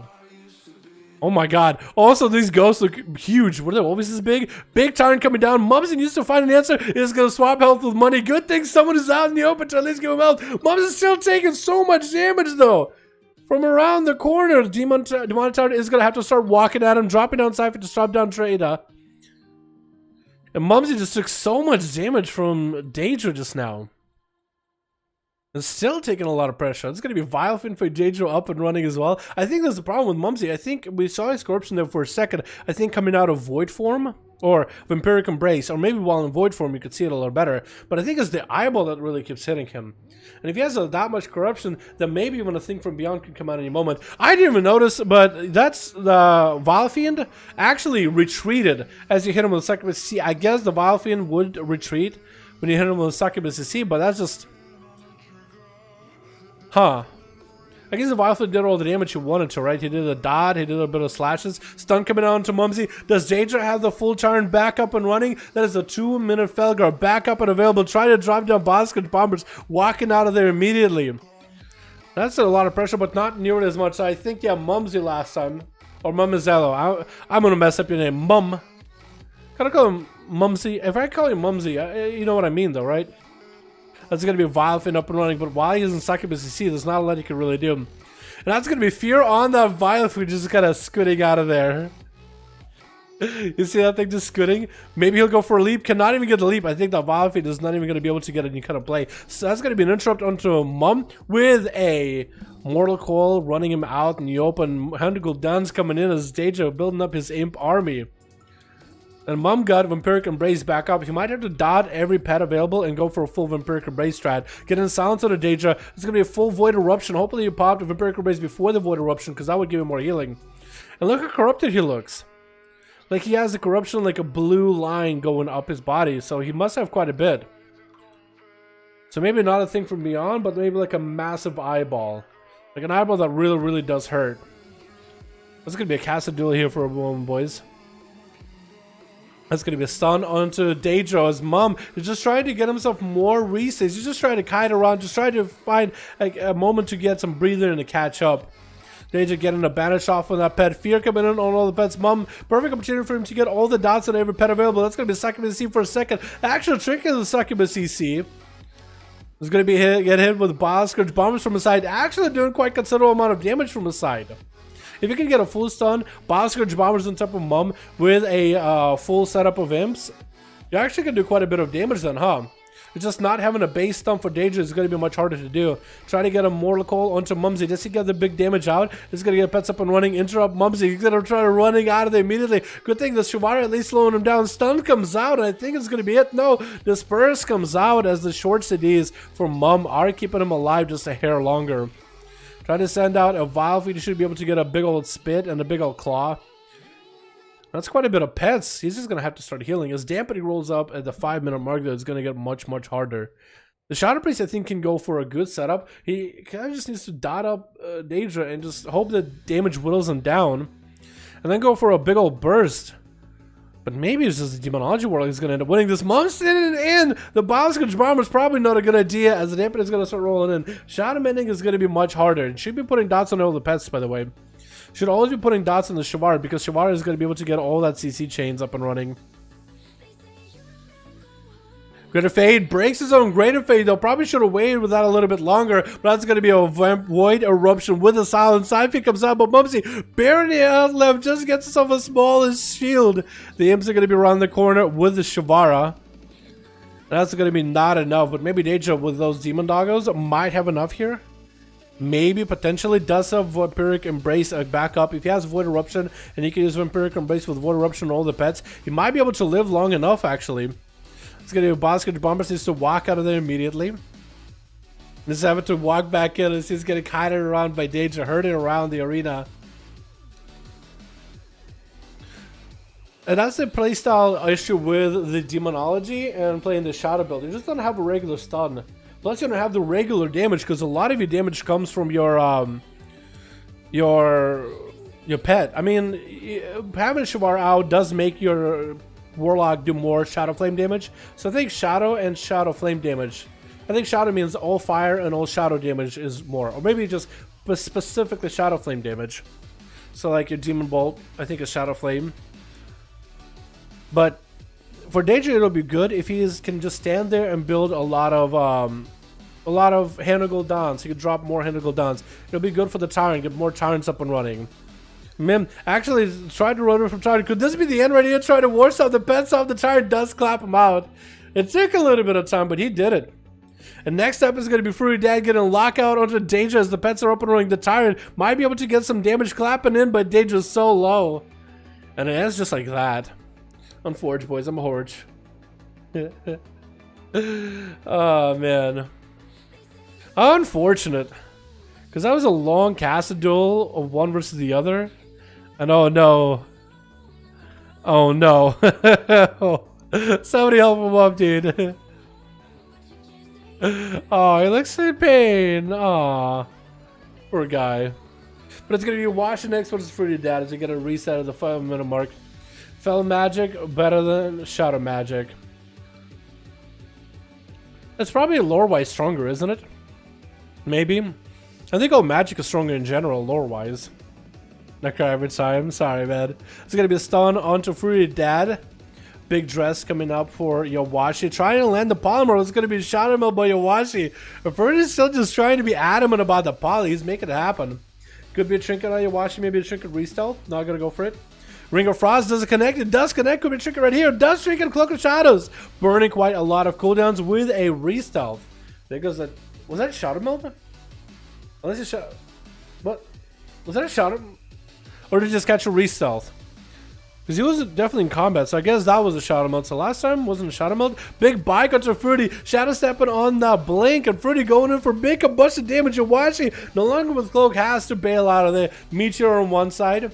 Oh my god. Also, these ghosts look huge. Were they always this big? Big Tyrant coming down. Mumsy needs to find an answer. He's going to swap health with Money. Good thing someone is out in the open to at least give him health. Mumsy's still taking so much damage, though. From around the corner, Demon Tyrant is going to have to start walking at him, dropping down Cypher to stop down Jada. And Mumsy just took so much damage from Daedra just now. And still taking a lot of pressure. It's going to be Vilefin for Daedra up and running as well. I think there's a problem with Mumsy. I think we saw his corruption there for a second. I think coming out of Void form. or Vampiric Embrace, or maybe while in Void form you could see it a little better. But I think it's the eyeball that really keeps hitting him. And if he has that much corruption, then maybe even a thing from beyond could come out any moment. I didn't even notice, but that's the Vile Fiend actually retreated as you hit him with Succubus CC. I guess the Vile Fiend would retreat when you hit him with Succubus CC, but that's just... Huh. I guess the Vile Fiend did all the damage he wanted to, right? He did a dot, he did a bit of slashes. Stun coming out to Mumsy. Does Jada have the full turn back up and running? That is a 2-minute Felgar back up and available. Trying to drive down Basket Bombers, walking out of there immediately. That's a lot of pressure, but not nearly as much. I think, yeah, Mumsy last time. Or Mummizello. I'm going to mess up your name. Mum. Can I call him Mumsy? If I call you Mumsy, you know what I mean though, right? That's going to be a Vile Fiend up and running, but while he's in Succubus CC, there's not a lot he can really do. And that's going to be Fear on that Vile Fiend just kind of scooting out of there. You see that thing just scooting? Maybe he'll go for a leap. Cannot even get the leap. I think that Vile Fiend is not even going to be able to get any kind of play. So that's going to be an interrupt onto a Mum with a Mortal Coil running him out in the open. Hundigal Duns coming in as Deja building up his Imp army. And Mum got Vampiric Embrace back up. He might have to dot every pet available and go for a full Vampiric Embrace strat. Get in silence on the Deja. It's going to be a full Void Eruption. Hopefully you popped a Vampiric Embrace before the Void Eruption, because that would give him more healing. And look how corrupted he looks. Like he has the corruption like a blue line going up his body. So he must have quite a bit. So maybe not a thing from beyond, but maybe like a massive eyeball. Like an eyeball that really, really does hurt. That's going to be a casted duel here for a moment, boys. That's going to be a stun onto Daedra. Mum is just trying to get himself more resets. He's just trying to kite around, just trying to find a moment to get some breather and to catch up. Daedra getting a banish off on that pet. Fear coming in on all the pets. Mum, perfect opportunity for him to get all the dots on every pet available. That's going to be Succubus CC for a second. Actual Trinket of the Succubus CC. Is going to be get hit with Scourge Bombers from the side. Actually doing quite considerable amount of damage from the side. If you can get a full stun, Scourge Bombers on top of Mum with a full setup of Imps, you actually can do quite a bit of damage then, huh? It's just not having a base stun for Daedra is going to be much harder to do. Try to get a Mortal Coil onto Mumsy just to get the big damage out. It's going to get pets up and running, interrupt Mumsy. He's going to try running out of there immediately. Good thing the Shivara at least slowing him down. Stun comes out, and I think it's going to be it. No, Disperse comes out as the short CDs for Mum are keeping him alive just a hair longer. Try to send out a Vile Fiend. You should be able to get a big old Spit and a big old Claw. That's quite a bit of pets. He's just going to have to start healing. As Dampening rolls up at the 5-minute mark, though, it's going to get much, much harder. The Shadow Priest, I think, can go for a good setup. He kind of just needs to dot up Daedra and just hope that damage whittles him down. And then go for a big old burst. But maybe it's just the Demonology Warlock is going to end up winning this. Mom's sitting in! The Scourge Bomber is probably not a good idea as the Dampening is going to start rolling in. Shadow Mending is going to be much harder. It should be putting dots on all the pets, by the way. Should always be putting dots on the Shivara because Shivara is going to be able to get all that CC chains up and running. Greater Fade breaks his own Greater Fade though. Probably should have waited with that a little bit longer. But that's going to be a Void Eruption with a silent side pick comes out. But Mumsy barely out left. Just gets himself a smallest shield. The Imps are going to be around the corner with the Shivara. That's going to be not enough. But maybe Daedra with those Demon Doggos might have enough here. Maybe, potentially, does have Vampiric Embrace back up. If he has Void Eruption and he can use Vampiric Embrace with Void Eruption on all the pets, he might be able to live long enough, actually. It's going to be Scourge Bombers needs to walk out of there immediately. Just having to walk back in as he's getting kited around by Daedra, hurting around the arena. And that's the playstyle issue with the Demonology and playing the Shadow build. You just don't have a regular stun. Plus, you don't have the regular damage because a lot of your damage comes from your pet. I mean, having Shivara out does make your Warlock do more Shadow Flame damage. So I think Shadow and Shadow Flame damage. I think Shadow means all fire and all Shadow damage is more, or maybe just specifically Shadow Flame damage. So like your Demon Bolt, I think is Shadow Flame. But for Daedra, it'll be good if he can just stand there and build a lot of Handigal Dons. He could drop more Handigal Dons. It'll be good for the Tyrant, get more Tyrants up and running. Mim actually tried to run from Tyrant. Could this be the end right here? Try to Warce off the pets off. The Tyrant does clap him out. It took a little bit of time, but he did it. And next up is going to be Fruity Dad getting a lockout onto Daedra as the pets are up and running. The Tyrant might be able to get some damage clapping in, but Daedra's so low. And it ends just like that. On Forge, boys. I'm a Forge. Oh, man. How unfortunate. Because that was a long casted duel of one versus the other. And oh, no. Oh, no. Somebody help him up, dude. Oh, he looks in pain. Aw. Poor guy. But it's going to be Washing next versus Fruity Dad as we get a reset at the 5-minute mark. Fell Magic better than Shadow Magic. It's probably lore-wise stronger, isn't it? Maybe. I think Magic is stronger in general, lore-wise. Not cry every time. Sorry, man. It's going to be a stun onto Fruity Dad. Big dress coming up for Yowashi. Trying to land the polymer. It's going to be Shadow Mill by Yowashi. But Fruity's still just trying to be adamant about the poly. He's making it happen. Could be a Trinket on Yowashi. Maybe a Trinket re-stealth. Not going to go for it. Ring of Frost doesn't connect. It does connect. Could be a Trinket right here. Does Trinket Cloak of Shadows. Burning quite a lot of cooldowns with a re-stealth. There goes that. Was that a Shadow Mill? Unless it's Shadow. What? Was that a Shadow? Or did he just catch a re-stealth? Because he was definitely in combat, so I guess that was a Shadow Meld. So last time wasn't a Shadow Meld. Big bike onto Fruity. Shadow stepping on that blink, and Fruity going in for big combustion damage. Yowashi, no longer with Cloak, has to bail out of there. Meteor on one side,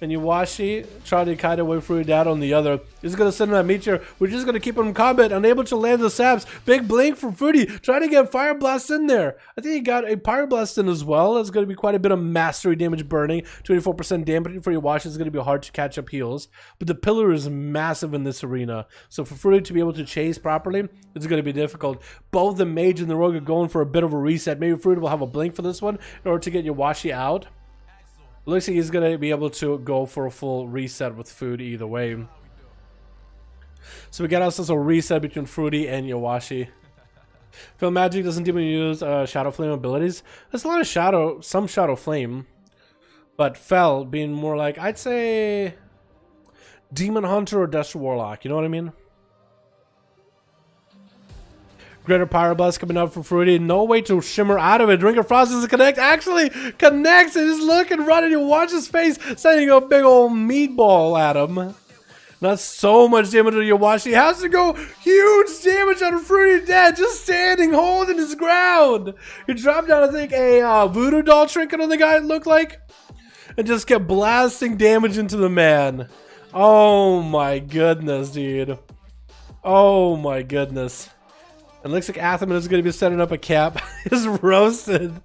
and Yowashi trying to kite away Fruity Dad on the other. He's going to send that Meteor. We're just going to keep him in combat, unable to land the saps. Big blink from Fruity, trying to get Fire Blast in there. I think he got a Pyro Blast in as well. It's going to be quite a bit of mastery damage burning. 24% damage for Yowashi is going to be hard to catch up heals. But the pillar is massive in this arena. So for Fruity to be able to chase properly, it's going to be difficult. Both the Mage and the Rogue are going for a bit of a reset. Maybe Fruity will have a blink for this one in order to get Yowashi out. Looks like he's going to be able to go for a full reset with food either way. So we got ourselves a reset between Fruity and Yowashi. Fell Magic doesn't even use Shadow Flame abilities. There's a lot of some Shadow Flame. But Fell being more like, I'd say, Demon Hunter or Destro Warlock. You know what I mean? Greater Pyroblast coming up for Fruity. No way to shimmer out of it. Ring of Frost doesn't connect. Actually connects. And he's looking right at you. Watch his face. Sending a big old meatball at him. Not so much damage to Yowashi. He has to go huge damage on Fruity Dad. Just standing, holding his ground. He dropped down, I think, a voodoo doll trinket on the guy, it looked like. And just kept blasting damage into the man. Oh my goodness, dude. Oh my goodness. It looks like Athaman is going to be setting up a cap. He's roasted.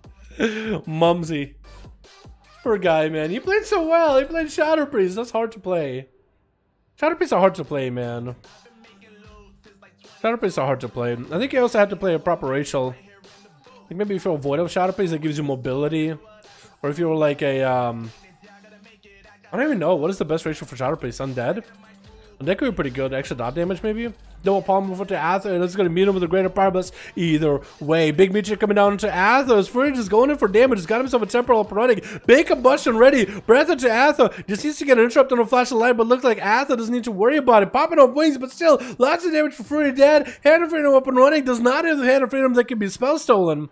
Mumsy. Poor guy, man. He played so well. He played Shadow Priest. That's hard to play. Shadow Priests are hard to play, man. Shadow Priests are hard to play. I think you also have to play a proper racial. Like maybe if you're a Void of Shadow Priest, that gives you mobility. Or if you're like a, I don't even know. What is the best racial for Shadow Priest? Undead? Undead could be pretty good. Extra dot damage, maybe? Double palm over to Athos, and it's going to meet him with a greater Pyro Blast. Either way. Big Meteor coming down to Athos. Fruity just going in for damage. He's got himself a temporal up and running. Big combustion ready. Breath into Athos. Just needs to get an interrupt on a flash of light, but looks like Athos doesn't need to worry about it. Popping off wings, but still, lots of damage for Fruity Dad. Hand of Freedom up and running. Does not have the Hand of Freedom that can be spell stolen.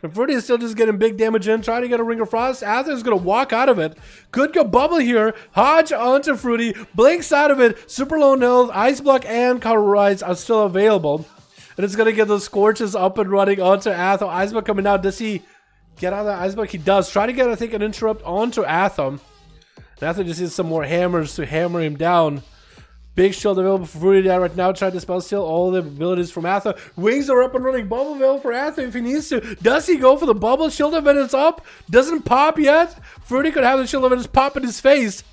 And Fruity is still just getting big damage in, trying to get a Ring of Frost. Athos is going to walk out of it. Could go bubble here. Hodge onto Fruity. Blinks out of it. Super low health. Ice Block and Cauterize are still available. And it's going to get those Scorches up and running onto Athos. Ice Block coming out. Does he get out of that Ice Block? He does. Try to get, I think, an interrupt onto Athos. Athos just needs some more hammers to hammer him down. Big shield available for Fruity Dad right now. Trying to spell steal all the abilities from Athos. Wings are up and running. Bubble available for Athos if he needs to. Does he go for the bubble? Shield event is up. Doesn't pop yet. Fruity could have the shield event just pop in his face.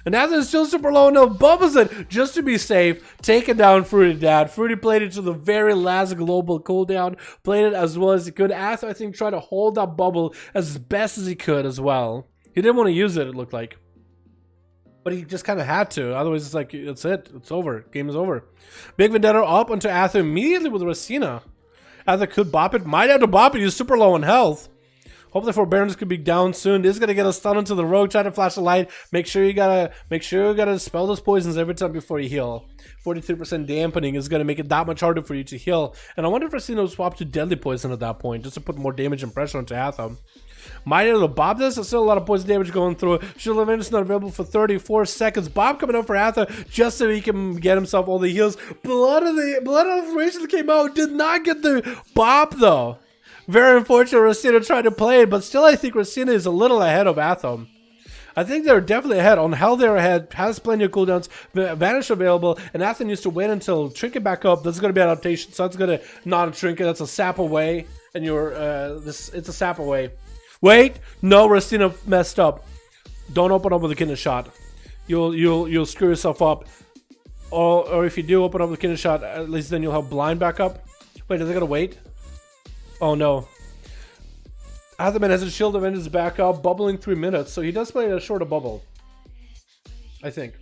And Athos is still super low. No, bubbles it just to be safe. Taking down Fruity Dad. Fruity played it to the very last global cooldown. Played it as well as he could. Athos, I think, tried to hold that bubble as best as he could as well. He didn't want to use it, it looked like. But he just kind of had to. Otherwise, it's like, it's it. It's over. Game is over. Big Vendetta up onto Athos immediately with Racina. Athos could bop it. Might have to bop it. He's super low on health. Hope the Forbearance could be down soon. This is gonna get a stun into the Rogue. Try to flash a light. Make sure you gotta spell those poisons every time before you heal. 43% dampening is gonna make it that much harder for you to heal. And I wonder if Racina will swap to Deadly Poison at that point, just to put more damage and pressure onto Athos. Might able to bob this. There's still a lot of poison damage going through it. Shield of Vengeance not available for 34 seconds. Bob coming out for Atha just so he can get himself all the heals. Blood of Information that came out did not get the Bob though. Very unfortunate. Racina tried to play it, but still I think Racina is a little ahead of Athom. I think they're definitely ahead. On hell they're ahead. Has plenty of cooldowns. Vanish available. And Athom used to wait until Trinket back up. That's going to be adaptation. So that's going to not a Trinket. That's a sap away. And you're it's a sap away. Wait, no, Racina messed up. Don't open up with a Kinna shot. You'll screw yourself up. Or if you do open up with a Kinna shot, at least then you'll have blind back up. Wait, is it gonna wait? Oh no. Atherman has a shield of Vengeance back up, bubbling 3 minutes, so he does play a shorter bubble. I think.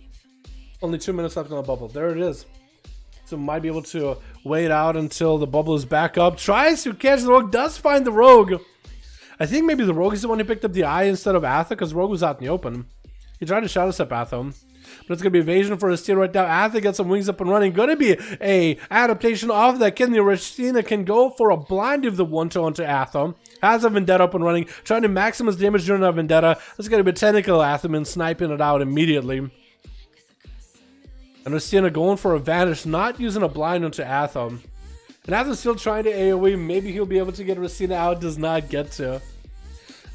Only 2 minutes left on the bubble. There it is. So might be able to wait out until the bubble is back up. Tries to catch the rogue, does find the rogue. I think maybe the rogue is the one who picked up the eye instead of Atha, because rogue was out in the open. He tried to shadow step Athom. But it's going to be evasion for his team right now. Atha gets some wings up and running. Going to be a adaptation of that. Racina can go for a blind of the 1-2 onto Athom. Has a Vendetta up and running. Trying to maximize damage during that Vendetta. That's going to be technical Athom and sniping it out immediately. And Racina going for a Vanish. Not using a blind onto Athom. And Athom's still trying to AoE. Maybe he'll be able to get Racina out. Does not get to.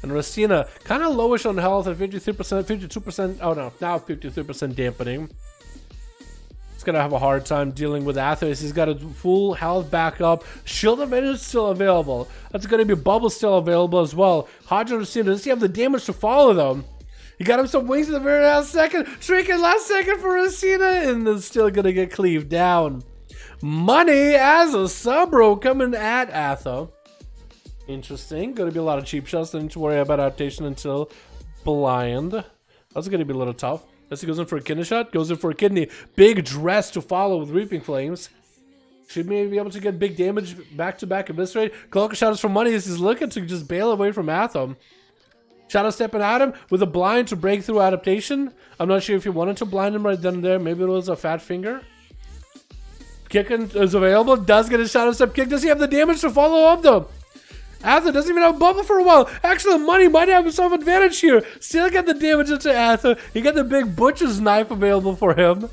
And Racina kind of lowish on health at 53%, 52%. Oh no, now 53% dampening. He's going to have a hard time dealing with Athos. He's got a full health back up. Shield of Vengeance still available. That's going to be Bubble still available as well. Hard Drive Racina. Does he have the damage to follow though? He got him some wings in the very last second. Trinket last second for Racina. And it's still going to get cleaved down. Money as a sub-bro coming at Atha. Interesting. Going to be a lot of cheap shots. Don't need to worry about adaptation until blind. That's going to be a little tough. As he goes in for a kidney shot. Goes in for a kidney. Big dress to follow with Reaping Flames. Should maybe be able to get big damage back-to-back eviscerate. Cloak of Shadows for money as he's looking to just bail away from Athom. Shadow stepping at him with a blind to break through adaptation. I'm not sure if he wanted to blind him right then and there. Maybe it was a fat finger. Kicking is available. Does get a Shadow Step kick. Does he have the damage to follow up though? Atha doesn't even have a bubble for a while. Actually, Money might have some advantage here. Still got the damage into Atha. He got the big butcher's knife available for him.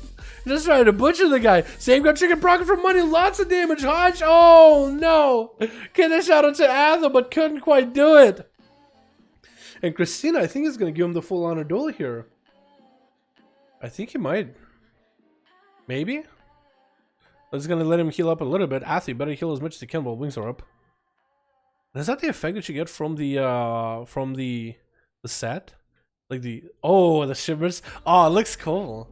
Just trying to butcher the guy. Same got Chicken Procket for money. Lots of damage. Hodge. Oh no. Get a shout out to Atha, but couldn't quite do it. And Christina, I think, is going to give him the full honor duel here. I think he might. Maybe. I was going to let him heal up a little bit. Atha, you better heal as much as you can while wings are up. And is that the effect that you get from the set? Like the shimmers. Oh, it looks cool.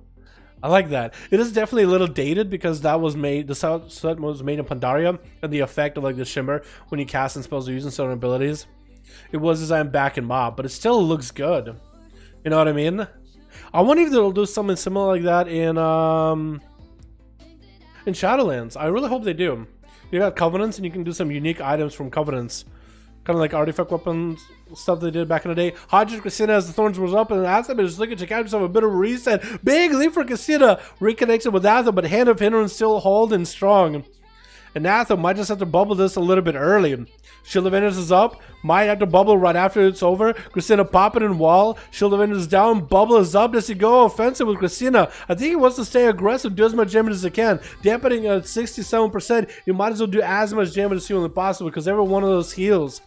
I like that. It is definitely a little dated because that was made, the set was made in Pandaria, and the effect of like the shimmer when you cast and spells or using certain abilities. It was designed back in Mob, but it still looks good. You know what I mean? I wonder if they'll do something similar like that in Shadowlands. I really hope they do. You got Covenants, and you can do some unique items from Covenants. Kind of like artifact weapons stuff they did back in the day. Hodges Christina as the Thorns was up, and Atha is looking to catch himself a bit of a reset. Big leap for Christina. Reconnected with Atha, but Hand of Hindrance still holding strong. And Atha might just have to bubble this a little bit early. Shield of Vengeance is up. Might have to bubble right after it's over. Christina popping in wall. Shield of Vengeance is down. Bubble is up. Does he go offensive with Christina? I think he wants to stay aggressive. Do as much damage as he can. Dampening at 67%. You might as well do as much damage as humanly possible because every one of those heals.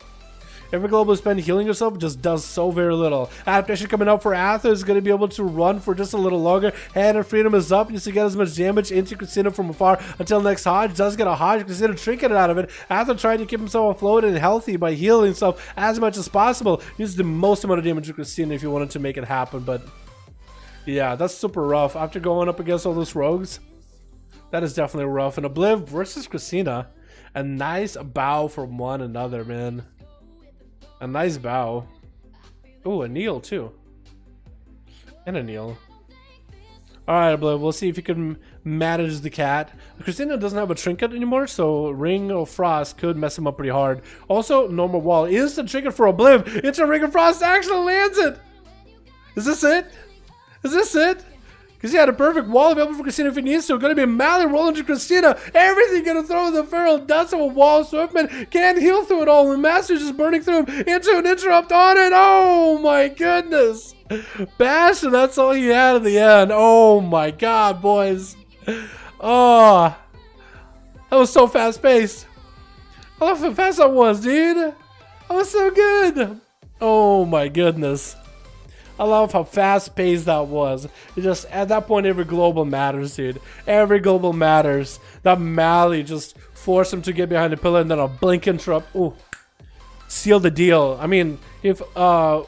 Every global spend healing yourself just does so very little. Adaptation coming up for Atha is going to be able to run for just a little longer. Hand of Freedom is up. Needs to get as much damage into Christina from afar until next Hodge. Does get a Hodge. Christina trinket out of it. Atha trying to keep himself afloat and healthy by healing himself as much as possible. Uses the most amount of damage to Christina if you wanted to make it happen. But yeah, that's super rough. After going up against all those rogues, that is definitely rough. And Obliv versus Christina. A nice bow from one another, man. A nice bow. Oh, a kneel too. And a kneel. Alright, we'll see if you can manage the cat. Christina doesn't have a trinket anymore, so Ring of Frost could mess him up pretty hard. Also, normal wall. Instant trinket for Obliv. It's a Ring of Frost actually lands it. Is this it? Is this it? Because he had a perfect wall available for Christina if he needs to. Gonna be Mally rolling to Christina. Everything gonna throw the Feral. Does have a wall. Swiftman can't heal through it all. The Master's just burning through him into an interrupt on it. Oh my goodness. Bash, and that's all he had at the end. Oh my god, boys. Oh, that was so fast paced. I love how fast that was, dude. That was so good. Oh my goodness. I love how fast paced that was. It just, at that point, every global matters, dude. Every global matters. That Mally just forced him to get behind the pillar and then a blink interrupt. Ooh. Seal the deal. I mean, if I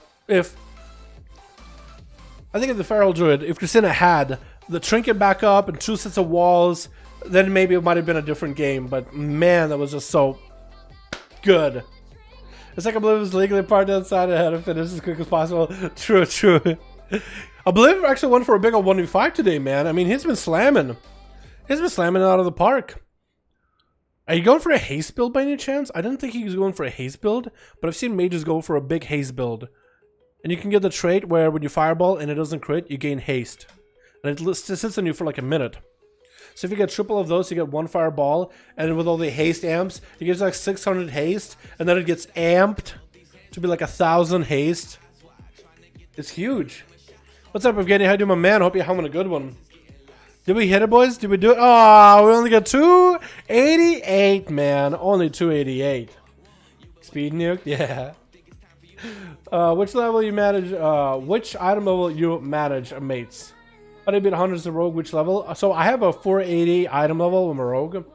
think of the Feral Druid, if Christina had the Trinket back up and 2 sets of walls, then maybe it might have been a different game. But man, that was just so good. It's like I believe it was legally parked outside. I had to finish as quick as possible. True, true. I believe I actually went for a big old 1v5 today, man. I mean, he's been slamming. He's been slamming out of the park. Are you going for a haste build by any chance? I didn't think he was going for a haste build, but I've seen mages go for a big haste build. And you can get the trait where when you fireball and it doesn't crit, you gain haste. And it sits on you for like a minute. So if you get triple of those, you get 1 fireball, and with all the haste amps, it gives like 600 haste, and then it gets amped to be like 1,000 haste. It's huge. What's up, Evgeny? How you doing, my man? Hope you're having a good one. Did we hit it, boys? Did we do it? Oh, we only got 288, man. Only 288. Speed nuke? Yeah. Which level you manage? Which item level you manage, mates? How do you beat hundreds of rogue? Which level? So I have a 480 item level with my rogue,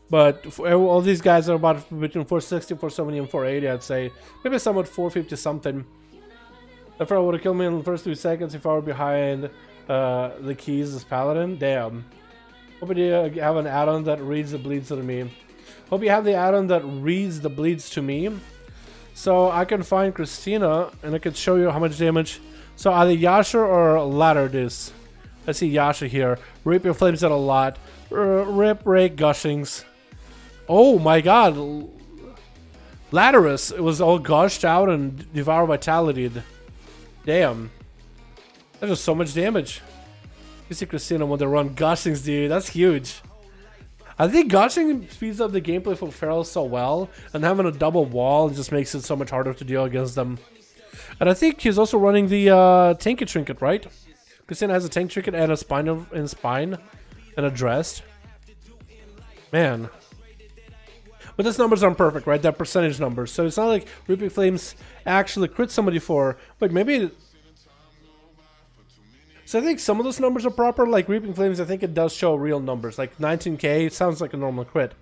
but all these guys are about between 460, 470, and 480. I'd say maybe somewhat 450 something. If I would have killed me in the first 2 seconds if I were behind the keys as paladin. Damn. Hope you have an add-on that reads the bleeds to me. Hope you have the add-on that reads the bleeds to me, so I can find Christina and I can show you how much damage. So either Yasha or ladder this. I see Yasha here. Rip your flames at a lot. Rip, rake, gushings. Oh my god. Ladderus. It was all gushed out and devour vitality. Damn. That's just so much damage. You see Christina when they run gushings, dude. That's huge. I think gushing speeds up the gameplay for Feral so well. And having a double wall just makes it so much harder to deal against them. And I think he's also running the Tanky Trinket, right? Christina has a tank trinket and a spine and a dressed. Man. But those numbers aren't perfect, right? They're percentage numbers. So it's not like Reaping Flames actually crit somebody for... Wait, maybe... So I think some of those numbers are proper. Like Reaping Flames, I think it does show real numbers. Like 19k, it sounds like a normal crit.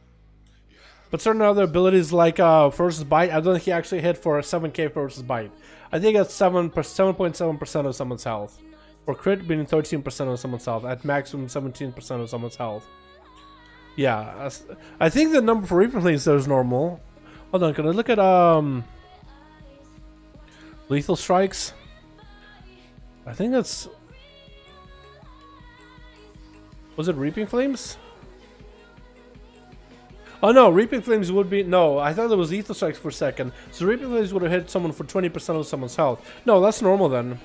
But certain other abilities like Versus Bite, I don't think he actually hit for a 7k Versus Bite. I think that's 7.7% of someone's health. Or crit being 13% of someone's health, at maximum 17% of someone's health. Yeah, I think the number for Reaper Flames is normal. Hold on, can I look at lethal strikes? I think that's... Was it Reaping Flames? Oh no, Reaping Flames would be... No, I thought it was lethal strikes for a second. So Reaping Flames would have hit someone for 20% of someone's health. No, that's normal then.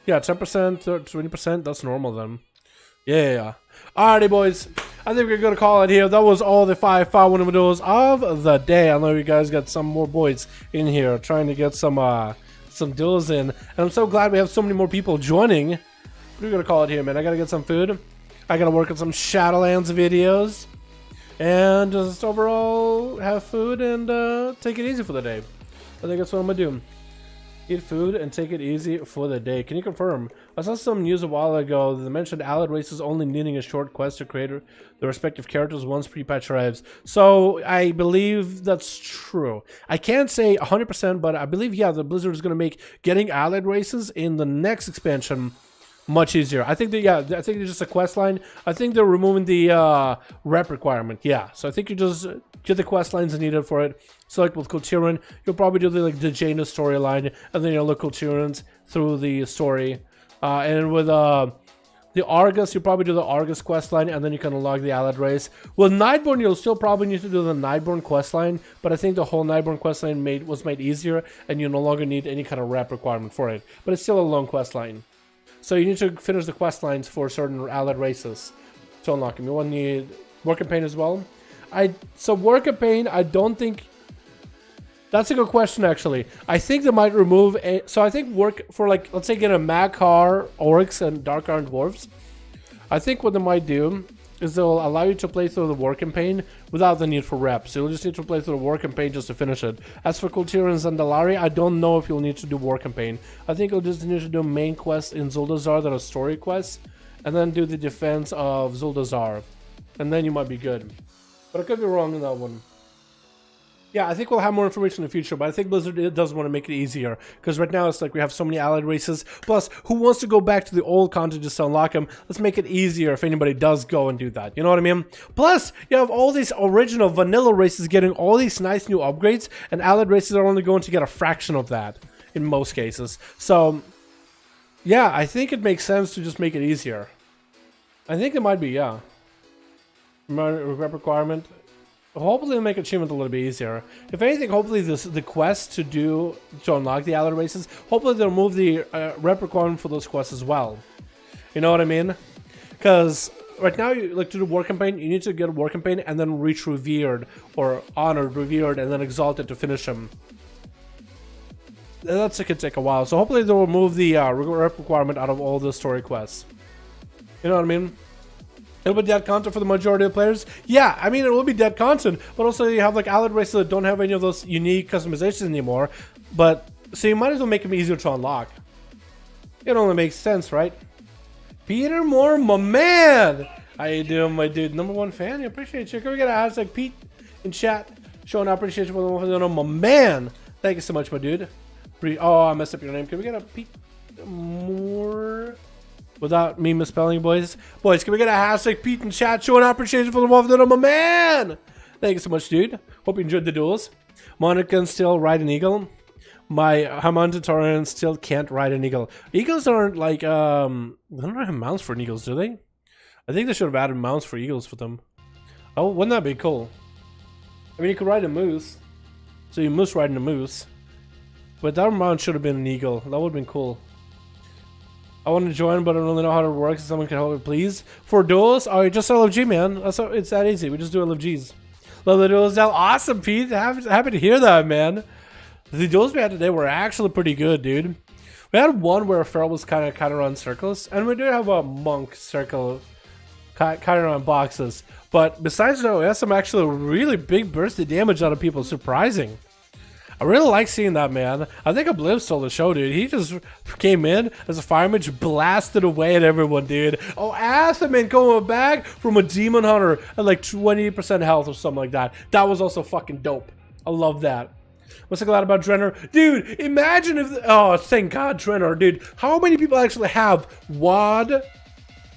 Yeah, 10%, 20%, that's normal then. Yeah. Alrighty, boys. I think we're going to call it here. That was all the 5V5 1v1 duels of the day. I know you guys got some more boys in here trying to get some duels in. And I'm so glad we have so many more people joining. We're going to call it here, man. I got to get some food. I got to work on some Shadowlands videos. And just overall have food and take it easy for the day. I think that's what I'm going to do. Eat food and take it easy for the day. Can you confirm? I saw some news a while ago that mentioned allied races only needing a short quest to create the respective characters once pre-patch arrives. So I believe that's true. I can't say 100%, but I believe, yeah, the Blizzard is going to make getting allied races in the next expansion much easier. I think that, yeah, I think it's just a quest line. I think they're removing the rep requirement. Yeah, so I think you just get the quest lines needed for it. Select with Kultiran. You'll probably do the Jada storyline, and then you'll look Kultirans through the story. And with the Argus, you probably do the Argus quest line, and then you can unlock the allied race. With Nightborn, you'll still probably need to do the Nightborn quest line, but I think the whole Nightborn quest line was made easier, and you no longer need any kind of rep requirement for it. But it's still a long quest line. So you need to finish the quest lines for certain allied races to unlock them. You will need war campaign as well. So war campaign, I don't think. That's a good question, actually. I think they might remove a. So I think work for, like, let's say get a Makar, Oryx, and Dark Iron Dwarves. I think what they might do is they'll allow you to play through the war campaign without the need for reps. You'll just need to play through the war campaign just to finish it. As for Kultirans and Dalaran, I don't know if you'll need to do war campaign. I think you'll just need to do main quests in Zuldazar that are story quests, and then do the defense of Zuldazar. And then you might be good. But I could be wrong on that one. Yeah, I think we'll have more information in the future, but I think Blizzard does want to make it easier. Because right now it's like we have so many allied races. Plus, who wants to go back to the old content just to unlock them? Let's make it easier if anybody does go and do that. You know what I mean? Plus, you have all these original vanilla races getting all these nice new upgrades, and allied races are only going to get a fraction of that in most cases. So, yeah, I think it makes sense to just make it easier. I think it might be, yeah. Rep requirement. Hopefully they'll make achievement a little bit easier. If anything, hopefully the quest to unlock the allied races, hopefully they'll remove the rep requirement for those quests as well. You know what I mean? Because right now, like, to do war campaign, you need to get a war campaign and then reach revered or honored, revered, and then exalted to finish them. That could take a while. So hopefully they'll remove the rep requirement out of all the story quests. You know what I mean? It'll be dead content for the majority of players. Yeah, I mean, it will be dead content, but also you have like allied races that don't have any of those unique customizations anymore. But so you might as well make them easier to unlock. It only makes sense, right? Peter Moore, my man. How you doing, my dude? #1 fan. I appreciate you. Can we get a hashtag Pete in chat showing appreciation for the one, my man? Thank you so much, my dude. Oh, I messed up your name. Can we get a Pete Moore? Without me misspelling, boys. Boys, can we get a hashtag Pete in chat showing appreciation for the wolf that I'm a man? Thank you so much, dude. Hope you enjoyed the duels. Monica can still ride an eagle. My Hamantatorian still can't ride an eagle. Eagles aren't like, they don't have mounts for eagles, do they? I think they should have added mounts for eagles for them. Oh, wouldn't that be cool? I mean, you could ride a moose. So you moose riding a moose. But that mount should have been an eagle. That would have been cool. I want to join, but I don't really know how to work, so someone can help me, please. For duels, oh, just LFG, man. It's that easy. We just do LFGs. Love the duels now. Awesome, Pete. Happy to hear that, man. The duels we had today were actually pretty good, dude. We had one where Feral was kind of run circles, and we did have a monk circle kind of run boxes. But besides that, we had some actually really big bursts of damage out of people. Surprising. I really like seeing that, man. I think Obliv stole the show, dude. He just came in as a Fire Mage, blasted away at everyone, dude. Oh, Assaman going back from a Demon Hunter at like 20% health or something like that. That was also fucking dope. I love that. What's so glad about Drenner? Dude, imagine if... Oh, thank God, Drenner, dude. How many people actually have WAD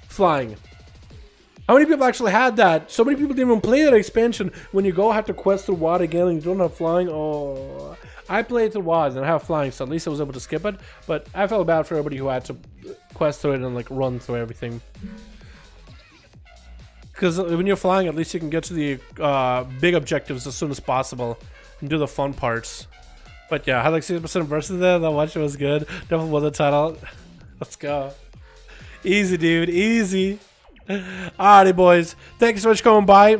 flying? How many people actually had that? So many people didn't even play that expansion. When you go have to quest through WAD again and you don't have flying. Oh, I played through WAD and I have flying, so at least I was able to skip it. But I felt bad for everybody who had to quest through it and like run through everything. Because when you're flying, at least you can get to the big objectives as soon as possible and do the fun parts. But yeah, I had like 60% versus there. That watch was good. Definitely won the title. Let's go. Easy, dude. Easy. Alrighty, boys. Thank you so much for coming by.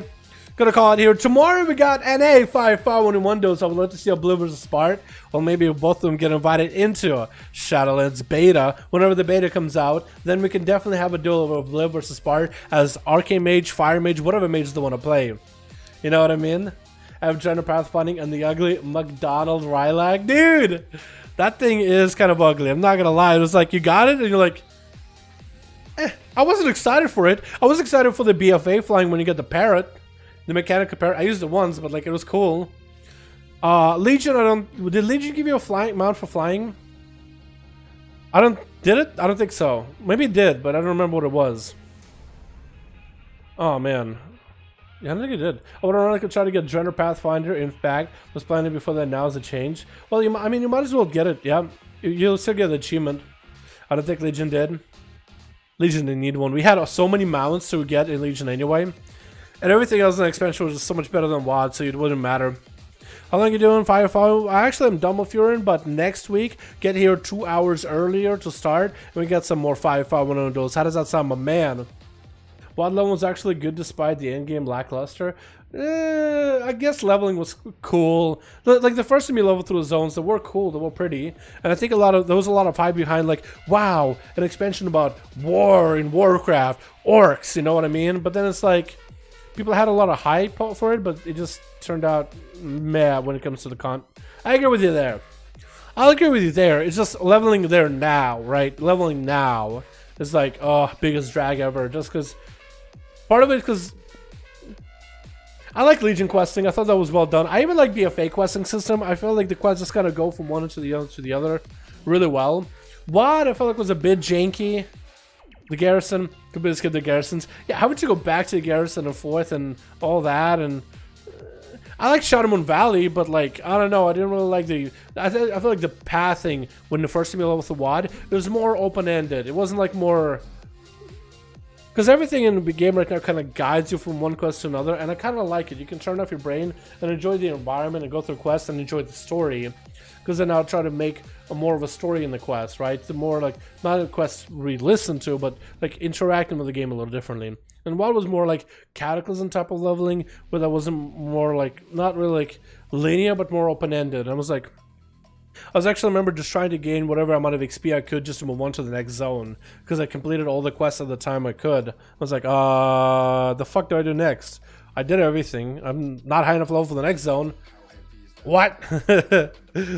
Gonna call it here. Tomorrow we got NA 5V5 1v1 DUELS. I would love to see how Blue vs Spart. Well, maybe both of them get invited into Shadowlands beta. Whenever the beta comes out, then we can definitely have a duel of Blue vs Spart as Arcane Mage, Fire Mage, whatever mage they want to play. You know what I mean? I have Gender Pathfinding and the ugly McDonald Rylag. Dude! That thing is kind of ugly. I'm not gonna lie. It was like, you got it? And you're like... I wasn't excited for it. I was excited for the BFA flying when you get the parrot. The mechanical parrot. I used it once, but like it was cool. Legion, did Legion give you a flying mount for flying? Did it? I don't think so. Maybe it did, but I don't remember what it was. Oh man. Yeah, I don't think it did. I would ironically try to get Gender Pathfinder. In fact, was planning before that. Now is a change. Well, I mean, you might as well get it. Yeah, you'll still get the achievement. I don't think Legion did. Legion didn't need one. We had so many mounts to get in Legion anyway. And everything else in the expansion was just so much better than WAD, so it wouldn't matter. How long are you doing, Fire 5? I actually am done with Furin, but next week, get here 2 hours earlier to start, and we get some more 5V5 1v1 Duels. How does that sound, my man? WoD level was actually good despite the endgame lackluster. I guess leveling was cool. Like the first time you level through the zones, they were cool, they were pretty, and I think there was a lot of hype behind like, wow, an expansion about war in Warcraft, orcs, you know what I mean? But then it's like, people had a lot of hype for it, but it just turned out meh when it comes to the con. I agree with you there. I'll agree with you there. It's just leveling there now, right? Leveling now is like, oh, biggest drag ever. Just because, part of it because I like Legion questing. I thought that was well done. I even like BFA questing system. I feel like the quests just kind of go from one to the other really well. WoD, I felt like was a bit janky. The garrison, could be just skip the garrisons. Yeah, how would you go back to the garrison and forth and all that? And I like Shadowmoon Valley, but like, I don't know, I didn't really like I feel like the pathing when the first time you level with the WoD, it was more open-ended. It wasn't like more, because everything in the game right now kind of guides you from one quest to another, and I kind of like it. You can turn off your brain and enjoy the environment and go through quests and enjoy the story. Because then I'll try to make more of a story in the quest, right? The more like, not a quest we listen to, but like interacting with the game a little differently. And WoD was more like Cataclysm type of leveling, where that wasn't more like, not really like linear, but more open-ended. I was actually remember just trying to gain whatever amount of XP I could just to move on to the next zone. Because I completed all the quests at the time I could. I was like, the fuck do I do next? I did everything. I'm not high enough level for the next zone. What?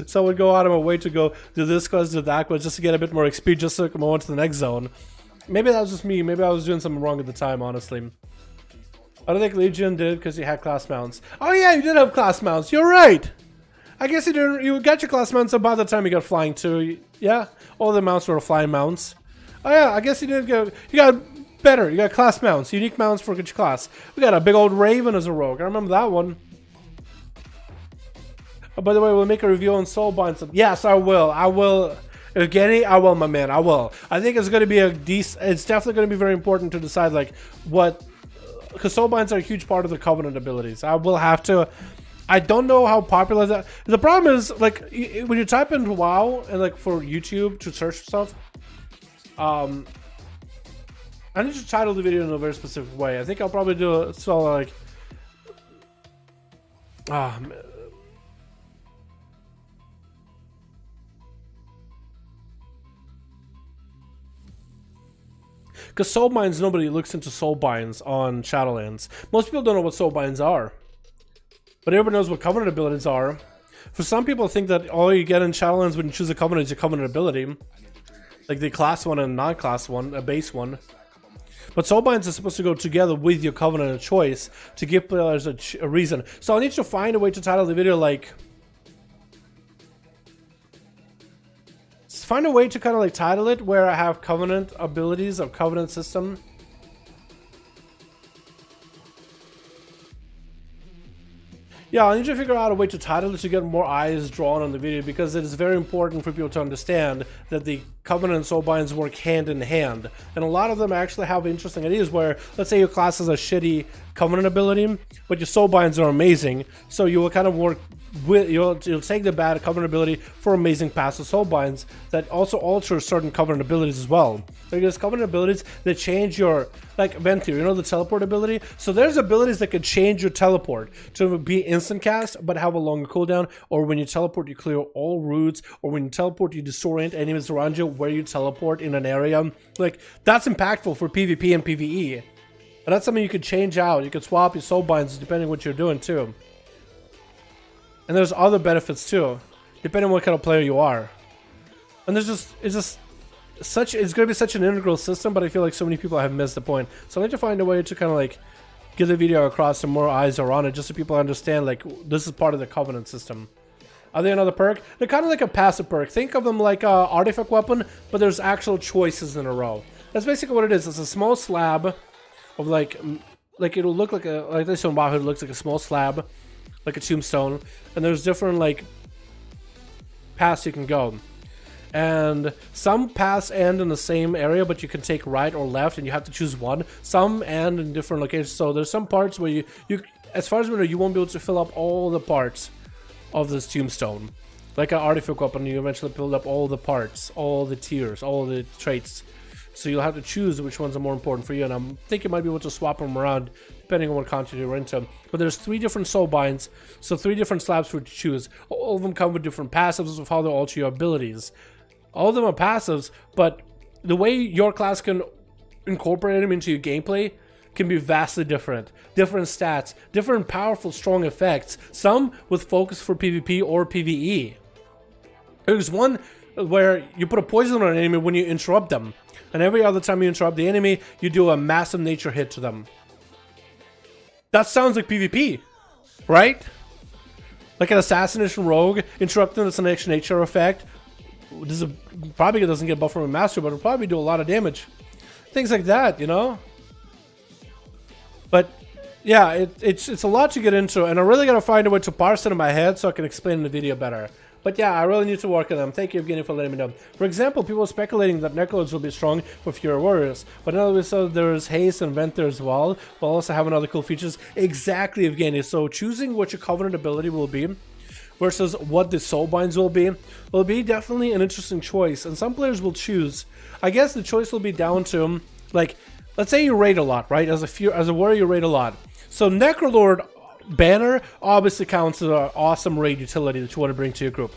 So I would go out of my way to go do this quest, do that quest, just to get a bit more XP, just so I can move on to the next zone. Maybe that was just me. Maybe I was doing something wrong at the time, honestly. I don't think Legion did because you had class mounts. Oh yeah, you did have class mounts. You're right. I guess you didn't. You got your class mounts about the time you got flying too. Yeah, all the mounts were flying mounts. Oh yeah, I guess you did go. You got better. You got class mounts, unique mounts for each class. We got a big old Raven as a rogue. I remember that one. Oh, by the way, we'll make a review on Soulbinds. Yes, I will. I will. Evgeny, I will, my man. I will. I think it's going to be it's definitely going to be very important to decide like what, because Soulbinds are a huge part of the Covenant abilities. I will have to. I don't know how popular that. The problem is like when you type into WoW and like for YouTube to search stuff. I need to title the video in a very specific way. I think I'll probably do it so like. Because soulbinds, nobody looks into soulbinds on Shadowlands. Most people don't know what soulbinds are. But everybody knows what Covenant abilities are. For some people think that all you get in Shadowlands when you choose a Covenant is a Covenant ability. Like the class one and non-class one, a base one. But soulbinds are supposed to go together with your Covenant choice to give players a reason. So I need to find a way to title the video like... Find a way to kind of like title it where I have Covenant abilities or Covenant system. Yeah, I need to figure out a way to title it to get more eyes drawn on the video, because it is very important for people to understand that the Covenant and Soulbinds work hand in hand. And a lot of them actually have interesting ideas where, let's say your class has a shitty Covenant ability, but your Soulbinds are amazing, so you will kind of work with, you'll take the bad Covenant ability for amazing passive Soulbinds that also alter certain Covenant abilities as well. There's Covenant abilities that change your, like Ventir, you know, the teleport ability? So there's abilities that can change your teleport to be instant cast but have a longer cooldown, or when you teleport you clear all routes, or when you teleport you disorient enemies around you where you teleport in an area. Like, that's impactful for PvP and PvE. And that's something you could change out. You could swap your Soulbinds depending on what you're doing too. And there's other benefits too, depending on what kind of player you are. And there's just, it's going to be such an integral system, but I feel like so many people have missed the point. So I need to find a way to kind of like get the video across so more eyes are on it, just so people understand like this is part of the Covenant system. Are they another perk? They're kind of like a passive perk. Think of them like an artifact weapon, but there's actual choices in a row. That's basically what it is. It's a small slab of like it'll look like a, like this one, WoW, it looks like a small slab, like a tombstone, and there's different like paths you can go, and some paths end in the same area, but you can take right or left, and you have to choose one. Some end in different locations, so there's some parts where you as far as we know, you won't be able to fill up all the parts, of this tombstone. Like an artifact weapon, you eventually build up all the parts, all the tiers, all the traits. So you'll have to choose which ones are more important for you, and I'm thinking you might be able to swap them around depending on what content you're into. But there's 3 different soul binds, so 3 different slabs for you to choose. All of them come with different passives of how they alter your abilities. All of them are passives, but the way your class can incorporate them into your gameplay can be vastly different. Different stats, different powerful, strong effects, some with focus for PvP or PvE. There's one where you put a poison on an enemy when you interrupt them, and every other time you interrupt the enemy, you do a massive nature hit to them. That sounds like PvP, right? Like an assassination rogue, interrupting this next nature effect. This is probably doesn't get buffed from a master, but it'll probably do a lot of damage. Things like that, you know? But yeah, it's a lot to get into, and I really gotta find a way to parse it in my head so I can explain in the video better. But yeah, I really need to work on them. Thank you, Evgeny, for letting me know. For example, people are speculating that Necrolords will be strong for fewer warriors, but now we saw there's haste and vent there as well, while also having other cool features. Exactly, Evgeny. So choosing what your covenant ability will be versus what the soul binds will be definitely an interesting choice, and some players will choose. I guess the choice will be down to, like, let's say you raid a lot, right? As a warrior, you raid a lot. So Necrolord banner obviously counts as an awesome raid utility that you want to bring to your group.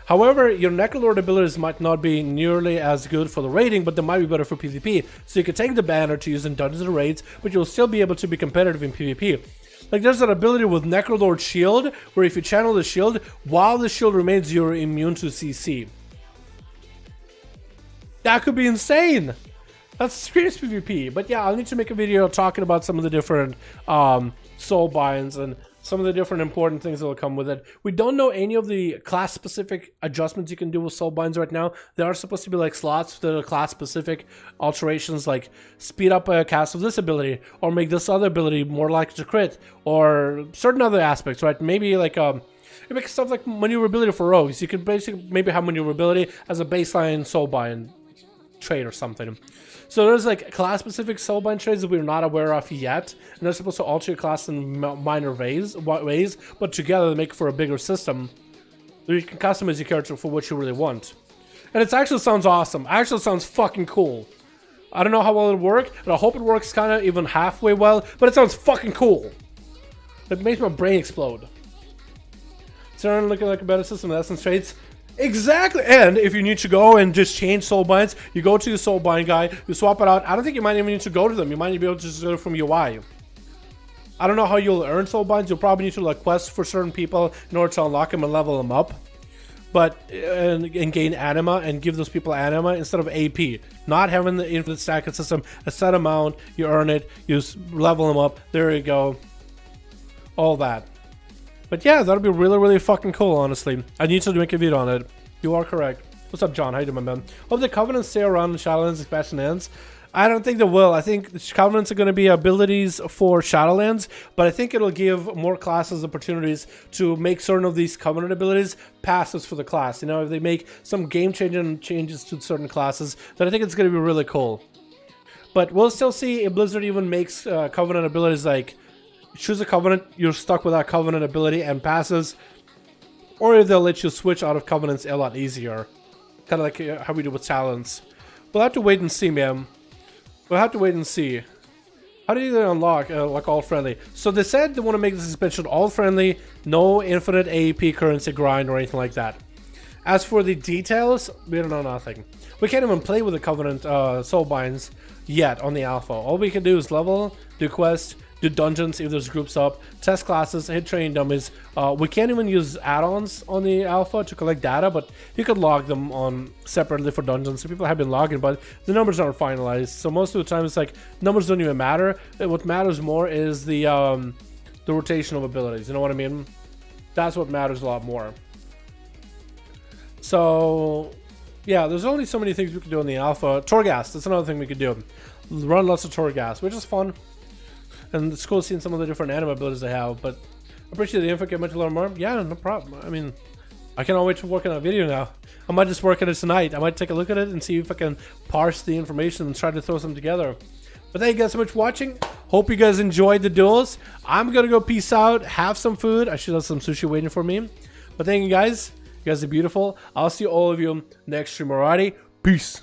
However, your Necrolord abilities might not be nearly as good for the raiding, but they might be better for PvP. So you can take the banner to use in dungeons and raids, but you'll still be able to be competitive in PvP. Like, there's an ability with Necrolord Shield, where if you channel the shield, while the shield remains, you're immune to CC. That could be insane! That's serious PvP. But yeah, I'll need to make a video talking about some of the different soul binds and some of the different important things that will come with it. We don't know any of the class-specific adjustments you can do with soul binds right now. There are supposed to be like slots that are class-specific alterations, like speed up a cast of this ability, or make this other ability more likely to crit, or certain other aspects, right? Maybe like you make stuff like maneuverability for rogues. You could basically maybe have maneuverability as a baseline soul bind trait or something. So there's like class-specific soulbind trades that we're not aware of yet, and they're supposed to alter your class in minor ways, but together they make for a bigger system. So you can customize your character for what you really want. And it actually sounds awesome. It actually sounds fucking cool. I don't know how well it'll work, and I hope it works kind of even halfway well, but it sounds fucking cool. It makes my brain explode. So looking like a better system of essence traits. Exactly, and if you need to go and just change soul binds, you go to the soul bind guy, you swap it out. I don't think you might even need to go to them. You might be able to just do it from UI. I don't know how you'll earn soul binds. You'll probably need to like quest for certain people in order to unlock them and level them up, but and gain anima and give those people anima instead of AP. Not having the infinite stacking system, a set amount, you earn it, you level them up. There you go, all that. But yeah, that'll be really, really fucking cool, honestly. I need to make a video on it. You are correct. What's up, John? How you doing, my man? Hope the Covenants stay around the Shadowlands expansion ends. I don't think they will. I think the Covenants are going to be abilities for Shadowlands, but I think it'll give more classes opportunities to make certain of these Covenant abilities passives for the class. You know, if they make some game-changing changes to certain classes, then I think it's going to be really cool. But we'll still see if Blizzard even makes Covenant abilities like choose a Covenant, you're stuck with that Covenant ability and passes, or if they'll let you switch out of Covenants a lot easier. Kind of like how we do with Talents. We'll have to wait and see, man. We'll have to wait and see. How do you unlock like all friendly? So they said they want to make this expansion all friendly, no infinite AEP currency grind or anything like that. As for the details, we don't know nothing. We can't even play with the Covenant soul binds yet on the alpha. All we can do is level, do quests, do dungeons if there's groups up, test classes, hit training dummies. We can't even use add-ons on the alpha to collect data, but you could log them on separately for dungeons. So people have been logging, but the numbers aren't finalized. So most of the time it's like numbers don't even matter. What matters more is the rotation of abilities. You know what I mean? That's what matters a lot more. So yeah, there's only so many things we can do in the alpha. Torghast, that's another thing we could do. Run lots of Torghast, which is fun. And it's cool seeing some of the different anima abilities they have, but I appreciate the info. Get much to learn more. Yeah, no problem. I mean, I cannot wait to work on that video now. I might just work on it tonight. I might take a look at it and see if I can parse the information and try to throw some together. But thank you guys so much for watching. Hope you guys enjoyed the duels. I'm gonna go peace out, have some food. I should have some sushi waiting for me. But thank you guys. You guys are beautiful. I'll see all of you next stream. Alrighty, peace.